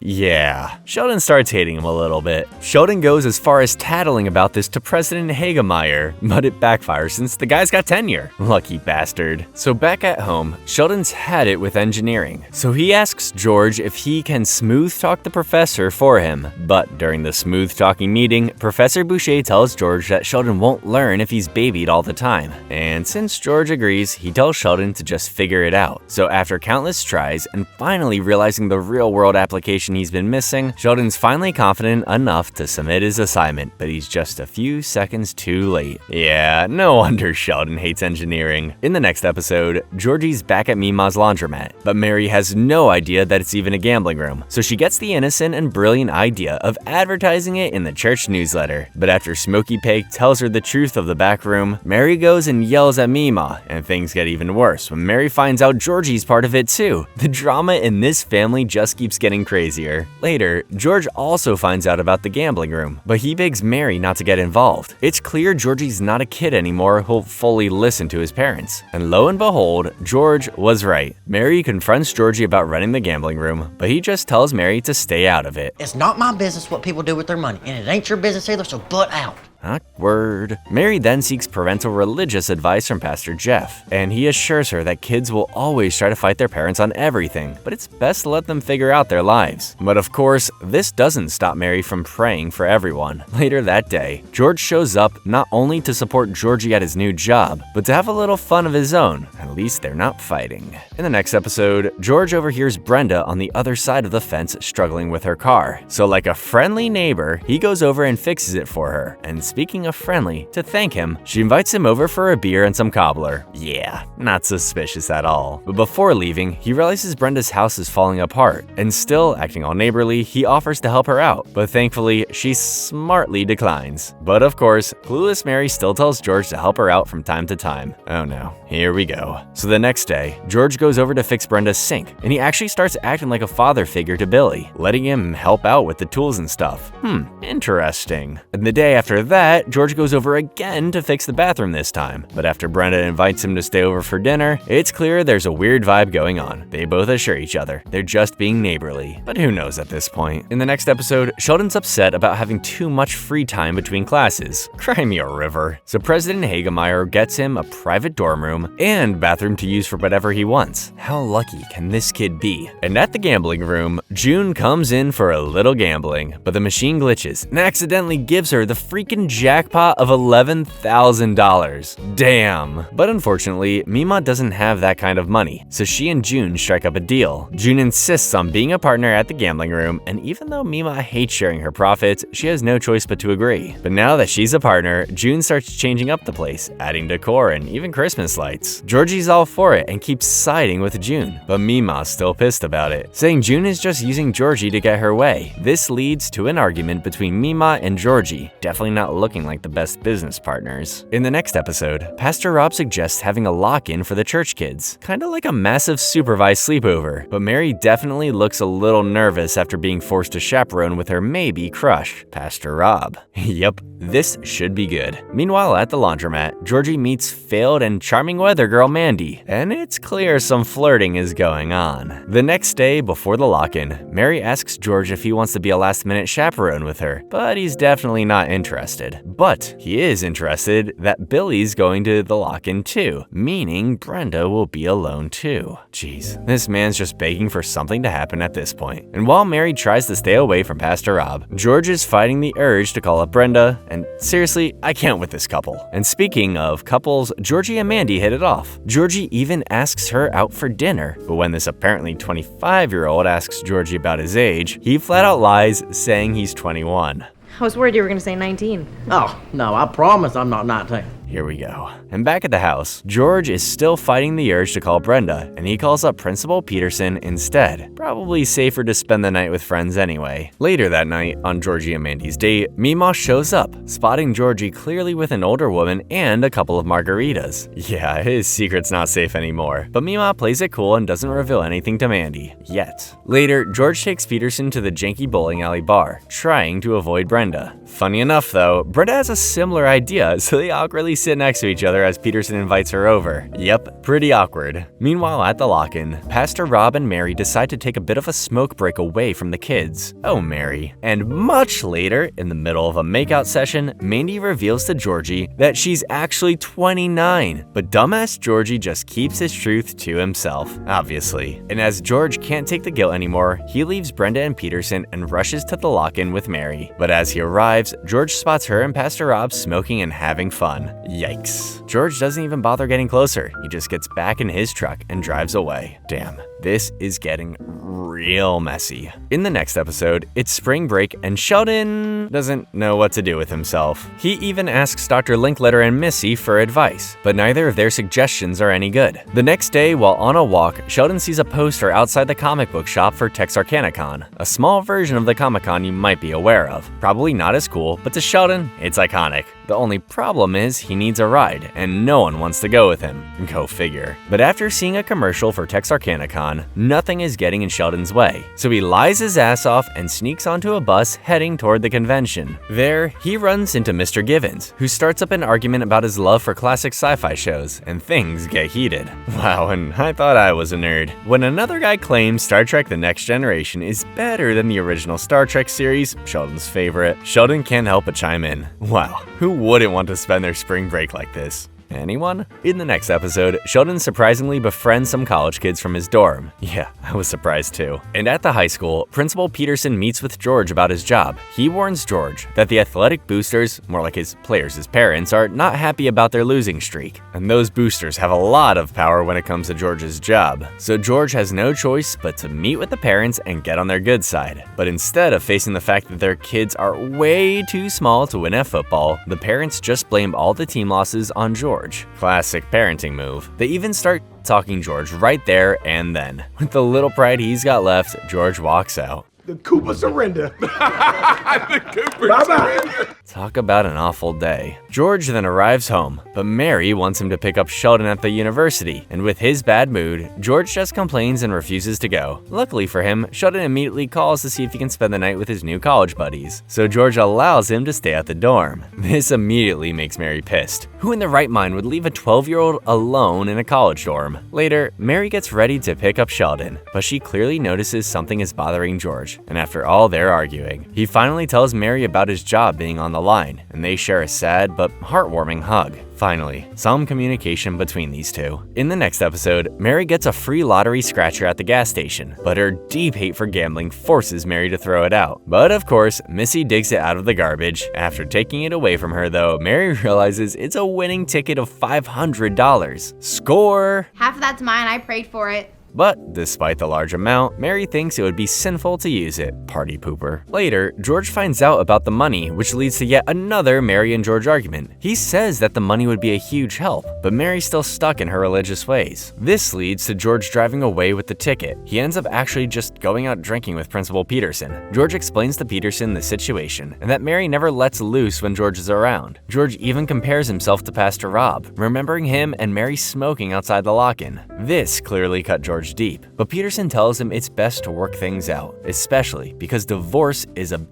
yeah, Sheldon starts hating him a little bit. Sheldon goes as far as tattling about this to President Hagemeyer, but it backfires since the guy's got tenure. Lucky bastard. So back at home, Sheldon's had it with engineering. So he asks George if he can smooth talk the professor for him. But during the smooth talking meeting, Professor Boucher tells George that Sheldon won't learn if he's babied all the time. And since George agrees, he tells Sheldon to just figure it out. So after countless tries and finally realizing the real world application he's been missing, Sheldon's finally confident enough to submit his assignment, but he's just a few seconds too late. Yeah, no wonder Sheldon hates engineering. In the next episode, Georgie's back at Mima's laundromat, but Mary has no idea that it's even a gambling room, so she gets the innocent and brilliant idea of advertising it in the church newsletter. But after Smokey Peg tells her the truth of the back room, Mary goes and yells at Mima, and things get even worse when Mary finds out Georgie's part of it too. The drama in this family just keeps getting crazier. Later, George also finds out about the gambling room, but he begs Mary not to get involved. It's clear Georgie's not a kid anymore who'll fully listen to his parents. And lo and behold, George was right. Mary confronts Georgie about running the gambling room, but he just tells Mary to stay out of it. It's not my business what people do with their money, and it ain't your business either, so butt out. Awkward. Mary then seeks parental religious advice from Pastor Jeff, and he assures her that kids will always try to fight their parents on everything, but it's best to let them figure out their lives. But of course, this doesn't stop Mary from praying for everyone. Later that day, George shows up not only to support Georgie at his new job, but to have a little fun of his own. At least they're not fighting. In the next episode, George overhears Brenda on the other side of the fence struggling with her car. So like a friendly neighbor, he goes over and fixes it for her, and speaking of friendly, to thank him, she invites him over for a beer and some cobbler. Yeah, not suspicious at all. But before leaving, he realizes Brenda's house is falling apart, and still acting all neighborly, he offers to help her out, but thankfully, she smartly declines. But of course, clueless Mary still tells George to help her out from time to time. Oh no, here we go. So the next day, George goes over to fix Brenda's sink, and he actually starts acting like a father figure to Billy, letting him help out with the tools and stuff. Interesting. And the day after that, George goes over again to fix the bathroom this time, but after Brenda invites him to stay over for dinner, it's clear there's a weird vibe going on. They both assure each other they're just being neighborly, but who knows at this point. In the next episode, Sheldon's upset about having too much free time between classes. Cry me a river. So President Hagemeyer gets him a private dorm room and bathroom to use for whatever he wants. How lucky can this kid be? And at the gambling room, June comes in for a little gambling, but the machine glitches and accidentally gives her the freaking jackpot of $11,000. Damn. But unfortunately, Mima doesn't have that kind of money, so she and June strike up a deal. June insists on being a partner at the gambling room, and even though Mima hates sharing her profits, she has no choice but to agree. But now that she's a partner, June starts changing up the place, adding decor and even Christmas lights. Georgie's all for it and keeps siding with June, but Mima's still pissed about it, saying June is just using Georgie to get her way. This leads to an argument between Mima and Georgie, definitely not looking like the best business partners. In the next episode, Pastor Rob suggests having a lock-in for the church kids, kinda like a massive supervised sleepover, but Mary definitely looks a little nervous after being forced to chaperone with her maybe crush, Pastor Rob. Yep, this should be good. Meanwhile, at the laundromat, Georgie meets failed and charming weather girl Mandy, and it's clear some flirting is going on. The next day, before the lock-in, Mary asks George if he wants to be a last-minute chaperone with her, but he's definitely not interested. But he is interested that Billy's going to the lock-in too, meaning Brenda will be alone too. Jeez, this man's just begging for something to happen at this point. And while Mary tries to stay away from Pastor Rob, George is fighting the urge to call up Brenda, and seriously, I can't with this couple. And speaking of couples, Georgie and Mandy hit it off. Georgie even asks her out for dinner, but when this apparently 25-year-old asks Georgie about his age, he flat out lies, saying he's 21. I was worried you were going to say 19. Oh, no, I promise I'm not 19. here we go. And back at the house, George is still fighting the urge to call Brenda, and he calls up Principal Peterson instead. Probably safer to spend the night with friends anyway. Later that night, on Georgie and Mandy's date, Meemaw shows up, spotting Georgie clearly with an older woman and a couple of margaritas. Yeah, his secret's not safe anymore, but Meemaw plays it cool and doesn't reveal anything to Mandy, yet. Later, George takes Peterson to the janky bowling alley bar, trying to avoid Brenda. Funny enough though, Brenda has a similar idea, so they awkwardly sit next to each other as Peterson invites her over. Yep, pretty awkward. Meanwhile, at the lock-in, Pastor Rob and Mary decide to take a bit of a smoke break away from the kids. Oh, Mary. And much later, in the middle of a makeout session, Mandy reveals to Georgie that she's actually 29, but dumbass Georgie just keeps his truth to himself, obviously. And as George can't take the guilt anymore, he leaves Brenda and Peterson and rushes to the lock-in with Mary. But as he arrives, George spots her and Pastor Rob smoking and having fun. Yikes. George doesn't even bother getting closer. He just gets back in his truck and drives away. Damn, this is getting real messy. In the next episode, it's spring break and Sheldon doesn't know what to do with himself. He even asks Dr. Linkletter and Missy for advice, but neither of their suggestions are any good. The next day, while on a walk, Sheldon sees a poster outside the comic book shop for Texarkanacon, a small version of the Comic-Con you might be aware of. Probably not as cool, but to Sheldon, it's iconic. The only problem is he needs a ride, and no one wants to go with him. Go figure. But after seeing a commercial for Texarkanacon, nothing is getting in Sheldon's way. So he lies his ass off and sneaks onto a bus heading toward the convention. There, he runs into Mr. Givens, who starts up an argument about his love for classic sci-fi shows, and things get heated. Wow, and I thought I was a nerd. When another guy claims Star Trek The Next Generation is better than the original Star Trek series, Sheldon's favorite, Sheldon can't help but chime in. Wow, who wouldn't want to spend their spring break like this? Anyone? In the next episode, Sheldon surprisingly befriends some college kids from his dorm. Yeah, I was surprised too. And at the high school, Principal Peterson meets with George about his job. He warns George that the athletic boosters, more like his players' parents, are not happy about their losing streak. And those boosters have a lot of power when it comes to George's job. So George has no choice but to meet with the parents and get on their good side. But instead of facing the fact that their kids are way too small to win at football, the parents just blame all the team losses on George. Classic parenting move. They even start talking George right there and then. With the little pride he's got left, George walks out. The Cooper surrender. The Cooper surrender. Talk about an awful day. George then arrives home, but Mary wants him to pick up Sheldon at the university, and with his bad mood, George just complains and refuses to go. Luckily for him, Sheldon immediately calls to see if he can spend the night with his new college buddies, so George allows him to stay at the dorm. This immediately makes Mary pissed. Who in their right mind would leave a 12-year-old alone in a college dorm? Later, Mary gets ready to pick up Sheldon, but she clearly notices something is bothering George. And after all their arguing, he finally tells Mary about his job being on the line, and they share a sad but heartwarming hug. Finally, some communication between these two. In the next episode, Mary gets a free lottery scratcher at the gas station, but her deep hate for gambling forces Mary to throw it out. But of course, Missy digs it out of the garbage. After taking it away from her though, Mary realizes it's a winning ticket of $500. Score! Half of that's mine, I prayed for it. But despite the large amount, Mary thinks it would be sinful to use it. Party pooper. Later, George finds out about the money, which leads to yet another Mary and George argument. He says that the money would be a huge help, but Mary's still stuck in her religious ways. This leads to George driving away with the ticket. He ends up actually just going out drinking with Principal Peterson. George explains to Peterson the situation, and that Mary never lets loose when George is around. George even compares himself to Pastor Rob, remembering him and Mary smoking outside the lock-in. This clearly cut George deep, but Peterson tells him it's best to work things out, especially because divorce is a...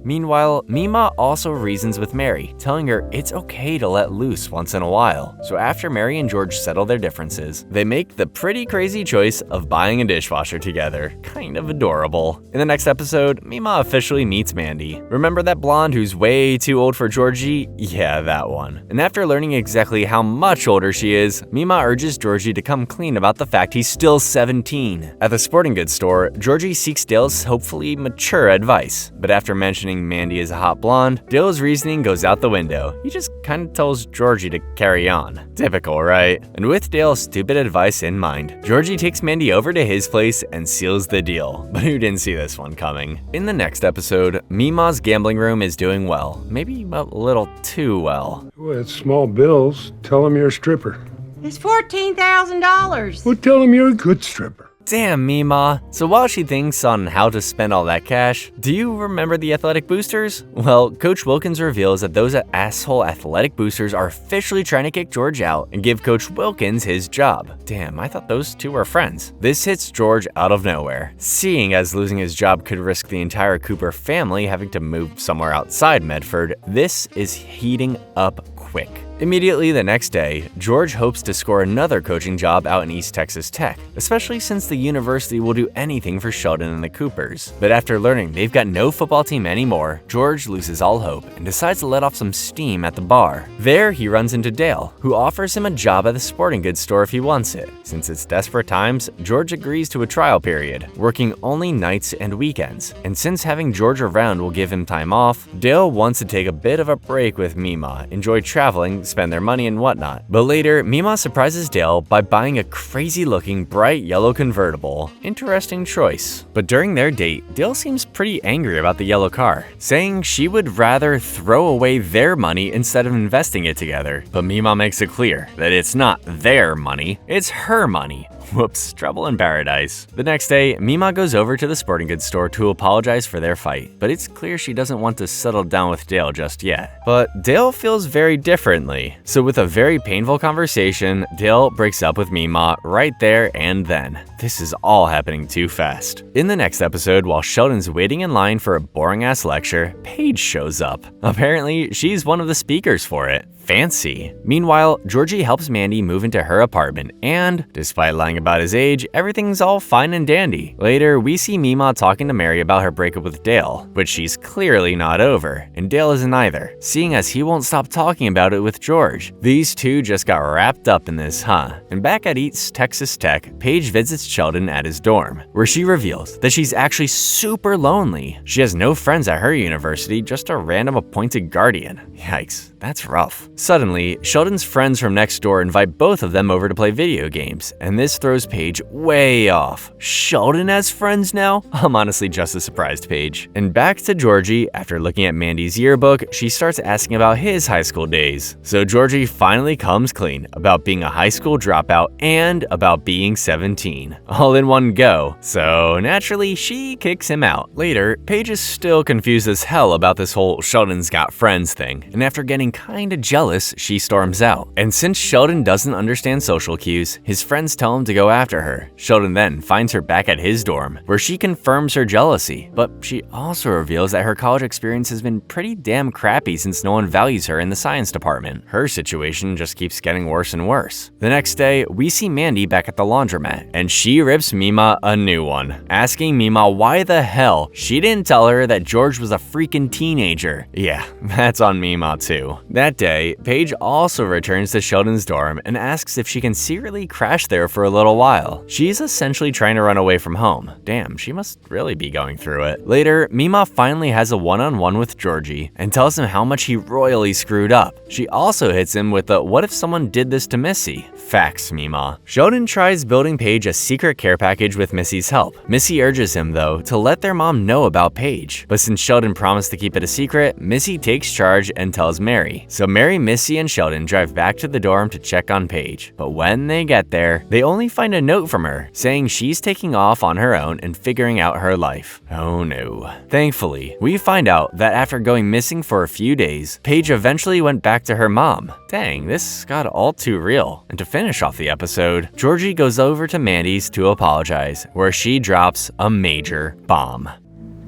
Meanwhile, Mima also reasons with Mary, telling her it's okay to let loose once in a while. So after Mary and George settle their differences, they make the pretty crazy choice of buying a dishwasher together. Kind of adorable. In the next episode, Mima officially meets Mandy. Remember that blonde who's way too old for Georgie? Yeah, that one. And after learning exactly how much older she is, Mima urges Georgie to come clean about the fact he's still 17. At the sporting goods store, Georgie seeks Dale's hopefully mature advice, but after mentioning mentioning Mandy is a hot blonde, Dale's reasoning goes out the window. He just kinda tells Georgie to carry on. Typical, right? And with Dale's stupid advice in mind, Georgie takes Mandy over to his place and seals the deal. But who didn't see this one coming? In the next episode, Mima's gambling room is doing well. Maybe a little too well. Well, it's small bills. Tell him you're a stripper. It's $14,000. Well, tell him you're a good stripper. Damn, Mima. So while she thinks on how to spend all that cash, do you remember the athletic boosters? Well, Coach Wilkins reveals that those asshole athletic boosters are officially trying to kick George out and give Coach Wilkins his job. Damn, I thought those two were friends. This hits George out of nowhere, seeing as losing his job could risk the entire Cooper family having to move somewhere outside Medford. This is heating up quick. Immediately the next day, George hopes to score another coaching job out in East Texas Tech, especially since the university will do anything for Sheldon and the Coopers. But after learning they've got no football team anymore, George loses all hope and decides to let off some steam at the bar. There he runs into Dale, who offers him a job at the sporting goods store if he wants it. Since it's desperate times, George agrees to a trial period, working only nights and weekends. And since having George around will give him time off, Dale wants to take a bit of a break with Mima, enjoy traveling, spend their money and whatnot. But later, Mima surprises Dale by buying a crazy-looking bright yellow convertible. Interesting choice. But during their date, Dale seems pretty angry about the yellow car, saying she would rather throw away their money instead of investing it together. But Mima makes it clear that it's not their money, it's her money. Whoops, trouble in paradise. The next day, Mima goes over to the sporting goods store to apologize for their fight, but it's clear she doesn't want to settle down with Dale just yet. But Dale feels very differently. So with a very painful conversation, Dale breaks up with Mima right there and then. This is all happening too fast. In the next episode, while Sheldon's waiting in line for a boring-ass lecture, Paige shows up. Apparently, she's one of the speakers for it. Fancy. Meanwhile, Georgie helps Mandy move into her apartment, and despite lying about his age, everything's all fine and dandy. Later, we see Mima talking to Mary about her breakup with Dale, which she's clearly not over, and Dale isn't either, seeing as he won't stop talking about it with George. These two just got wrapped up in this, huh? And back at East Texas Tech, Paige visits Sheldon at his dorm, where she reveals that she's actually super lonely. She has no friends at her university, just a random appointed guardian. Yikes, that's rough. Suddenly, Sheldon's friends from next door invite both of them over to play video games, and this throws Paige way off. Sheldon has friends now? I'm honestly just as surprised, Paige. And back to Georgie, after looking at Mandy's yearbook, she starts asking about his high school days. So Georgie finally comes clean about being a high school dropout and about being 17, all in one go. So naturally, she kicks him out. Later, Paige is still confused as hell about this whole Sheldon's got friends thing, and after getting kinda jealous, she storms out. And since Sheldon doesn't understand social cues, his friends tell him to go after her. Sheldon then finds her back at his dorm, where she confirms her jealousy, but she also reveals that her college experience has been pretty damn crappy since no one values her in the science department. Her situation just keeps getting worse and worse. The next day, we see Mandy back at the laundromat, and she rips Mima a new one, asking Mima why the hell she didn't tell her that George was a freaking teenager. Yeah, that's on Mima too. That day, Paige also returns to Sheldon's dorm and asks if she can secretly crash there for a little while. She's essentially trying to run away from home. Damn, she must really be going through it. Later, Mima finally has a one-on-one with Georgie and tells him how much he royally screwed up. She also hits him with the "what if someone did this to Missy?" Facts, Mima. Sheldon tries building Paige a secret care package with Missy's help. Missy urges him, though, to let their mom know about Paige. But since Sheldon promised to keep it a secret, Missy takes charge and tells Mary. So Mary, Missy, and Sheldon drive back to the dorm to check on Paige. But when they get there, they only find a note from her saying she's taking off on her own and figuring out her life. Oh no. Thankfully, we find out that after going missing for a few days, Paige eventually went back to her mom. Dang, this got all too real. And to finish off the episode, Georgie goes over to Mandy's to apologize, where she drops a major bomb.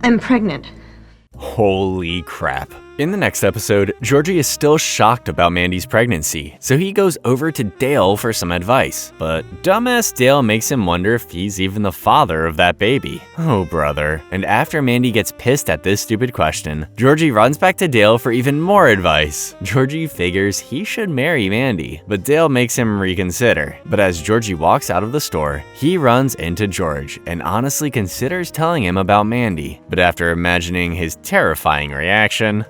I'm pregnant. Holy crap. In the next episode, Georgie is still shocked about Mandy's pregnancy, so he goes over to Dale for some advice. But dumbass Dale makes him wonder if he's even the father of that baby. Oh brother. And after Mandy gets pissed at this stupid question, Georgie runs back to Dale for even more advice. Georgie figures he should marry Mandy, but Dale makes him reconsider. But as Georgie walks out of the store, he runs into George and honestly considers telling him about Mandy. But after imagining his terrifying reaction,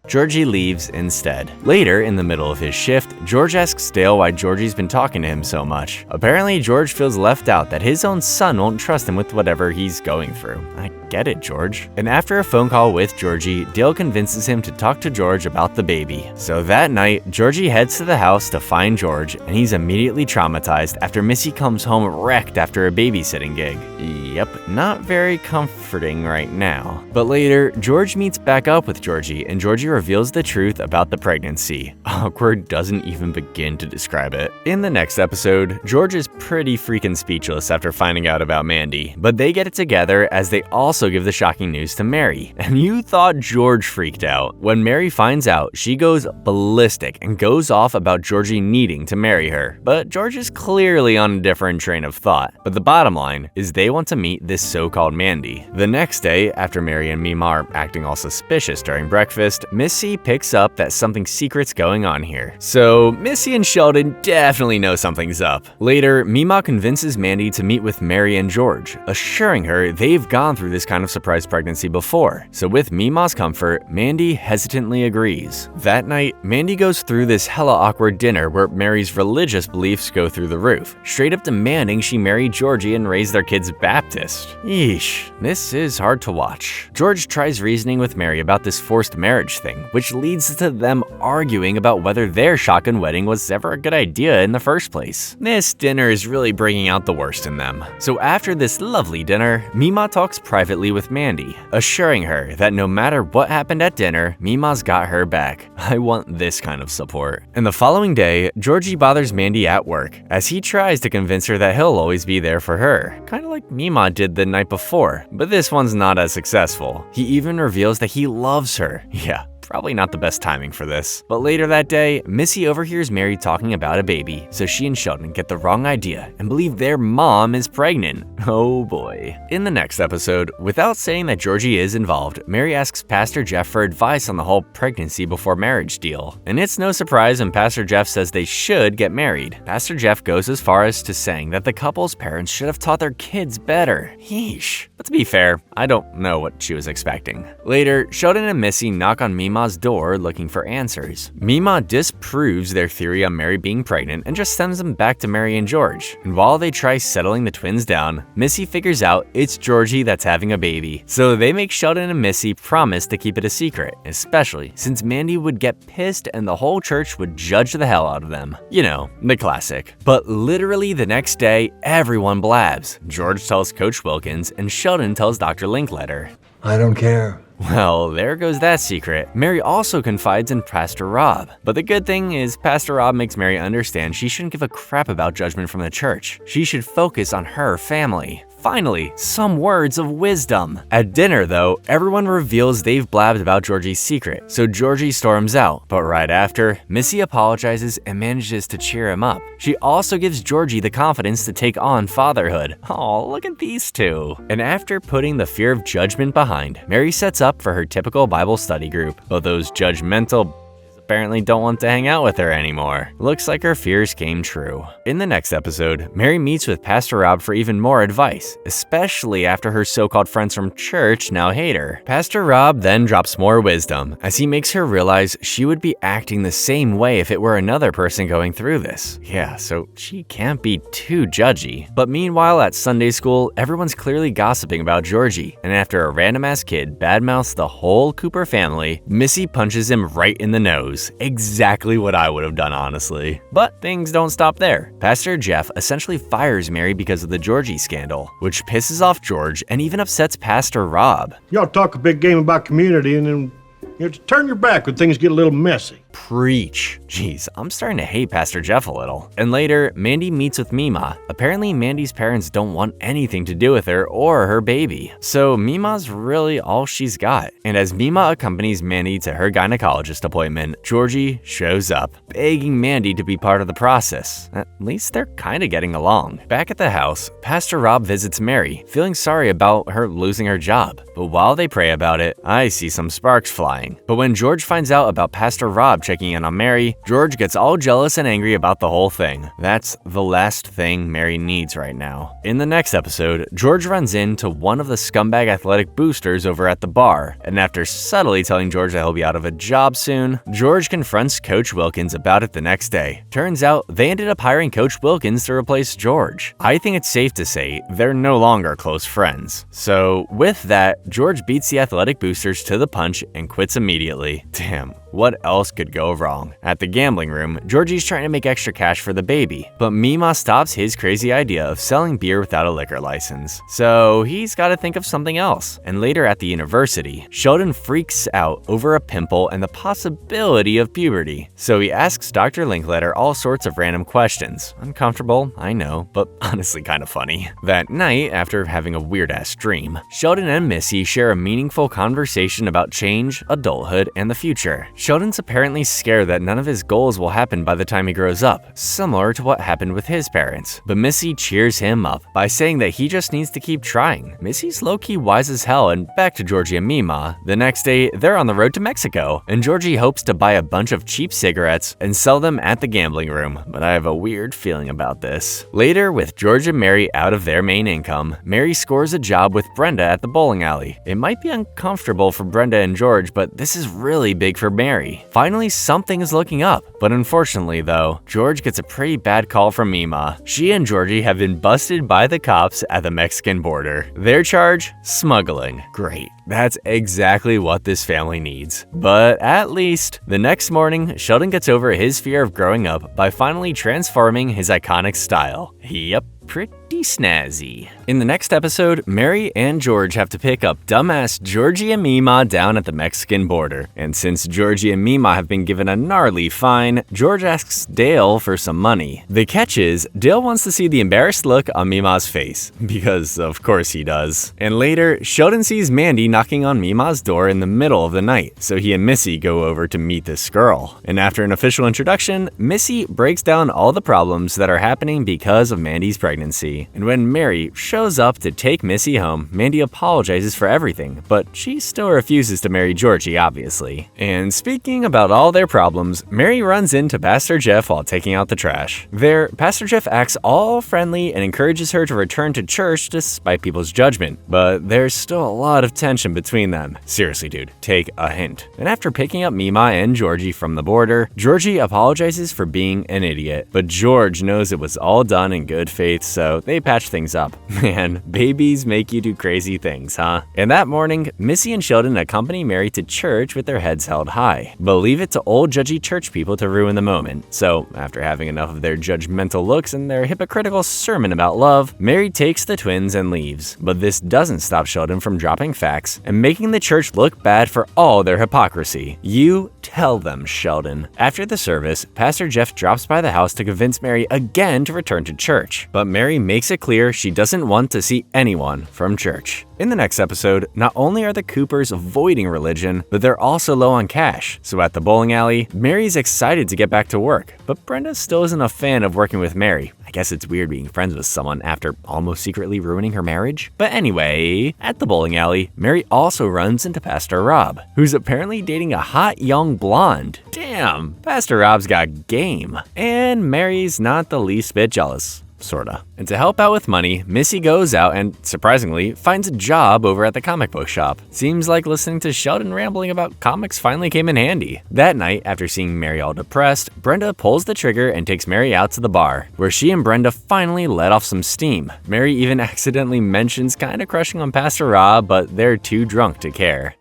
Georgie leaves instead. Later, in the middle of his shift, George asks Dale why Georgie's been talking to him so much. Apparently, George feels left out that his own son won't trust him with whatever he's going through. I get it, George. And after a phone call with Georgie, Dale convinces him to talk to George about the baby. So that night, Georgie heads to the house to find George, and he's immediately traumatized after Missy comes home wrecked after a babysitting gig. Yep, not very comforting right now. But later, George meets back up with Georgie, and Georgie reveals the truth about the pregnancy. Awkward doesn't even begin to describe it. In the next episode, George is pretty freaking speechless after finding out about Mandy, but they get it together as they also give the shocking news to Mary. And you thought George freaked out. When Mary finds out, she goes ballistic and goes off about Georgie needing to marry her. But George is clearly on a different train of thought. But the bottom line is they want to meet this so-called Mandy. The next day, after Mary and Mima are acting all suspicious during breakfast, Missy picks up that something secret's going on here. So Missy and Sheldon definitely know something's up. Later, Mima convinces Mandy to meet with Mary and George, assuring her they've gone through this kind of surprise pregnancy before. So with Mima's comfort, Mandy hesitantly agrees. That night, Mandy goes through this hella awkward dinner where Mary's religious beliefs go through the roof, straight up demanding she marry Georgie and raise their kids Baptist. Yeesh, this is hard to watch. George tries reasoning with Mary about this forced marriage thing, which leads to them arguing about whether their shotgun wedding was ever a good idea in the first place. This dinner is really bringing out the worst in them. So after this lovely dinner, Mima talks privately with Mandy, assuring her that no matter what happened at dinner, Mima's got her back. I want this kind of support. And the following day, Georgie bothers Mandy at work as he tries to convince her that he'll always be there for her, kind of like Mima did the night before, but this one's not as successful. He even reveals that he loves her. Yeah, probably not the best timing for this. But later that day, Missy overhears Mary talking about a baby, so she and Sheldon get the wrong idea and believe their mom is pregnant. Oh boy. In the next episode, without saying that Georgie is involved, Mary asks Pastor Jeff for advice on the whole pregnancy before marriage deal. And it's no surprise when Pastor Jeff says they should get married. Pastor Jeff goes as far as to saying that the couple's parents should have taught their kids better. Yeesh. But to be fair, I don't know what she was expecting. Later, Sheldon and Missy knock on Mima's door looking for answers. Mima disproves their theory on Mary being pregnant and just sends them back to Mary and George. And while they try settling the twins down, Missy figures out it's Georgie that's having a baby. So they make Sheldon and Missy promise to keep it a secret, especially since Mandy would get pissed and the whole church would judge the hell out of them. You know, the classic. But literally the next day, everyone blabs. George tells Coach Wilkins and Sheldon tells Dr. Linkletter. I don't care. Well, there goes that secret. Mary also confides in Pastor Rob. But the good thing is Pastor Rob makes Mary understand she shouldn't give a crap about judgment from the church. She should focus on her family. Finally, some words of wisdom. At dinner, though, everyone reveals they've blabbed about Georgie's secret, so Georgie storms out. But right after, Missy apologizes and manages to cheer him up. She also gives Georgie the confidence to take on fatherhood. Aw, look at these two. And after putting the fear of judgment behind, Mary sets up for her typical Bible study group, but those judgmental apparently don't want to hang out with her anymore. Looks like her fears came true. In the next episode, Mary meets with Pastor Rob for even more advice, especially after her so-called friends from church now hate her. Pastor Rob then drops more wisdom as he makes her realize she would be acting the same way if it were another person going through this. Yeah, so she can't be too judgy. But meanwhile at Sunday school, everyone's clearly gossiping about Georgie, and after a random-ass kid badmouths the whole Cooper family, Missy punches him right in the nose. Exactly what I would have done, honestly. But things don't stop there. Pastor Jeff essentially fires Mary because of the Georgie scandal, which pisses off George and even upsets Pastor Rob. Y'all talk a big game about community and then you turn your back when things get a little messy. Preach. Jeez, I'm starting to hate Pastor Jeff a little. And later, Mandy meets with Mima. Apparently, Mandy's parents don't want anything to do with her or her baby. So Mima's really all she's got. And as Mima accompanies Mandy to her gynecologist appointment, Georgie shows up, begging Mandy to be part of the process. At least they're kind of getting along. Back at the house, Pastor Rob visits Mary, feeling sorry about her losing her job. But while they pray about it, I see some sparks flying. But when George finds out about Pastor Rob checking in on Mary, George gets all jealous and angry about the whole thing. That's the last thing Mary needs right now. In the next episode, George runs into one of the scumbag athletic boosters over at the bar, and after subtly telling George that he'll be out of a job soon, George confronts Coach Wilkins about it the next day. Turns out they ended up hiring Coach Wilkins to replace George. I think it's safe to say they're no longer close friends. So with that, George beats the athletic boosters to the punch and quits immediately. Damn. What else could go wrong? At the gambling room, Georgie's trying to make extra cash for the baby, but Mima stops his crazy idea of selling beer without a liquor license. So he's got to think of something else. And later at the university, Sheldon freaks out over a pimple and the possibility of puberty. So he asks Dr. Linkletter all sorts of random questions. Uncomfortable, I know, but honestly kind of funny. That night, after having a weird-ass dream, Sheldon and Missy share a meaningful conversation about change, adulthood, and the future. Sheldon's apparently scared that none of his goals will happen by the time he grows up, similar to what happened with his parents. But Missy cheers him up by saying that he just needs to keep trying. Missy's low-key wise as hell, and back to Georgie and Mima. The next day, they're on the road to Mexico, and Georgie hopes to buy a bunch of cheap cigarettes and sell them at the gambling room, but I have a weird feeling about this. Later, with George and Mary out of their main income, Mary scores a job with Brenda at the bowling alley. It might be uncomfortable for Brenda and George, but this is really big for Mary. Finally, something is looking up. But unfortunately though, George gets a pretty bad call from Mima. She and Georgie have been busted by the cops at the Mexican border. Their charge? Smuggling. Great. That's exactly what this family needs. But at least, the next morning, Sheldon gets over his fear of growing up by finally transforming his iconic style. Yep, pretty snazzy. In the next episode, Mary and George have to pick up dumbass Georgie and Mima down at the Mexican border. And since Georgie and Mima have been given a gnarly fine, George asks Dale for some money. The catch is, Dale wants to see the embarrassed look on Mima's face, because of course he does. And later, Sheldon sees Mandy knocking on Mima's door in the middle of the night, so he and Missy go over to meet this girl. And after an official introduction, Missy breaks down all the problems that are happening because of Mandy's pregnancy. And when Mary shows up to take Missy home, Mandy apologizes for everything, but she still refuses to marry Georgie, obviously. And speaking about all their problems, Mary runs into Pastor Jeff while taking out the trash. There, Pastor Jeff acts all friendly and encourages her to return to church despite people's judgment, but there's still a lot of tension between them. Seriously, dude, take a hint. And after picking up Mima and Georgie from the border, Georgie apologizes for being an idiot, but George knows it was all done in good faith, so they patch things up. Man, babies make you do crazy things, huh? And that morning, Missy and Sheldon accompany Mary to church with their heads held high. But leave it to old judgy church people to ruin the moment. So, after having enough of their judgmental looks and their hypocritical sermon about love, Mary takes the twins and leaves. But this doesn't stop Sheldon from dropping facts and making the church look bad for all their hypocrisy. You tell them, Sheldon. After the service, Pastor Jeff drops by the house to convince Mary again to return to church. But Mary makes it clear she doesn't want to see anyone from church. In the next episode, not only are the Coopers avoiding religion, but they're also low on cash. So at the bowling alley, Mary's excited to get back to work, but Brenda still isn't a fan of working with Mary. I guess it's weird being friends with someone after almost secretly ruining her marriage. But anyway, at the bowling alley, Mary also runs into Pastor Rob, who's apparently dating a hot young blonde. Damn, Pastor Rob's got game. And Mary's not the least bit jealous. Sorta. And to help out with money, Missy goes out and, surprisingly, finds a job over at the comic book shop. Seems like listening to Sheldon rambling about comics finally came in handy. That night, after seeing Mary all depressed, Brenda pulls the trigger and takes Mary out to the bar, where she and Brenda finally let off some steam. Mary even accidentally mentions kinda crushing on Pastor Rob, but they're too drunk to care.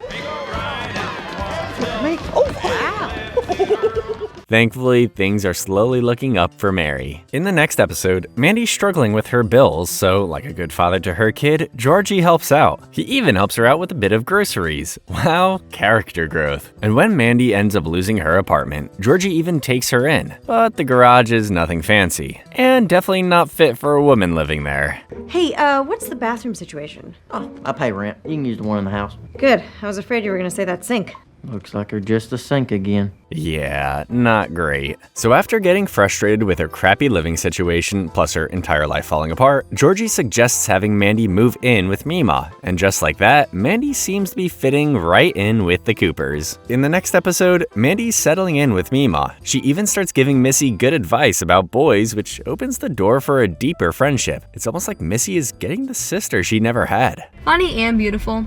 Thankfully, things are slowly looking up for Mary. In the next episode, Mandy's struggling with her bills, so like a good father to her kid, Georgie helps out. He even helps her out with a bit of groceries. Wow, character growth. And when Mandy ends up losing her apartment, Georgie even takes her in. But the garage is nothing fancy, and definitely not fit for a woman living there. Hey, what's the bathroom situation? Oh, I pay rent. You can use the one in the house. Good. I was afraid you were gonna say that sink. Looks like they're just a sink again. Yeah, not great. So after getting frustrated with her crappy living situation, plus her entire life falling apart, Georgie suggests having Mandy move in with Mima. And just like that, Mandy seems to be fitting right in with the Coopers. In the next episode, Mandy's settling in with Mima. She even starts giving Missy good advice about boys, which opens the door for a deeper friendship. It's almost like Missy is getting the sister she never had. Funny and beautiful.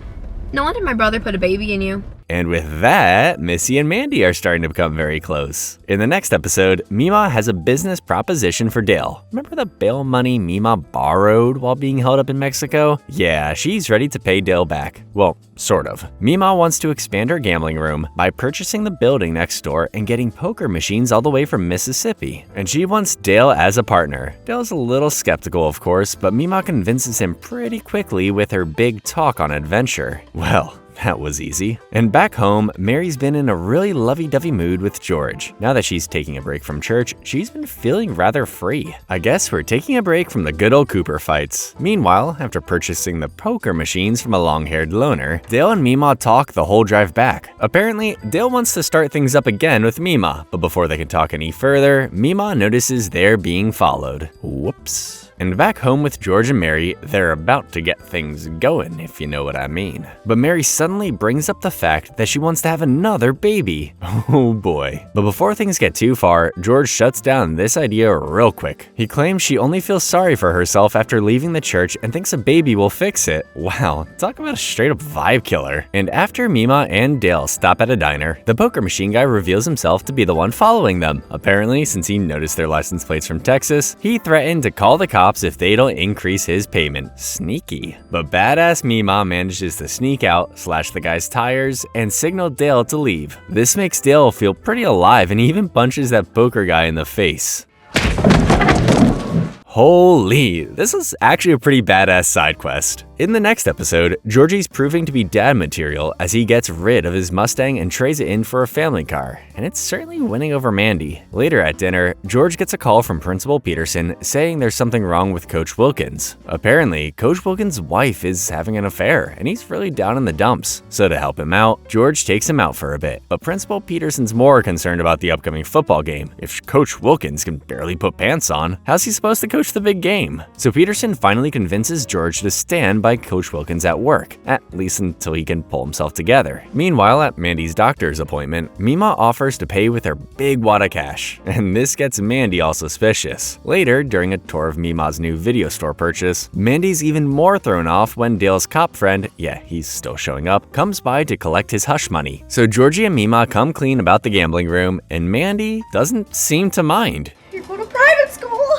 No wonder my brother put a baby in you. And with that, Missy and Mandy are starting to become very close. In the next episode, Mima has a business proposition for Dale. Remember the bail money Mima borrowed while being held up in Mexico? Yeah, she's ready to pay Dale back. Well, sort of. Mima wants to expand her gambling room by purchasing the building next door and getting poker machines all the way from Mississippi. And she wants Dale as a partner. Dale's a little skeptical, of course, but Mima convinces him pretty quickly with her big talk on adventure. Well, that was easy. And back home, Mary's been in a really lovey-dovey mood with George. Now that she's taking a break from church, she's been feeling rather free. I guess we're taking a break from the good old Cooper fights. Meanwhile, after purchasing the poker machines from a long-haired loner, Dale and Mima talk the whole drive back. Apparently, Dale wants to start things up again with Mima, but before they can talk any further, Mima notices they're being followed. Whoops. And back home with George and Mary, they're about to get things going, if you know what I mean. But Mary suddenly brings up the fact that she wants to have another baby. Oh boy. But before things get too far, George shuts down this idea real quick. He claims she only feels sorry for herself after leaving the church and thinks a baby will fix it. Wow, talk about a straight up vibe killer. And after Mima and Dale stop at a diner, the poker machine guy reveals himself to be the one following them. Apparently, since he noticed their license plates from Texas, he threatened to call the cops if they don't increase his payment. Sneaky. But badass Mima manages to sneak out, slash the guy's tires, and signal Dale to leave. This makes Dale feel pretty alive and he even punches that poker guy in the face. Holy, this is actually a pretty badass side quest. In the next episode, Georgie's proving to be dad material as he gets rid of his Mustang and trades it in for a family car, and it's certainly winning over Mandy. Later at dinner, George gets a call from Principal Peterson saying there's something wrong with Coach Wilkins. Apparently, Coach Wilkins' wife is having an affair, and he's really down in the dumps. So to help him out, George takes him out for a bit. But Principal Peterson's more concerned about the upcoming football game. If Coach Wilkins can barely put pants on, how's he supposed to coach the big game? So Peterson finally convinces George to stand by Coach Wilkins at work, at least until he can pull himself together. Meanwhile, at Mandy's doctor's appointment, Mima offers to pay with her big wad of cash, and this gets Mandy all suspicious. Later, during a tour of Mima's new video store purchase, Mandy's even more thrown off when Dale's cop friend, yeah, he's still showing up, comes by to collect his hush money. So Georgie and Mima come clean about the gambling room, and Mandy doesn't seem to mind. You're going to private school.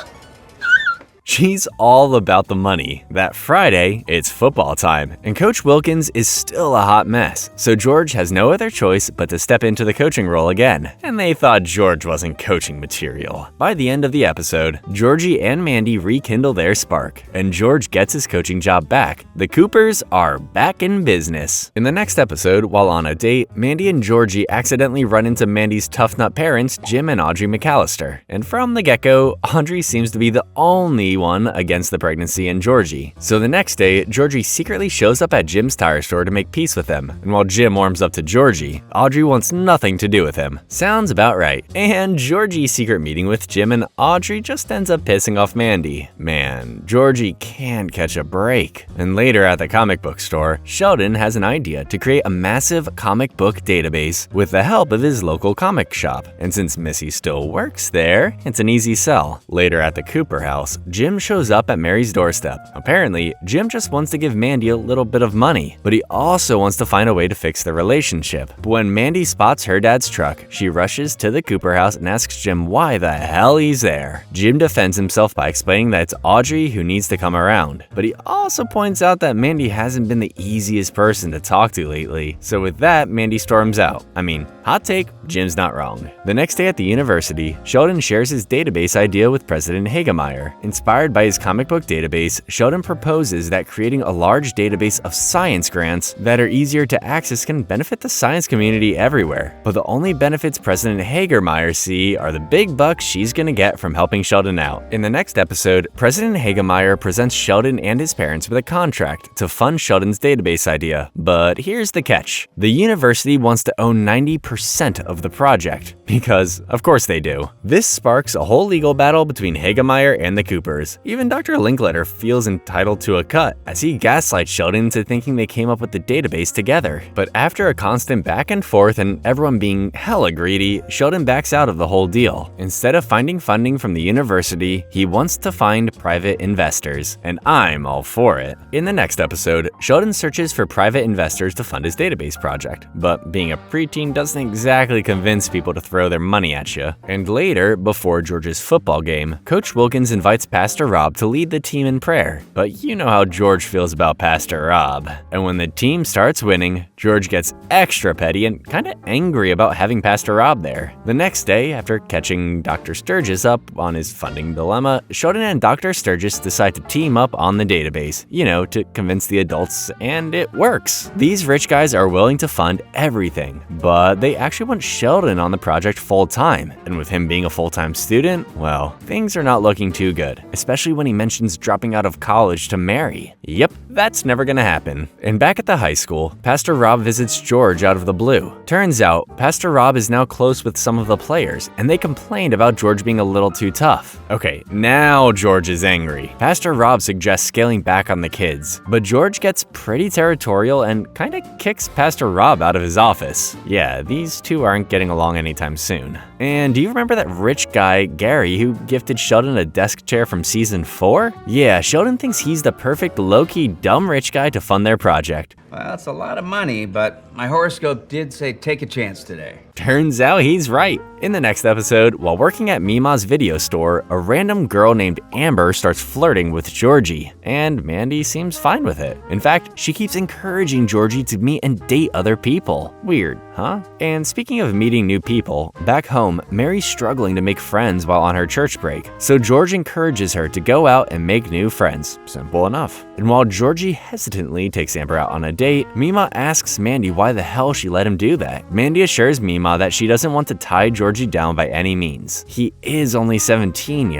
She's all about the money. That Friday, it's football time, and Coach Wilkins is still a hot mess, so George has no other choice but to step into the coaching role again, and they thought George wasn't coaching material. By the end of the episode, Georgie and Mandy rekindle their spark, and George gets his coaching job back. The Coopers are back in business. In the next episode, while on a date, Mandy and Georgie accidentally run into Mandy's tough nut parents, Jim and Audrey McAllister, and from the get-go, Audrey seems to be the only one against the pregnancy in Georgie. So the next day, Georgie secretly shows up at Jim's tire store to make peace with him. And while Jim warms up to Georgie, Audrey wants nothing to do with him. Sounds about right. And Georgie's secret meeting with Jim and Audrey just ends up pissing off Mandy. Man, Georgie can't catch a break. And later at the comic book store, Sheldon has an idea to create a massive comic book database with the help of his local comic shop. And since Missy still works there, it's an easy sell. Later at the Cooper house, Jim Jim shows up at Mary's doorstep. Apparently, Jim just wants to give Mandy a little bit of money, but he also wants to find a way to fix their relationship. But when Mandy spots her dad's truck, she rushes to the Cooper house and asks Jim why the hell he's there. Jim defends himself by explaining that it's Audrey who needs to come around, but he also points out that Mandy hasn't been the easiest person to talk to lately. So with that, Mandy storms out. I mean, hot take, Jim's not wrong. The next day at the university, Sheldon shares his database idea with President Hagemeyer. Inspired by his comic book database, Sheldon proposes that creating a large database of science grants that are easier to access can benefit the science community everywhere. But the only benefits President Hagemeyer sees are the big bucks she's gonna get from helping Sheldon out. In the next episode, President Hagemeyer presents Sheldon and his parents with a contract to fund Sheldon's database idea. But here's the catch. The university wants to own 90% of the project. Because, of course they do. This sparks a whole legal battle between Hagemeyer and the Coopers. Even Dr. Linkletter feels entitled to a cut, as he gaslights Sheldon into thinking they came up with the database together. But after a constant back and forth and everyone being hella greedy, Sheldon backs out of the whole deal. Instead of finding funding from the university, he wants to find private investors. And I'm all for it. In the next episode, Sheldon searches for private investors to fund his database project. But being a preteen doesn't exactly convince people to throw their money at you. And later, before George's football game, Coach Wilkins invites Pastor Rob to lead the team in prayer. But you know how George feels about Pastor Rob. And when the team starts winning, George gets extra petty and kinda angry about having Pastor Rob there. The next day, after catching Dr. Sturgis up on his funding dilemma, Sheldon and Dr. Sturgis decide to team up on the database, to convince the adults, and it works. These rich guys are willing to fund everything, but they actually want Sheldon on the project full-time. And with him being a full-time student, well, things are not looking too good, especially when he mentions dropping out of college to marry. Yep, that's never gonna happen. And back at the high school, Pastor Rob visits George out of the blue. Turns out, Pastor Rob is now close with some of the players, and they complained about George being a little too tough. Okay, now George is angry. Pastor Rob suggests scaling back on the kids, but George gets pretty territorial and kinda kicks Pastor Rob out of his office. Yeah, these two aren't getting along anytime soon. And do you remember that rich guy, Gary, who gifted Sheldon a desk chair from season 4? Yeah, Sheldon thinks he's the perfect low-key dumb rich guy to fund their project. Well, that's a lot of money, but my horoscope did say take a chance today. Turns out he's right. In the next episode, while working at Mima's video store, a random girl named Amber starts flirting with Georgie, and Mandy seems fine with it. In fact, she keeps encouraging Georgie to meet and date other people. Weird, huh? And speaking of meeting new people, back home, Mary's struggling to make friends while on her church break, so George encourages her to go out and make new friends. Simple enough. And while Georgie hesitantly takes Amber out on a date, Mima asks Mandy why the hell she let him do that. Mandy assures Mima that she doesn't want to tie Georgie down by any means. He is only 17,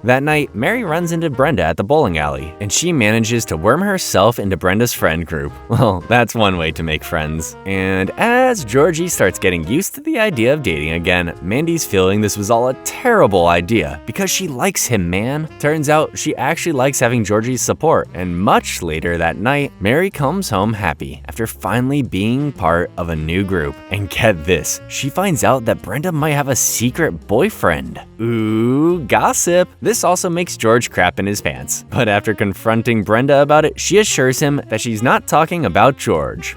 That night, Mary runs into Brenda at the bowling alley, and she manages to worm herself into Brenda's friend group. Well, that's one way to make friends. And as Georgie starts getting used to the idea of dating again, Mandy's feeling this was all a terrible idea because she likes him, man. Turns out she actually likes having Georgie's support, and much later that night, Mary comes home happy after finally being part of a new group. And get this, she finds out that Brenda might have a secret boyfriend. Ooh, gossip. This also makes George crap in his pants. But after confronting Brenda about it, she assures him that she's not talking about George.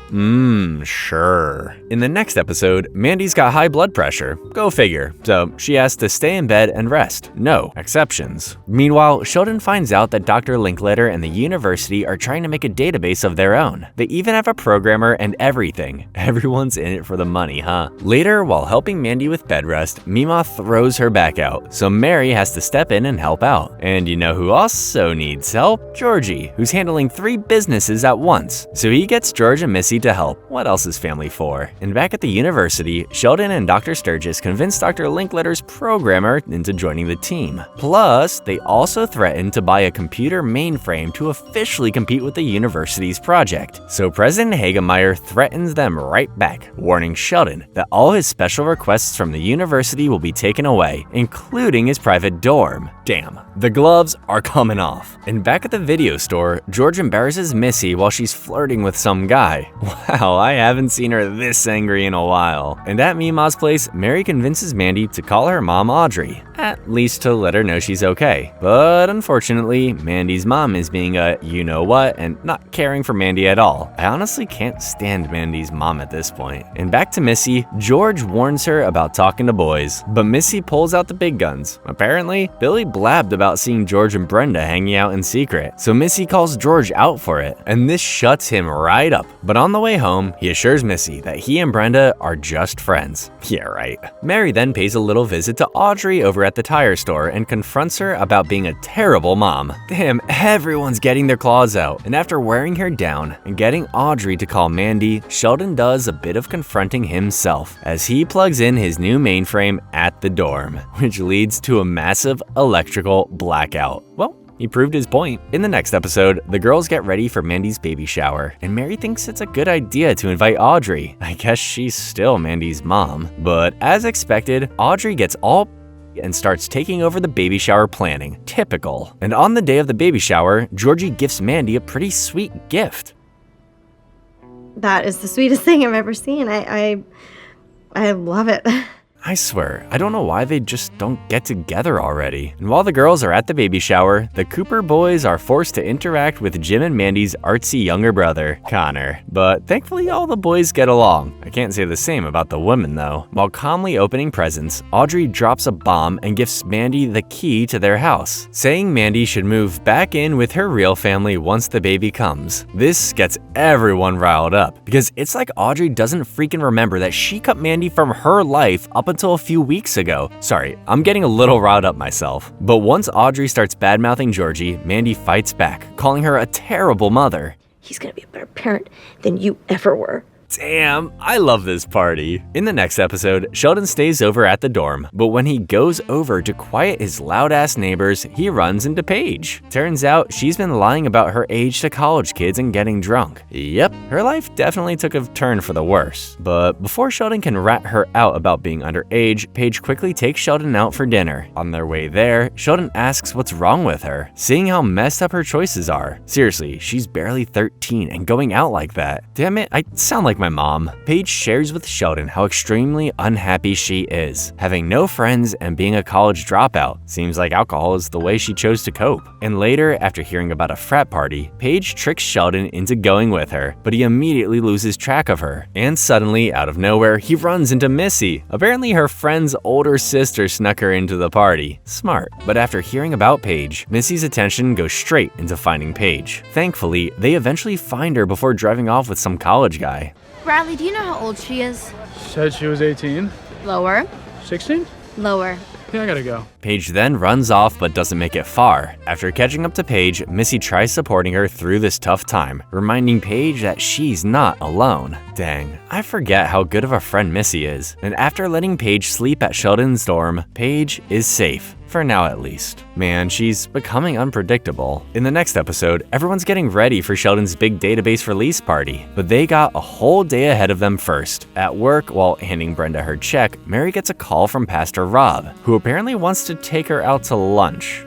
Sure. In the next episode, Mandy's got high blood pressure. Go figure. So she has to stay in bed and rest. No exceptions. Meanwhile, Sheldon finds out that Dr. Linkletter and the university are trying to make a database of their own. They even have a programmer and everything. Everyone's in it for the money, huh? Later, while helping Mandy with bed rest, Mima throws her back out, so Mary has to step in and help out. And you know who also needs help? Georgie, who's handling 3 businesses at once. So he gets George and Missy to help. What else is family for? And back at the university, Sheldon and Dr. Sturgis convince Dr. Linkletter's programmer into joining the team. Plus, they also threaten to buy a computer mainframe to officially compete with the university's project. So President Hagemeyer threatens them right back, warning Sheldon that all his special requests from the university will be taken away, including his private dorm. Damn, the gloves are coming off. And back at the video store, George embarrasses Missy while she's flirting with some guy. Wow, I haven't seen her this angry in a while. And at Mima's place, Mary convinces Mandy to call her mom Audrey, at least to let her know she's okay. But unfortunately, Mandy's mom is being a you-know-what and not caring for Mandy at all. I honestly can't stand Mandy's mom at this point. And back to Missy, George warns her about talking to boys, but Missy pulls out the big guns. Apparently, Billy blabbed about seeing George and Brenda hanging out in secret, so Missy calls George out for it, and this shuts him right up. But on the way home, he assures Missy that he and Brenda are just friends. Yeah, right. Mary then pays a little visit to Audrey over at the tire store and confronts her about being a terrible mom. Damn, everyone's getting their claws out, and after wearing her down and getting Audrey to call Mandy, Sheldon does a bit of confronting himself as he plugs in his new mainframe at the dorm, which leads to a massive electrical blackout. Well, he proved his point. In the next episode, the girls get ready for Mandy's baby shower, and Mary thinks it's a good idea to invite Audrey. I guess she's still Mandy's mom. But as expected, Audrey gets all and starts taking over the baby shower planning. Typical. And on the day of the baby shower, Georgie gifts Mandy a pretty sweet gift. That is the sweetest thing I've ever seen. I love it. I swear, I don't know why they just don't get together already. And while the girls are at the baby shower, the Cooper boys are forced to interact with Jim and Mandy's artsy younger brother, Connor. But thankfully all the boys get along. I can't say the same about the women though. While calmly opening presents, Audrey drops a bomb and gifts Mandy the key to their house, saying Mandy should move back in with her real family once the baby comes. This gets everyone riled up, because it's like Audrey doesn't freaking remember that she cut Mandy from her life up until a few weeks ago. Sorry, I'm getting a little riled up myself. But once Audrey starts bad-mouthing Georgie, Mandy fights back, calling her a terrible mother. He's gonna be a better parent than you ever were. Damn, I love this party. In the next episode, Sheldon stays over at the dorm, but when he goes over to quiet his loud-ass neighbors, he runs into Paige. Turns out she's been lying about her age to college kids and getting drunk. Yep, her life definitely took a turn for the worse. But before Sheldon can rat her out about being underage, Paige quickly takes Sheldon out for dinner. On their way there, Sheldon asks what's wrong with her, seeing how messed up her choices are. Seriously, she's barely 13 and going out like that. Damn it, I sound like my mom. Paige shares with Sheldon how extremely unhappy she is, having no friends and being a college dropout. Seems like alcohol is the way she chose to cope. And later, after hearing about a frat party, Paige tricks Sheldon into going with her, but he immediately loses track of her. And suddenly, out of nowhere, he runs into Missy. Apparently her friend's older sister snuck her into the party. Smart. But after hearing about Paige, Missy's attention goes straight into finding Paige. Thankfully, they eventually find her before driving off with some college guy. Bradley, do you know how old she is? Said she was 18. Lower. 16? Lower. Yeah, I gotta go. Paige then runs off but doesn't make it far. After catching up to Paige, Missy tries supporting her through this tough time, reminding Paige that she's not alone. Dang, I forget how good of a friend Missy is. And after letting Paige sleep at Sheldon's dorm, Paige is safe. For now at least. Man, she's becoming unpredictable. In the next episode, everyone's getting ready for Sheldon's big database release party, but they got a whole day ahead of them first. At work, while handing Brenda her check, Mary gets a call from Pastor Rob, who apparently wants to take her out to lunch.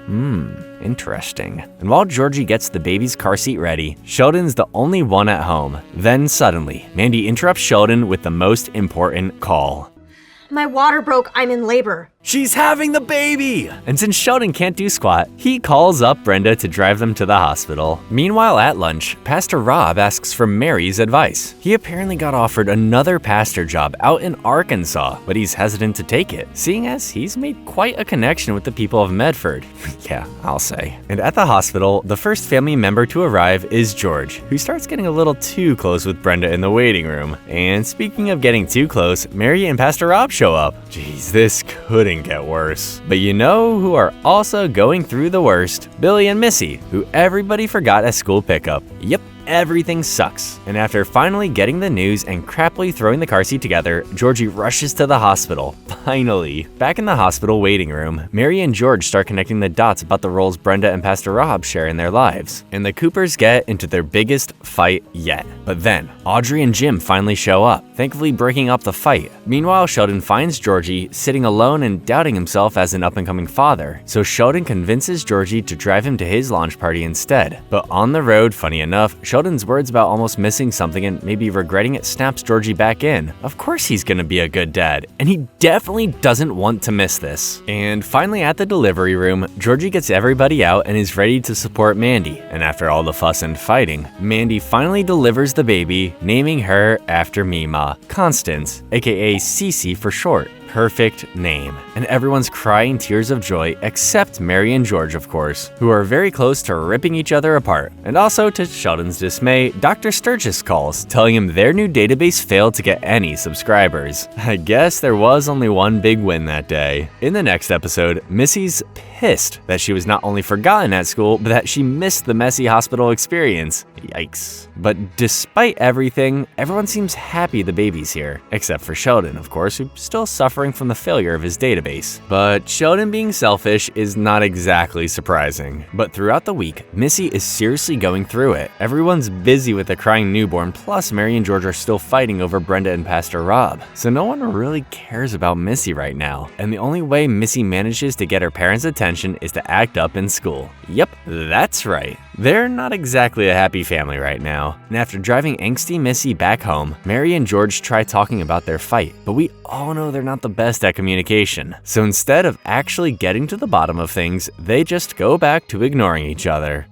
Interesting. And while Georgie gets the baby's car seat ready, Sheldon's the only one at home. Then suddenly, Mandy interrupts Sheldon with the most important call. My water broke. I'm in labor. She's having the baby! And since Sheldon can't do squat, he calls up Brenda to drive them to the hospital. Meanwhile, at lunch, Pastor Rob asks for Mary's advice. He apparently got offered another pastor job out in Arkansas, but he's hesitant to take it, seeing as he's made quite a connection with the people of Medford. Yeah, I'll say. And at the hospital, the first family member to arrive is George, who starts getting a little too close with Brenda in the waiting room. And speaking of getting too close, Mary and Pastor Rob show up. Jeez, this couldn't get worse. But you know who are also going through the worst? Billy and Missy, who everybody forgot at school pickup. Yep, everything sucks. And after finally getting the news and crappily throwing the car seat together, Georgie rushes to the hospital. Finally. Back in the hospital waiting room, Mary and George start connecting the dots about the roles Brenda and Pastor Rob share in their lives. And the Coopers get into their biggest fight yet. But then, Audrey and Jim finally show up, thankfully breaking up the fight. Meanwhile, Sheldon finds Georgie sitting alone and doubting himself as an up-and-coming father. So Sheldon convinces Georgie to drive him to his launch party instead. But on the road, funny enough, Sheldon's words about almost missing something and maybe regretting it snaps Georgie back in. Of course he's gonna be a good dad, and he definitely doesn't want to miss this. And finally at the delivery room, Georgie gets everybody out and is ready to support Mandy. And after all the fuss and fighting, Mandy finally delivers the baby, naming her after Mima, Constance, aka Sissy for short. Perfect name. And everyone's crying tears of joy except Mary and George, of course, who are very close to ripping each other apart. And also, to Sheldon's dismay, Dr. Sturgis calls, telling him their new database failed to get any subscribers. I guess there was only one big win that day. In the next episode, Missy's pissed that she was not only forgotten at school, but that she missed the messy hospital experience. Yikes. But despite everything, everyone seems happy the baby's here, except for Sheldon, of course, who's still suffering from the failure of his database. But Sheldon being selfish is not exactly surprising. But throughout the week, Missy is seriously going through it. Everyone's busy with a crying newborn, plus Mary and George are still fighting over Brenda and Pastor Rob. So no one really cares about Missy right now. And the only way Missy manages to get her parents' attention is to act up in school. Yep, that's right. They're not exactly a happy family right now. And after driving angsty Missy back home, Mary and George try talking about their fight, but we all know they're not the best at communication. So instead of actually getting to the bottom of things, they just go back to ignoring each other.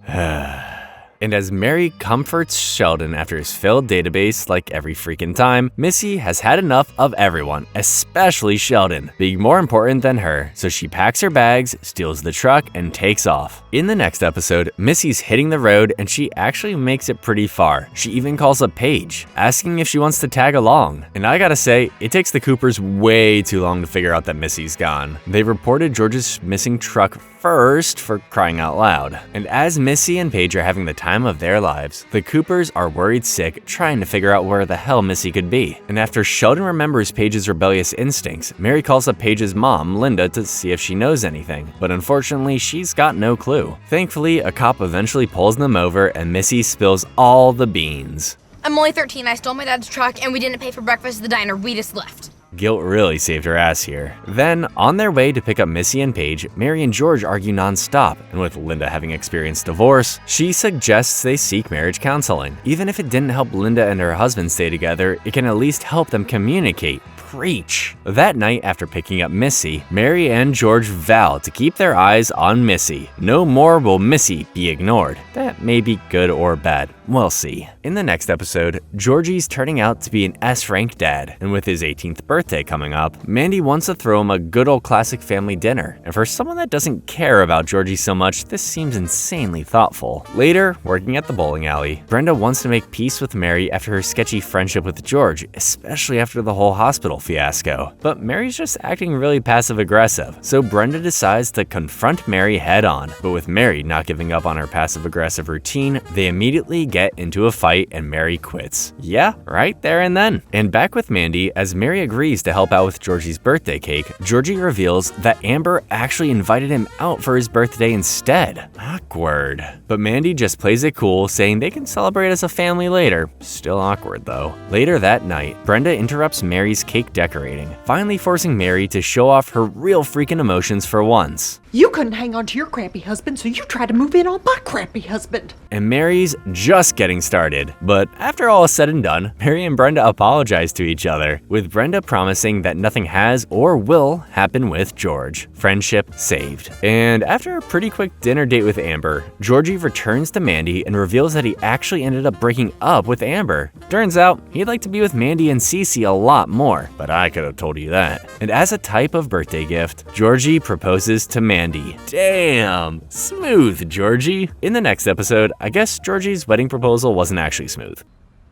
And as Mary comforts Sheldon after his failed database, like every freaking time, Missy has had enough of everyone, especially Sheldon, being more important than her, so she packs her bags, steals the truck, and takes off. In the next episode, Missy's hitting the road and she actually makes it pretty far. She even calls up Paige, asking if she wants to tag along. And I gotta say, it takes the Coopers way too long to figure out that Missy's gone. They reported George's missing truck first, for crying out loud. And as Missy and Paige are having the time of their lives, the Coopers are worried sick trying to figure out where the hell Missy could be. And after Sheldon remembers Paige's rebellious instincts, Mary calls up Paige's mom, Linda, to see if she knows anything. But unfortunately, she's got no clue. Thankfully, a cop eventually pulls them over and Missy spills all the beans. I'm only 13. I stole my dad's truck and we didn't pay for breakfast at the diner. We just left. Guilt really saved her ass here. Then, on their way to pick up Missy and Paige, Mary and George argue non-stop, and with Linda having experienced divorce, she suggests they seek marriage counseling. Even if it didn't help Linda and her husband stay together, it can at least help them communicate. Preach. That night, after picking up Missy, Mary and George vow to keep their eyes on Missy. No more will Missy be ignored. That may be good or bad. We'll see. In the next episode, Georgie's turning out to be an S-rank dad, and with his 18th birthday coming up, Mandy wants to throw him a good old classic family dinner. And for someone that doesn't care about Georgie so much, this seems insanely thoughtful. Later, working at the bowling alley, Brenda wants to make peace with Mary after her sketchy friendship with George, especially after the whole hospital fiasco. But Mary's just acting really passive-aggressive, so Brenda decides to confront Mary head-on. But with Mary not giving up on her passive-aggressive routine, they immediately get into a fight and Mary quits. Yeah, right there and then. And back with Mandy, as Mary agrees to help out with Georgie's birthday cake, Georgie reveals that Amber actually invited him out for his birthday instead. Awkward. But Mandy just plays it cool, saying they can celebrate as a family later. Still awkward though. Later that night, Brenda interrupts Mary's cake decorating, finally forcing Mary to show off her real freaking emotions for once. You couldn't hang on to your crappy husband, so you tried to move in on my crappy husband. And Mary's just getting started. But after all is said and done, Mary and Brenda apologize to each other, with Brenda promising that nothing has or will happen with George. Friendship saved. And after a pretty quick dinner date with Amber, Georgie returns to Mandy and reveals that he actually ended up breaking up with Amber. Turns out, he'd like to be with Mandy and Sissy a lot more, but I could have told you that. And as a type of birthday gift, Georgie proposes to Mandy. Damn, smooth, Georgie. In the next episode, I guess Georgie's wedding proposal wasn't actually smooth.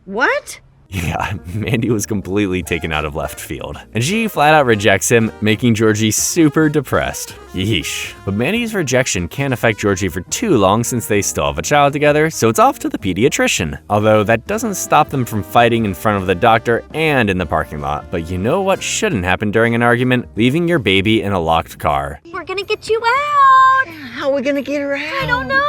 What? Yeah, Mandy was completely taken out of left field, and she flat out rejects him, making Georgie super depressed. Yeesh. But Mandy's rejection can't affect Georgie for too long since they still have a child together, so it's off to the pediatrician. Although that doesn't stop them from fighting in front of the doctor and in the parking lot. But you know what shouldn't happen during an argument? Leaving your baby in a locked car. We're gonna get you out. How are we gonna get her out? I don't know.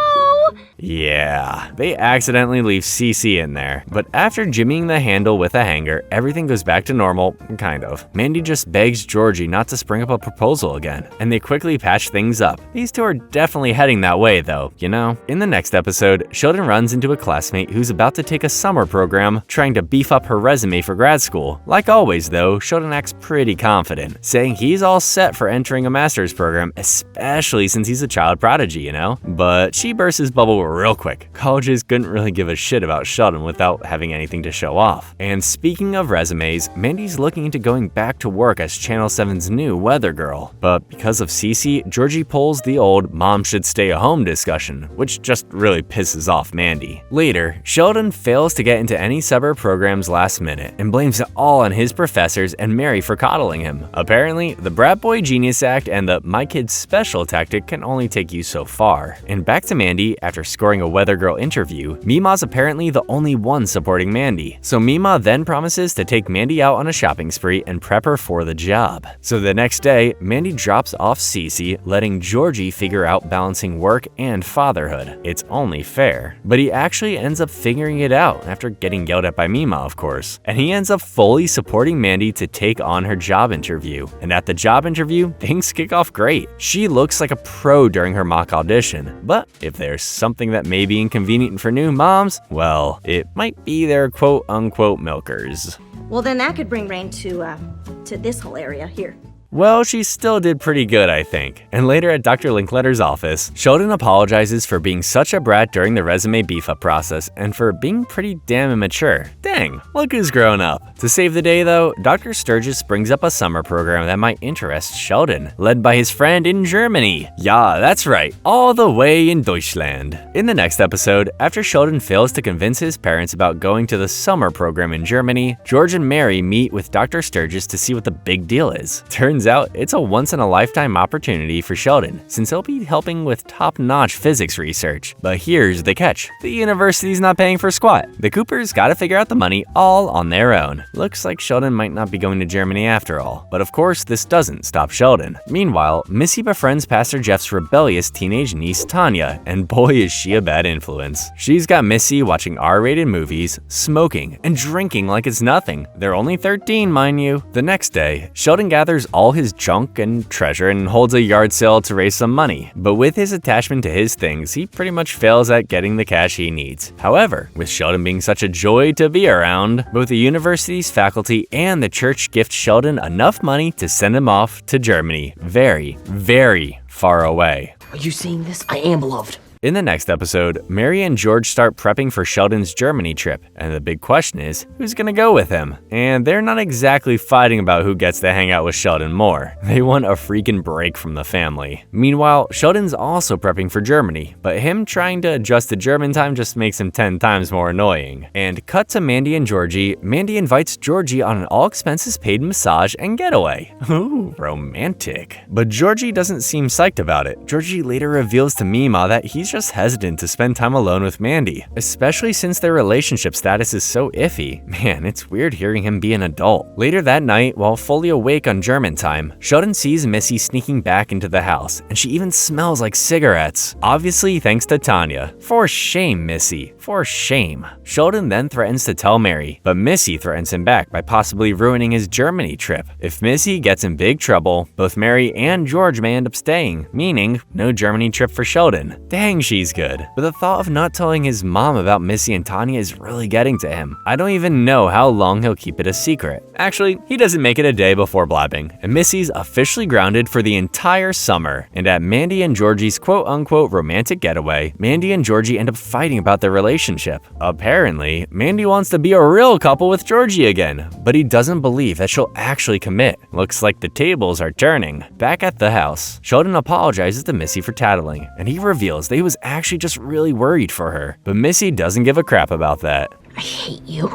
Yeah, they accidentally leave Sissy in there. But after jimmying the handle with a hanger, everything goes back to normal, kind of. Mandy just begs Georgie not to spring up a proposal again, and they quickly patch things up. These two are definitely heading that way though, you know? In the next episode, Sheldon runs into a classmate who's about to take a summer program, trying to beef up her resume for grad school. Like always though, Sheldon acts pretty confident, saying he's all set for entering a master's program, especially since he's a child prodigy, you know? But she bursts his bubble real quick. Colleges couldn't really give a shit about Sheldon without having anything to show off. And speaking of resumes, Mandy's looking into going back to work as Channel 7's new weather girl. But because of Sissy, Georgie pulls the old mom should stay at home discussion, which just really pisses off Mandy. Later, Sheldon fails to get into any suburb programs last minute and blames it all on his professors and Mary for coddling him. Apparently, the Brat Boy Genius Act and the My Kid's Special tactic can only take you so far. And back to Mandy, after scoring a weather girl interview, Mima's apparently the only one supporting Mandy. So Mima then promises to take Mandy out on a shopping spree and prep her for the job. So the next day, Mandy drops off Sissy, letting Georgie figure out balancing work and fatherhood. It's only fair. But he actually ends up figuring it out after getting yelled at by Mima, of course. And he ends up fully supporting Mandy to take on her job interview. And at the job interview, things kick off great. She looks like a pro during her mock audition. But if there's something that may be inconvenient for new moms, well, it might be their quote-unquote milkers. Well, then that could bring rain to this whole area here. Well, she still did pretty good, I think. And later at Dr. Linkletter's office, Sheldon apologizes for being such a brat during the resume beef-up process and for being pretty damn immature. Dang, look who's grown up. To save the day though, Dr. Sturgis brings up a summer program that might interest Sheldon, led by his friend in Germany. Yeah, that's right, all the way in Deutschland. In the next episode, after Sheldon fails to convince his parents about going to the summer program in Germany, George and Mary meet with Dr. Sturgis to see what the big deal is. Turns out, it's a once-in-a-lifetime opportunity for Sheldon, since he'll be helping with top-notch physics research. But here's the catch. The university's not paying for squat. The Coopers gotta figure out the money all on their own. Looks like Sheldon might not be going to Germany after all. But of course, this doesn't stop Sheldon. Meanwhile, Missy befriends Pastor Jeff's rebellious teenage niece Tanya, and boy is she a bad influence. She's got Missy watching R-rated movies, smoking, and drinking like it's nothing. They're only 13, mind you. The next day, Sheldon gathers all his junk and treasure and holds a yard sale to raise some money. But with his attachment to his things, he pretty much fails at getting the cash he needs. However, with Sheldon being such a joy to be around, both the university's faculty and the church gift Sheldon enough money to send him off to Germany, very, very far away. Are you seeing this? I am beloved. In the next episode, Mary and George start prepping for Sheldon's Germany trip, and the big question is, who's gonna go with him? And they're not exactly fighting about who gets to hang out with Sheldon more. They want a freaking break from the family. Meanwhile, Sheldon's also prepping for Germany, but him trying to adjust to German time just makes him 10 times more annoying. And cut to Mandy and Georgie. Mandy invites Georgie on an all-expenses-paid massage and getaway. Ooh, romantic. But Georgie doesn't seem psyched about it. Georgie later reveals to Mima that he's just hesitant to spend time alone with Mandy, especially since their relationship status is so iffy. Man, it's weird hearing him be an adult. Later that night, while fully awake on German time, Sheldon sees Missy sneaking back into the house, and she even smells like cigarettes. Obviously thanks to Tanya. For shame, Missy. For shame. Sheldon then threatens to tell Mary, but Missy threatens him back by possibly ruining his Germany trip. If Missy gets in big trouble, both Mary and George may end up staying, meaning no Germany trip for Sheldon. Dang, she's good. But the thought of not telling his mom about Missy and Tanya is really getting to him. I don't even know how long he'll keep it a secret. Actually, he doesn't make it a day before blabbing, and Missy's officially grounded for the entire summer. And at Mandy and Georgie's quote-unquote romantic getaway, Mandy and Georgie end up fighting about their relationship. Apparently, Mandy wants to be a real couple with Georgie again, but he doesn't believe that she'll actually commit. Looks like the tables are turning. Back at the house, Sheldon apologizes to Missy for tattling, and he reveals that he was actually just really worried for her. But Missy doesn't give a crap about that. I hate you.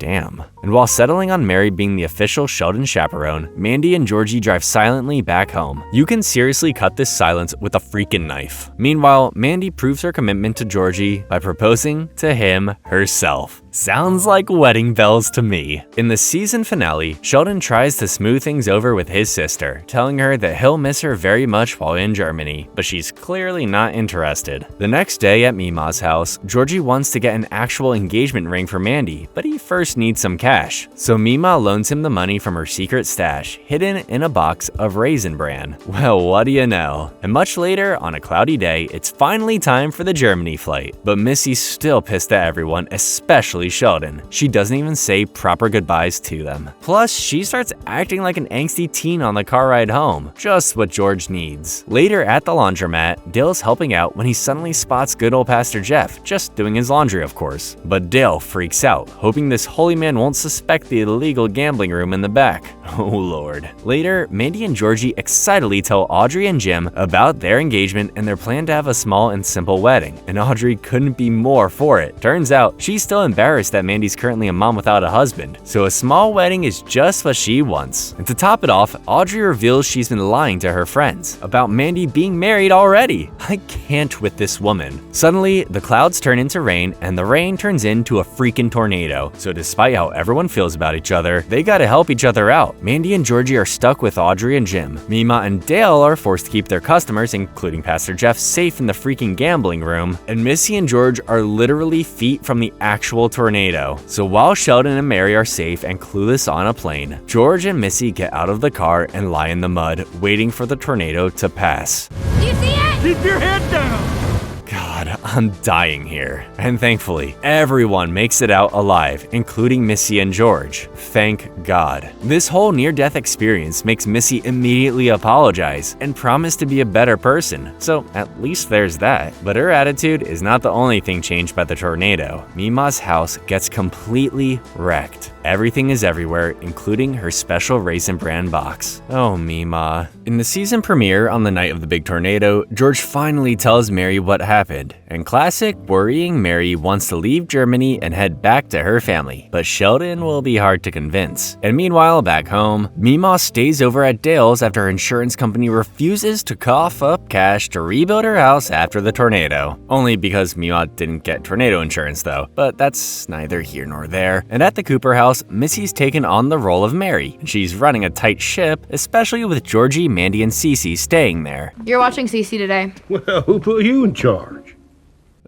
Damn. And while settling on Mary being the official Sheldon chaperone, Mandy and Georgie drive silently back home. You can seriously cut this silence with a freaking knife. Meanwhile, Mandy proves her commitment to Georgie by proposing to him herself. Sounds like wedding bells to me. In the season finale, Sheldon tries to smooth things over with his sister, telling her that he'll miss her very much while in Germany, but she's clearly not interested. The next day at Mima's house, Georgie wants to get an actual engagement ring for Mandy, but he first needs some cash. So Mima loans him the money from her secret stash, hidden in a box of Raisin Bran. Well, what do you know? And much later, on a cloudy day, it's finally time for the Germany flight. But Missy's still pissed at everyone, especially Sheldon. She doesn't even say proper goodbyes to them. Plus, she starts acting like an angsty teen on the car ride home, just what George needs. Later at the laundromat, Dale's helping out when he suddenly spots good old Pastor Jeff, just doing his laundry of course. But Dale freaks out, hoping this holy man won't suspect the illegal gambling room in the back. Oh lord. Later, Mandy and Georgie excitedly tell Audrey and Jim about their engagement and their plan to have a small and simple wedding, and Audrey couldn't be more for it. Turns out, she's still embarrassed that Mandy's currently a mom without a husband, so a small wedding is just what she wants. And to top it off, Audrey reveals she's been lying to her friends about Mandy being married already. I can't with this woman. Suddenly, the clouds turn into rain, and the rain turns into a freaking tornado. So despite how everyone feels about each other, they gotta help each other out. Mandy and Georgie are stuck with Audrey and Jim. Mima and Dale are forced to keep their customers, including Pastor Jeff, safe in the freaking gambling room, and Missy and George are literally feet from the actual tornado. So while Sheldon and Mary are safe and clueless on a plane, George and Missy get out of the car and lie in the mud, waiting for the tornado to pass. Do you see it? Keep your head down. God, I'm dying here. And thankfully, everyone makes it out alive, including Missy and George. Thank God. This whole near-death experience makes Missy immediately apologize and promise to be a better person, so at least there's that. But her attitude is not the only thing changed by the tornado. Mima's house gets completely wrecked. Everything is everywhere, including her special Raisin Bran box. Oh, Mima. In the season premiere on the night of the big tornado, George finally tells Mary what happened, and classic worrying Mary wants to leave Germany and head back to her family, but Sheldon will be hard to convince. And meanwhile, back home, Mima stays over at Dale's after her insurance company refuses to cough up cash to rebuild her house after the tornado. Only because Mima didn't get tornado insurance though, but that's neither here nor there. And at the Cooper house, Missy's taken on the role of Mary. She's running a tight ship, especially with Georgie, Mandy, and Sissy staying there. You're watching Sissy today. Well, who put you in charge?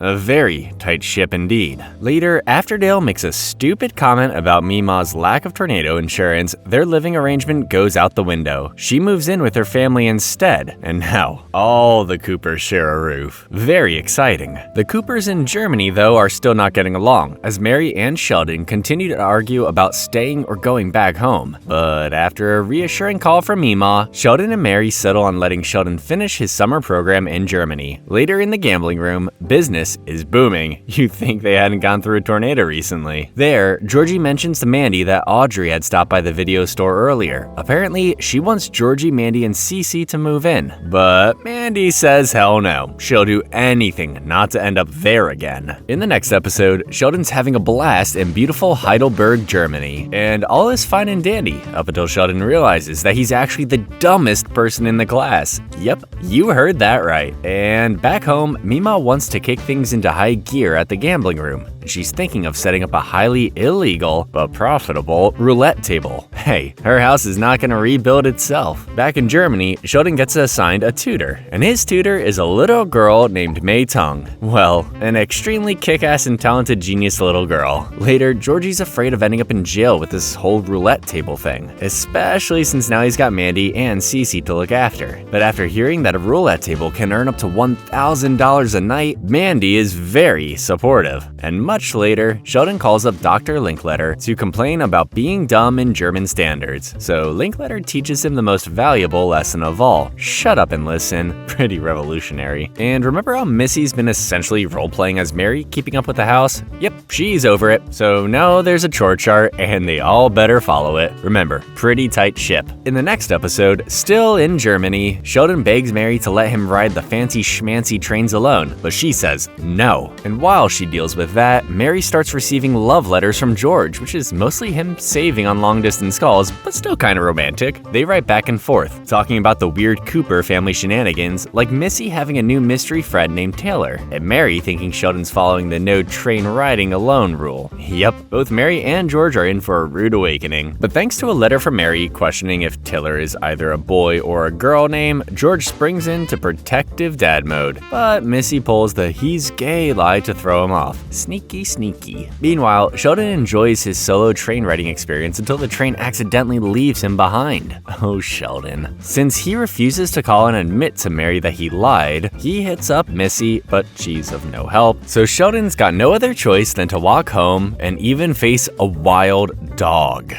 A very tight ship indeed. Later, after Dale makes a stupid comment about Mima's lack of tornado insurance, their living arrangement goes out the window. She moves in with her family instead, and now all the Coopers share a roof. Very exciting. The Coopers in Germany, though, are still not getting along, as Mary and Sheldon continue to argue about staying or going back home. But after a reassuring call from Mima, Sheldon and Mary settle on letting Sheldon finish his summer program in Germany. Later in the gambling room, business is booming. You'd think they hadn't gone through a tornado recently. There, Georgie mentions to Mandy that Audrey had stopped by the video store earlier. Apparently, she wants Georgie, Mandy, and Sissy to move in. But Mandy says hell no. She'll do anything not to end up there again. In the next episode, Sheldon's having a blast in beautiful Heidelberg, Germany. And all is fine and dandy, up until Sheldon realizes that he's actually the dumbest person in the class. Yep, you heard that right. And back home, Mima wants to kick things into high gear at the gambling room. She's thinking of setting up a highly illegal but profitable roulette table. Hey, her house is not going to rebuild itself. Back in Germany, Sheldon gets assigned a tutor, and his tutor is a little girl named Mei Tung. Well, an extremely kick-ass and talented genius little girl. Later, Georgie's afraid of ending up in jail with this whole roulette table thing, especially since now he's got Mandy and Sissy to look after. But after hearing that a roulette table can earn up to $1,000 a night, Mandy is very supportive. And much later, Sheldon calls up Dr. Linkletter to complain about being dumb in German standards. So Linkletter teaches him the most valuable lesson of all: shut up and listen. Pretty revolutionary. And remember how Missy's been essentially role-playing as Mary, keeping up with the house? Yep, she's over it. So now there's a chore chart, and they all better follow it. Remember, pretty tight ship. In the next episode, still in Germany, Sheldon begs Mary to let him ride the fancy schmancy trains alone, but she says no. And while she deals with that, that, Mary starts receiving love letters from George, which is mostly him saving on long-distance calls, but still kind of romantic. They write back and forth, talking about the weird Cooper family shenanigans, like Missy having a new mystery friend named Taylor, and Mary thinking Sheldon's following the no train riding alone rule. Yep, both Mary and George are in for a rude awakening. But thanks to a letter from Mary questioning if Taylor is either a boy or a girl name, George springs into protective dad mode. But Missy pulls the he's gay lie to throw him off. Sneaky, sneaky. Meanwhile, Sheldon enjoys his solo train riding experience until the train accidentally leaves him behind. Oh, Sheldon. Since he refuses to call and admit to Mary that he lied, he hits up Missy, but she's of no help. So Sheldon's got no other choice than to walk home and even face a wild dog.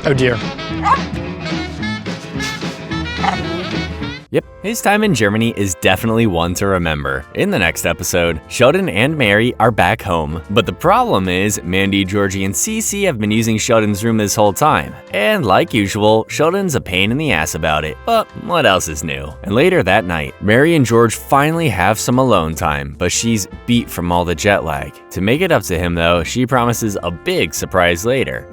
Oh dear. Yep, his time in Germany is definitely one to remember. In the next episode, Sheldon and Mary are back home. But the problem is, Mandy, Georgie, and Sissy have been using Sheldon's room this whole time. And like usual, Sheldon's a pain in the ass about it. But what else is new? And later that night, Mary and George finally have some alone time, but she's beat from all the jet lag. To make it up to him though, she promises a big surprise later.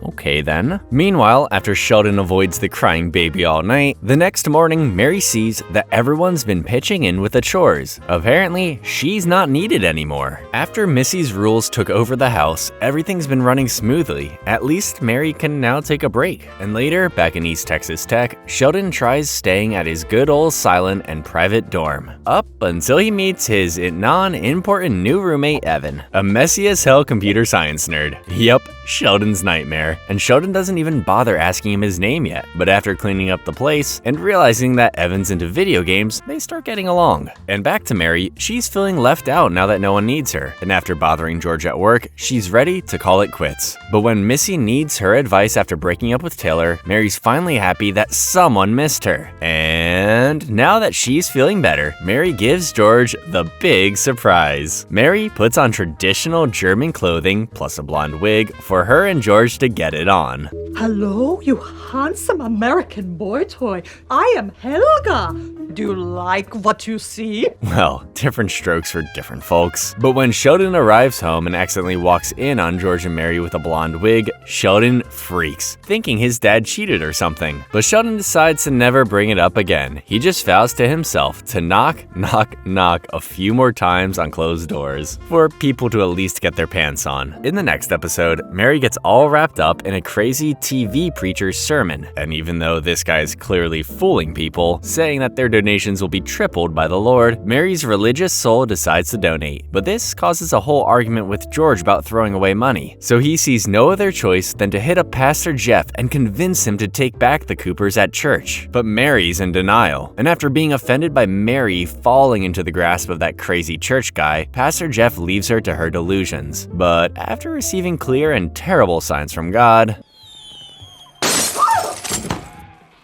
Okay then. Meanwhile, after Sheldon avoids the crying baby all night, the next morning, Mary sees that everyone's been pitching in with the chores. Apparently, she's not needed anymore. After Missy's rules took over the house, everything's been running smoothly. At least Mary can now take a break. And later, back in East Texas Tech, Sheldon tries staying at his good old silent and private dorm. Up until he meets his non-important new roommate, Evan, a messy as hell computer science nerd. Yep, Sheldon's nightmare. And Sheldon doesn't even bother asking him his name yet. But after cleaning up the place and realizing that Evan's into video games, they start getting along. And back to Mary, she's feeling left out now that no one needs her. And after bothering George at work, she's ready to call it quits. But when Missy needs her advice after breaking up with Taylor, Mary's finally happy that someone missed her. And now that she's feeling better, Mary gives George the big surprise. Mary puts on traditional German clothing plus a blonde wig for her and George to get it on. Hello, you handsome American boy toy. I am Helga. Do you like what you see? Well, different strokes for different folks. But when Sheldon arrives home and accidentally walks in on George and Mary with a blonde wig, Sheldon freaks, thinking his dad cheated or something. But Sheldon decides to never bring it up again. He just vows to himself to knock, knock, knock a few more times on closed doors for people to at least get their pants on. In the next episode, Mary gets all wrapped up in a crazy TV preacher's sermon. And even though this guy is clearly fooling people, saying that their donations will be tripled by the Lord, Mary's religious soul decides to donate. But this causes a whole argument with George about throwing away money. So he sees no other choice than to hit up Pastor Jeff and convince him to take back the Coopers at church. But Mary's in denial. And after being offended by Mary falling into the grasp of that crazy church guy, Pastor Jeff leaves her to her delusions. But after receiving clear and terrible signs from God,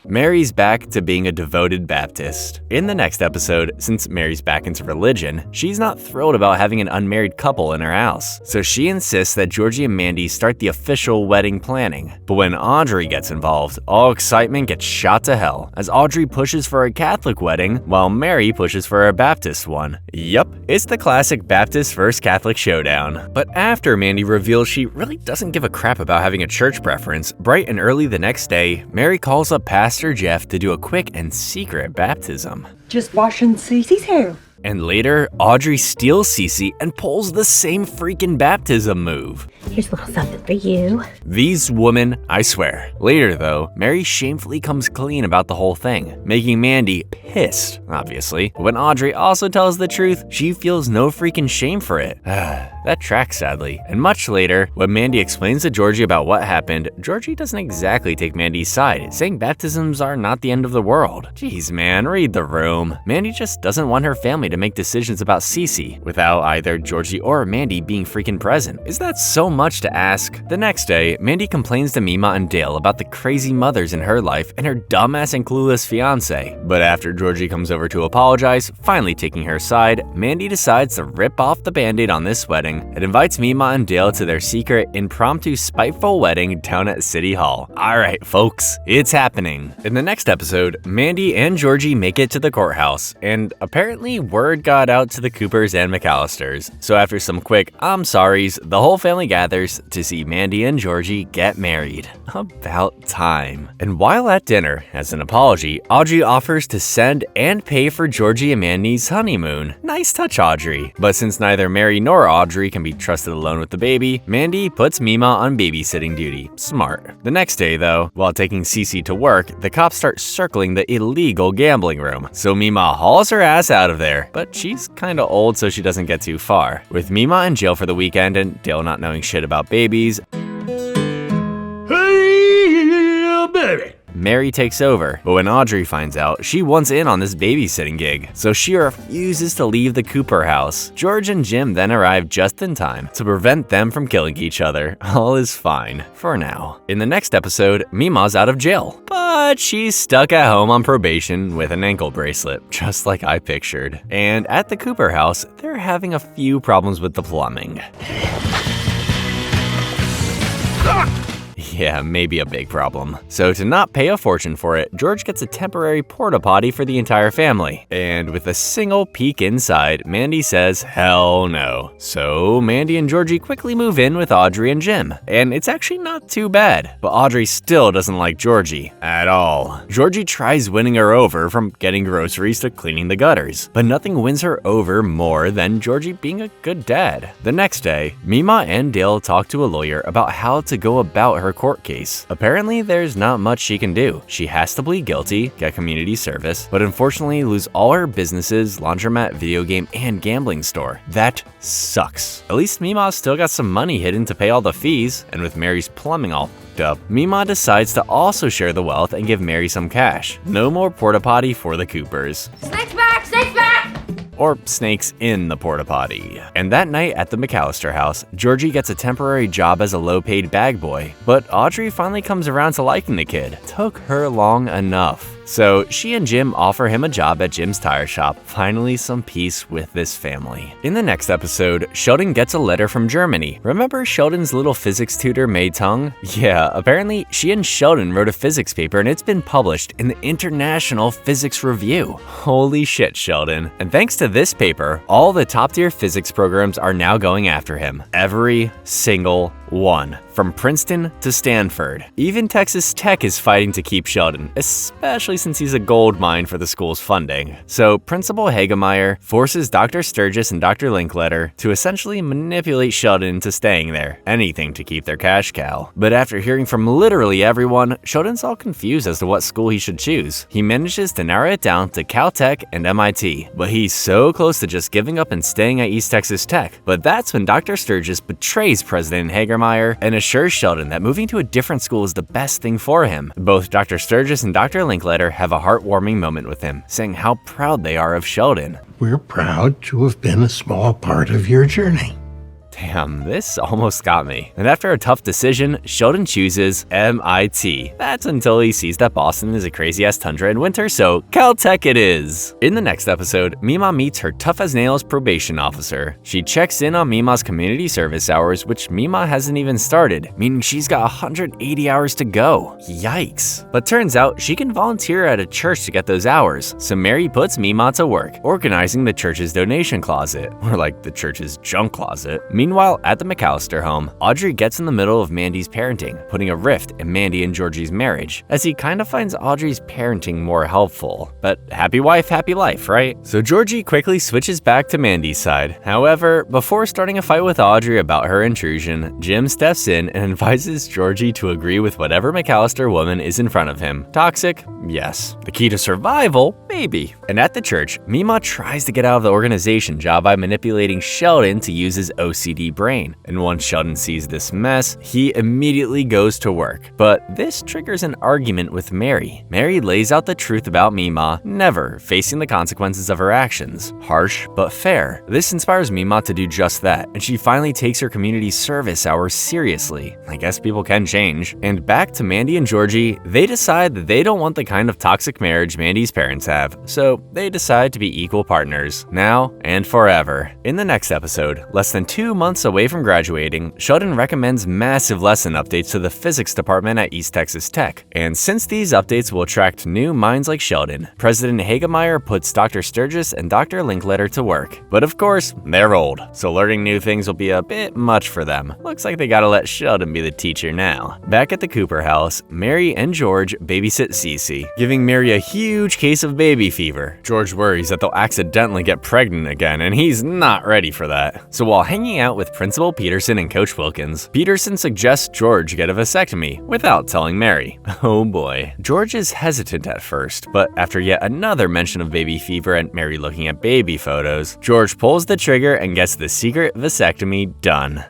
Mary's back to being a devoted Baptist. In the next episode, since Mary's back into religion, she's not thrilled about having an unmarried couple in her house. So she insists that Georgie and Mandy start the official wedding planning. But when Audrey gets involved, all excitement gets shot to hell, as Audrey pushes for a Catholic wedding while Mary pushes for a Baptist one. Yup, it's the classic Baptist versus Catholic showdown. But after Mandy reveals she really doesn't give a crap about having a church preference, bright and early the next day, Mary calls up Pastor Jeff to do a quick and secret baptism. Just washing Cissy's hair. And later, Audrey steals Sissy and pulls the same freaking baptism move. Here's a little something for you. These women, I swear. Later though, Mary shamefully comes clean about the whole thing, making Mandy pissed, obviously. But when Audrey also tells the truth, she feels no freaking shame for it. That tracks sadly. And much later, when Mandy explains to Georgie about what happened, Georgie doesn't exactly take Mandy's side, saying baptisms are not the end of the world. Jeez man, read the room. Mandy just doesn't want her family to make decisions about Sissy without either Georgie or Mandy being freaking present. Is that so much to ask? The next day, Mandy complains to Mima and Dale about the crazy mothers in her life and her dumbass and clueless fiance. But after Georgie comes over to apologize, finally taking her side, Mandy decides to rip off the band-aid on this wedding wedding and invites Mima and Dale to their secret, impromptu, spiteful wedding down at City Hall. Alright folks, it's happening. In the next episode, Mandy and Georgie make it to the courthouse, and apparently word got out to the Coopers and McAllisters. So after some quick I'm sorries, the whole family gathers to see Mandy and Georgie get married. About time. And while at dinner, as an apology, Audrey offers to send and pay for Georgie and Mandy's honeymoon. Nice touch, Audrey. But since neither Mary nor Audrey can be trusted alone with the baby, Mandy puts Mima on babysitting duty. Smart. The next day, though, while taking Sissy to work, the cops start circling the illegal gambling room. So Mima hauls her ass out of there. But she's kinda old, so she doesn't get too far. With Mima in jail for the weekend and Dale not knowing shit about babies, Baby. Mary takes over, but when Audrey finds out, she wants in on this babysitting gig, so she refuses to leave the Cooper house. George and Jim then arrive just in time to prevent them from killing each other. All is fine, for now. In the next episode, Mima's out of jail, but she's stuck at home on probation with an ankle bracelet, just like I pictured. And at the Cooper house, they're having a few problems with the plumbing. Yeah, maybe a big problem. So to not pay a fortune for it, George gets a temporary porta potty for the entire family. And with a single peek inside, Mandy says hell no. So Mandy and Georgie quickly move in with Audrey and Jim. And it's actually not too bad, but Audrey still doesn't like Georgie at all. Georgie tries winning her over, from getting groceries to cleaning the gutters, but nothing wins her over more than Georgie being a good dad. The next day, Mima and Dale talk to a lawyer about how to go about her court case. Apparently, there's not much she can do. She has to plead guilty, get community service, but unfortunately lose all her businesses, laundromat, video game, and gambling store. That sucks. At least Mima's still got some money hidden to pay all the fees, and with Mary's plumbing all fucked up, Mima decides to also share the wealth and give Mary some cash. No more porta potty for the Coopers. Snakes back! Snakes back! Or snakes in the porta potty. And that night at the McAllister house, Georgie gets a temporary job as a low-paid bag boy, but Audrey finally comes around to liking the kid. Took her long enough. So she and Jim offer him a job at Jim's tire shop. Finally some peace with this family. In the next episode, Sheldon gets a letter from Germany. Remember Sheldon's little physics tutor, Mei Tung? Yeah, apparently she and Sheldon wrote a physics paper and it's been published in the International Physics Review. Holy shit, Sheldon. And thanks to this paper, all the top-tier physics programs are now going after him. Every single one. From Princeton to Stanford. Even Texas Tech is fighting to keep Sheldon, especially since he's a gold mine for the school's funding. So Principal Hagemeyer forces Dr. Sturgis and Dr. Linkletter to essentially manipulate Sheldon into staying there, anything to keep their cash cow. But after hearing from literally everyone, Sheldon's all confused as to what school he should choose. He manages to narrow it down to Caltech and MIT, but he's so close to just giving up and staying at East Texas Tech. But that's when Dr. Sturgis betrays President Hagemeyer and assures Sheldon that moving to a different school is the best thing for him. Both Dr. Sturgis and Dr. Linkletter have a heartwarming moment with him, saying how proud they are of Sheldon. We're proud to have been a small part of your journey. Damn, this almost got me. And after a tough decision, Sheldon chooses MIT. That's until he sees that Boston is a crazy-ass tundra in winter, so Caltech it is. In the next episode, Mima meets her tough-as-nails probation officer. She checks in on Mima's community service hours, which Mima hasn't even started, meaning she's got 180 hours to go. Yikes. But turns out she can volunteer at a church to get those hours, so Mary puts Mima to work, organizing the church's donation closet, or like the church's junk closet. Meanwhile, at the McAllister home, Audrey gets in the middle of Mandy's parenting, putting a rift in Mandy and Georgie's marriage, as he kind of finds Audrey's parenting more helpful. But happy wife, happy life, right? So Georgie quickly switches back to Mandy's side. However, before starting a fight with Audrey about her intrusion, Jim steps in and advises Georgie to agree with whatever McAllister woman is in front of him. Toxic? Yes. The key to survival? Maybe. And at the church, Mima tries to get out of the organization job by manipulating Sheldon to use his OCD brain. And once Sheldon sees this mess, he immediately goes to work. But this triggers an argument with Mary. Mary lays out the truth about Mima never facing the consequences of her actions. Harsh, but fair. This inspires Mima to do just that, and she finally takes her community service hours seriously. I guess people can change. And back to Mandy and Georgie, they decide that they don't want the kind of toxic marriage Mandy's parents have, so they decide to be equal partners, now and forever. In the next episode, less than 2 months months away from graduating, Sheldon recommends massive lesson updates to the physics department at East Texas Tech. And since these updates will attract new minds like Sheldon, President Hagemeyer puts Dr. Sturgis and Dr. Linklater to work. But of course, they're old, so learning new things will be a bit much for them. Looks like they gotta let Sheldon be the teacher now. Back at the Cooper house, Mary and George babysit Sissy, giving Mary a huge case of baby fever. George worries that they'll accidentally get pregnant again, and he's not ready for that. So while hanging out with Principal Peterson and Coach Wilkins, Peterson suggests George get a vasectomy without telling Mary. Oh boy. George is hesitant at first, but after yet another mention of baby fever and Mary looking at baby photos, George pulls the trigger and gets the secret vasectomy done.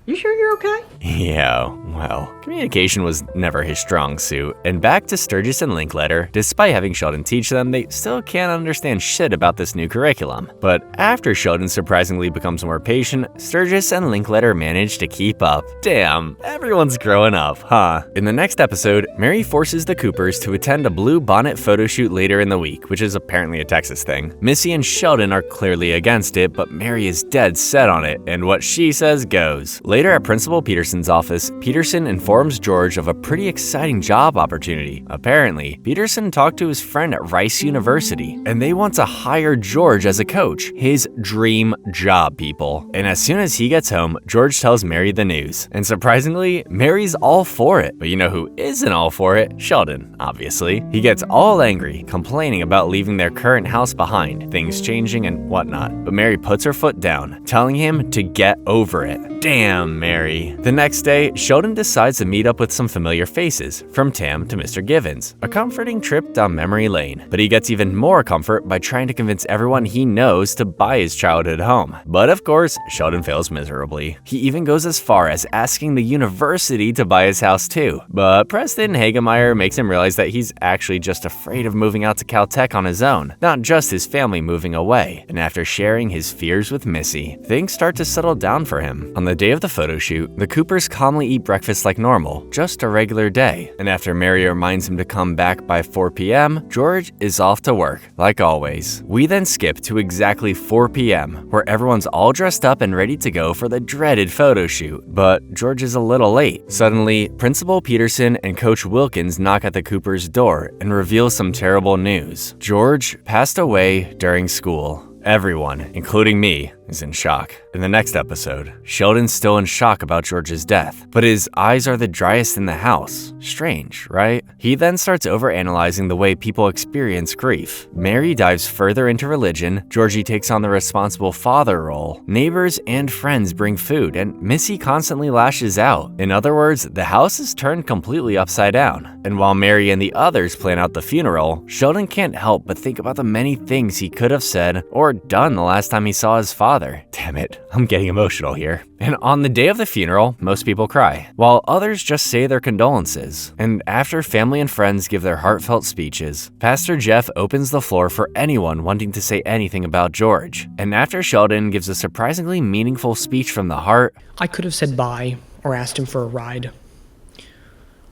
You sure you're okay? Yeah, well, communication was never his strong suit. And back to Sturgis and Linklater, despite having Sheldon teach them, they still can't understand shit about this new curriculum. But after Sheldon surprisingly becomes more patient, Sturgis and Linklater manage to keep up. Damn, everyone's growing up, huh? In the next episode, Mary forces the Coopers to attend a blue bonnet photo shoot later in the week, which is apparently a Texas thing. Missy and Sheldon are clearly against it, but Mary is dead set on it, and what she says goes. Later at Principal Peterson's office, Peterson informs George of a pretty exciting job opportunity. Apparently, Peterson talked to his friend at Rice University, and they want to hire George as a coach. His dream job, people. And as soon as he gets home, George tells Mary the news. And surprisingly, Mary's all for it. But you know who isn't all for it? Sheldon, obviously. He gets all angry, complaining about leaving their current house behind, things changing and whatnot. But Mary puts her foot down, telling him to get over it. Damn, Mary. The next day, Sheldon decides to meet up with some familiar faces, from Tam to Mr. Givens, a comforting trip down memory lane. But he gets even more comfort by trying to convince everyone he knows to buy his childhood home. But of course, Sheldon fails miserably. He even goes as far as asking the university to buy his house too. But President Hagemeyer makes him realize that he's actually just afraid of moving out to Caltech on his own, not just his family moving away. And after sharing his fears with Missy, things start to settle down for him. On the day of the photo shoot, the Coopers calmly eat breakfast like normal, just a regular day. And after Mary reminds him to come back by 4 p.m., George is off to work, like always. We then skip to exactly 4 p.m., where everyone's all dressed up and ready to go for the dreaded photo shoot. But George is a little late. Suddenly, Principal Peterson and Coach Wilkins knock at the Coopers' door and reveal some terrible news. George passed away during school. Everyone, including me, is in shock. In the next episode, Sheldon's still in shock about George's death, but his eyes are the driest in the house. Strange, right? He then starts overanalyzing the way people experience grief. Mary dives further into religion, Georgie takes on the responsible father role, neighbors and friends bring food, and Missy constantly lashes out. In other words, the house is turned completely upside down. And while Mary and the others plan out the funeral, Sheldon can't help but think about the many things he could have said or done the last time he saw his father. Damn it, I'm getting emotional here. And on the day of the funeral, most people cry, while others just say their condolences. And after family and friends give their heartfelt speeches, Pastor Jeff opens the floor for anyone wanting to say anything about George. And after Sheldon gives a surprisingly meaningful speech from the heart, I could have said bye or asked him for a ride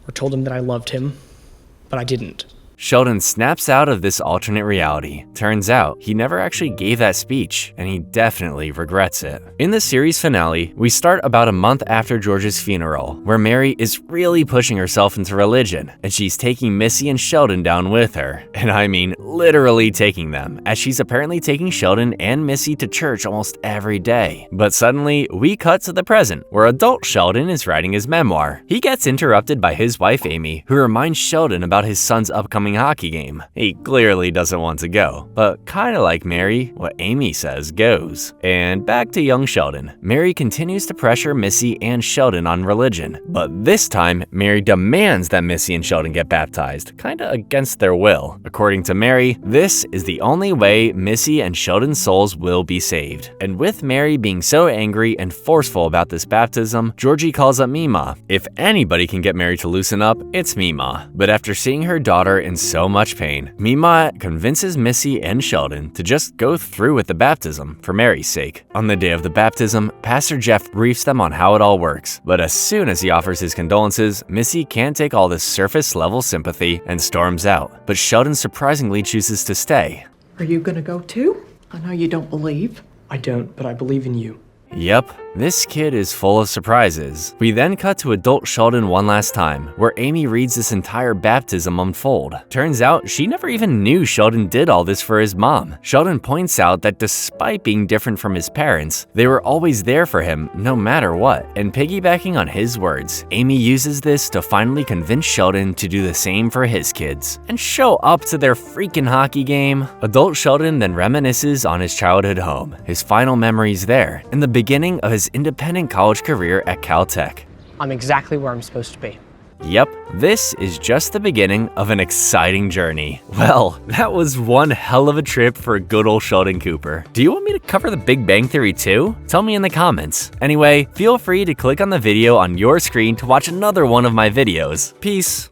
or told him that I loved him, but I didn't. Sheldon snaps out of this alternate reality. Turns out, he never actually gave that speech, and he definitely regrets it. In the series finale, we start about a month after George's funeral, where Mary is really pushing herself into religion, and she's taking Missy and Sheldon down with her. And I mean literally taking them, as she's apparently taking Sheldon and Missy to church almost every day. But suddenly, we cut to the present, where adult Sheldon is writing his memoir. He gets interrupted by his wife Amy, who reminds Sheldon about his son's upcoming hockey game. He clearly doesn't want to go, but kinda like Mary, what Amy says goes. And back to young Sheldon. Mary continues to pressure Missy and Sheldon on religion, but this time, Mary demands that Missy and Sheldon get baptized, kinda against their will. According to Mary, this is the only way Missy and Sheldon's souls will be saved. And with Mary being so angry and forceful about this baptism, Georgie calls up Mima. If anybody can get Mary to loosen up, it's Mima. But after seeing her daughter in in so much pain. Mima convinces Missy and Sheldon to just go through with the baptism for Mary's sake. On the day of the baptism, Pastor Jeff briefs them on how it all works, but as soon as he offers his condolences, Missy can't take all this surface-level sympathy and storms out. But Sheldon surprisingly chooses to stay. Are you gonna go too? I know you don't believe. I don't, but I believe in you. Yep, this kid is full of surprises. We then cut to adult Sheldon one last time, where Amy reads this entire baptism unfold. Turns out she never even knew Sheldon did all this for his mom. Sheldon points out that despite being different from his parents, they were always there for him no matter what. And piggybacking on his words, Amy uses this to finally convince Sheldon to do the same for his kids and show up to their freaking hockey game. Adult Sheldon then reminisces on his childhood home, his final memories there, and the beginning of his independent college career at Caltech. I'm exactly where I'm supposed to be. Yep, this is just the beginning of an exciting journey. Well, that was one hell of a trip for good old Sheldon Cooper. Do you want me to cover the Big Bang Theory too? Tell me in the comments. Anyway, feel free to click on the video on your screen to watch another one of my videos. Peace.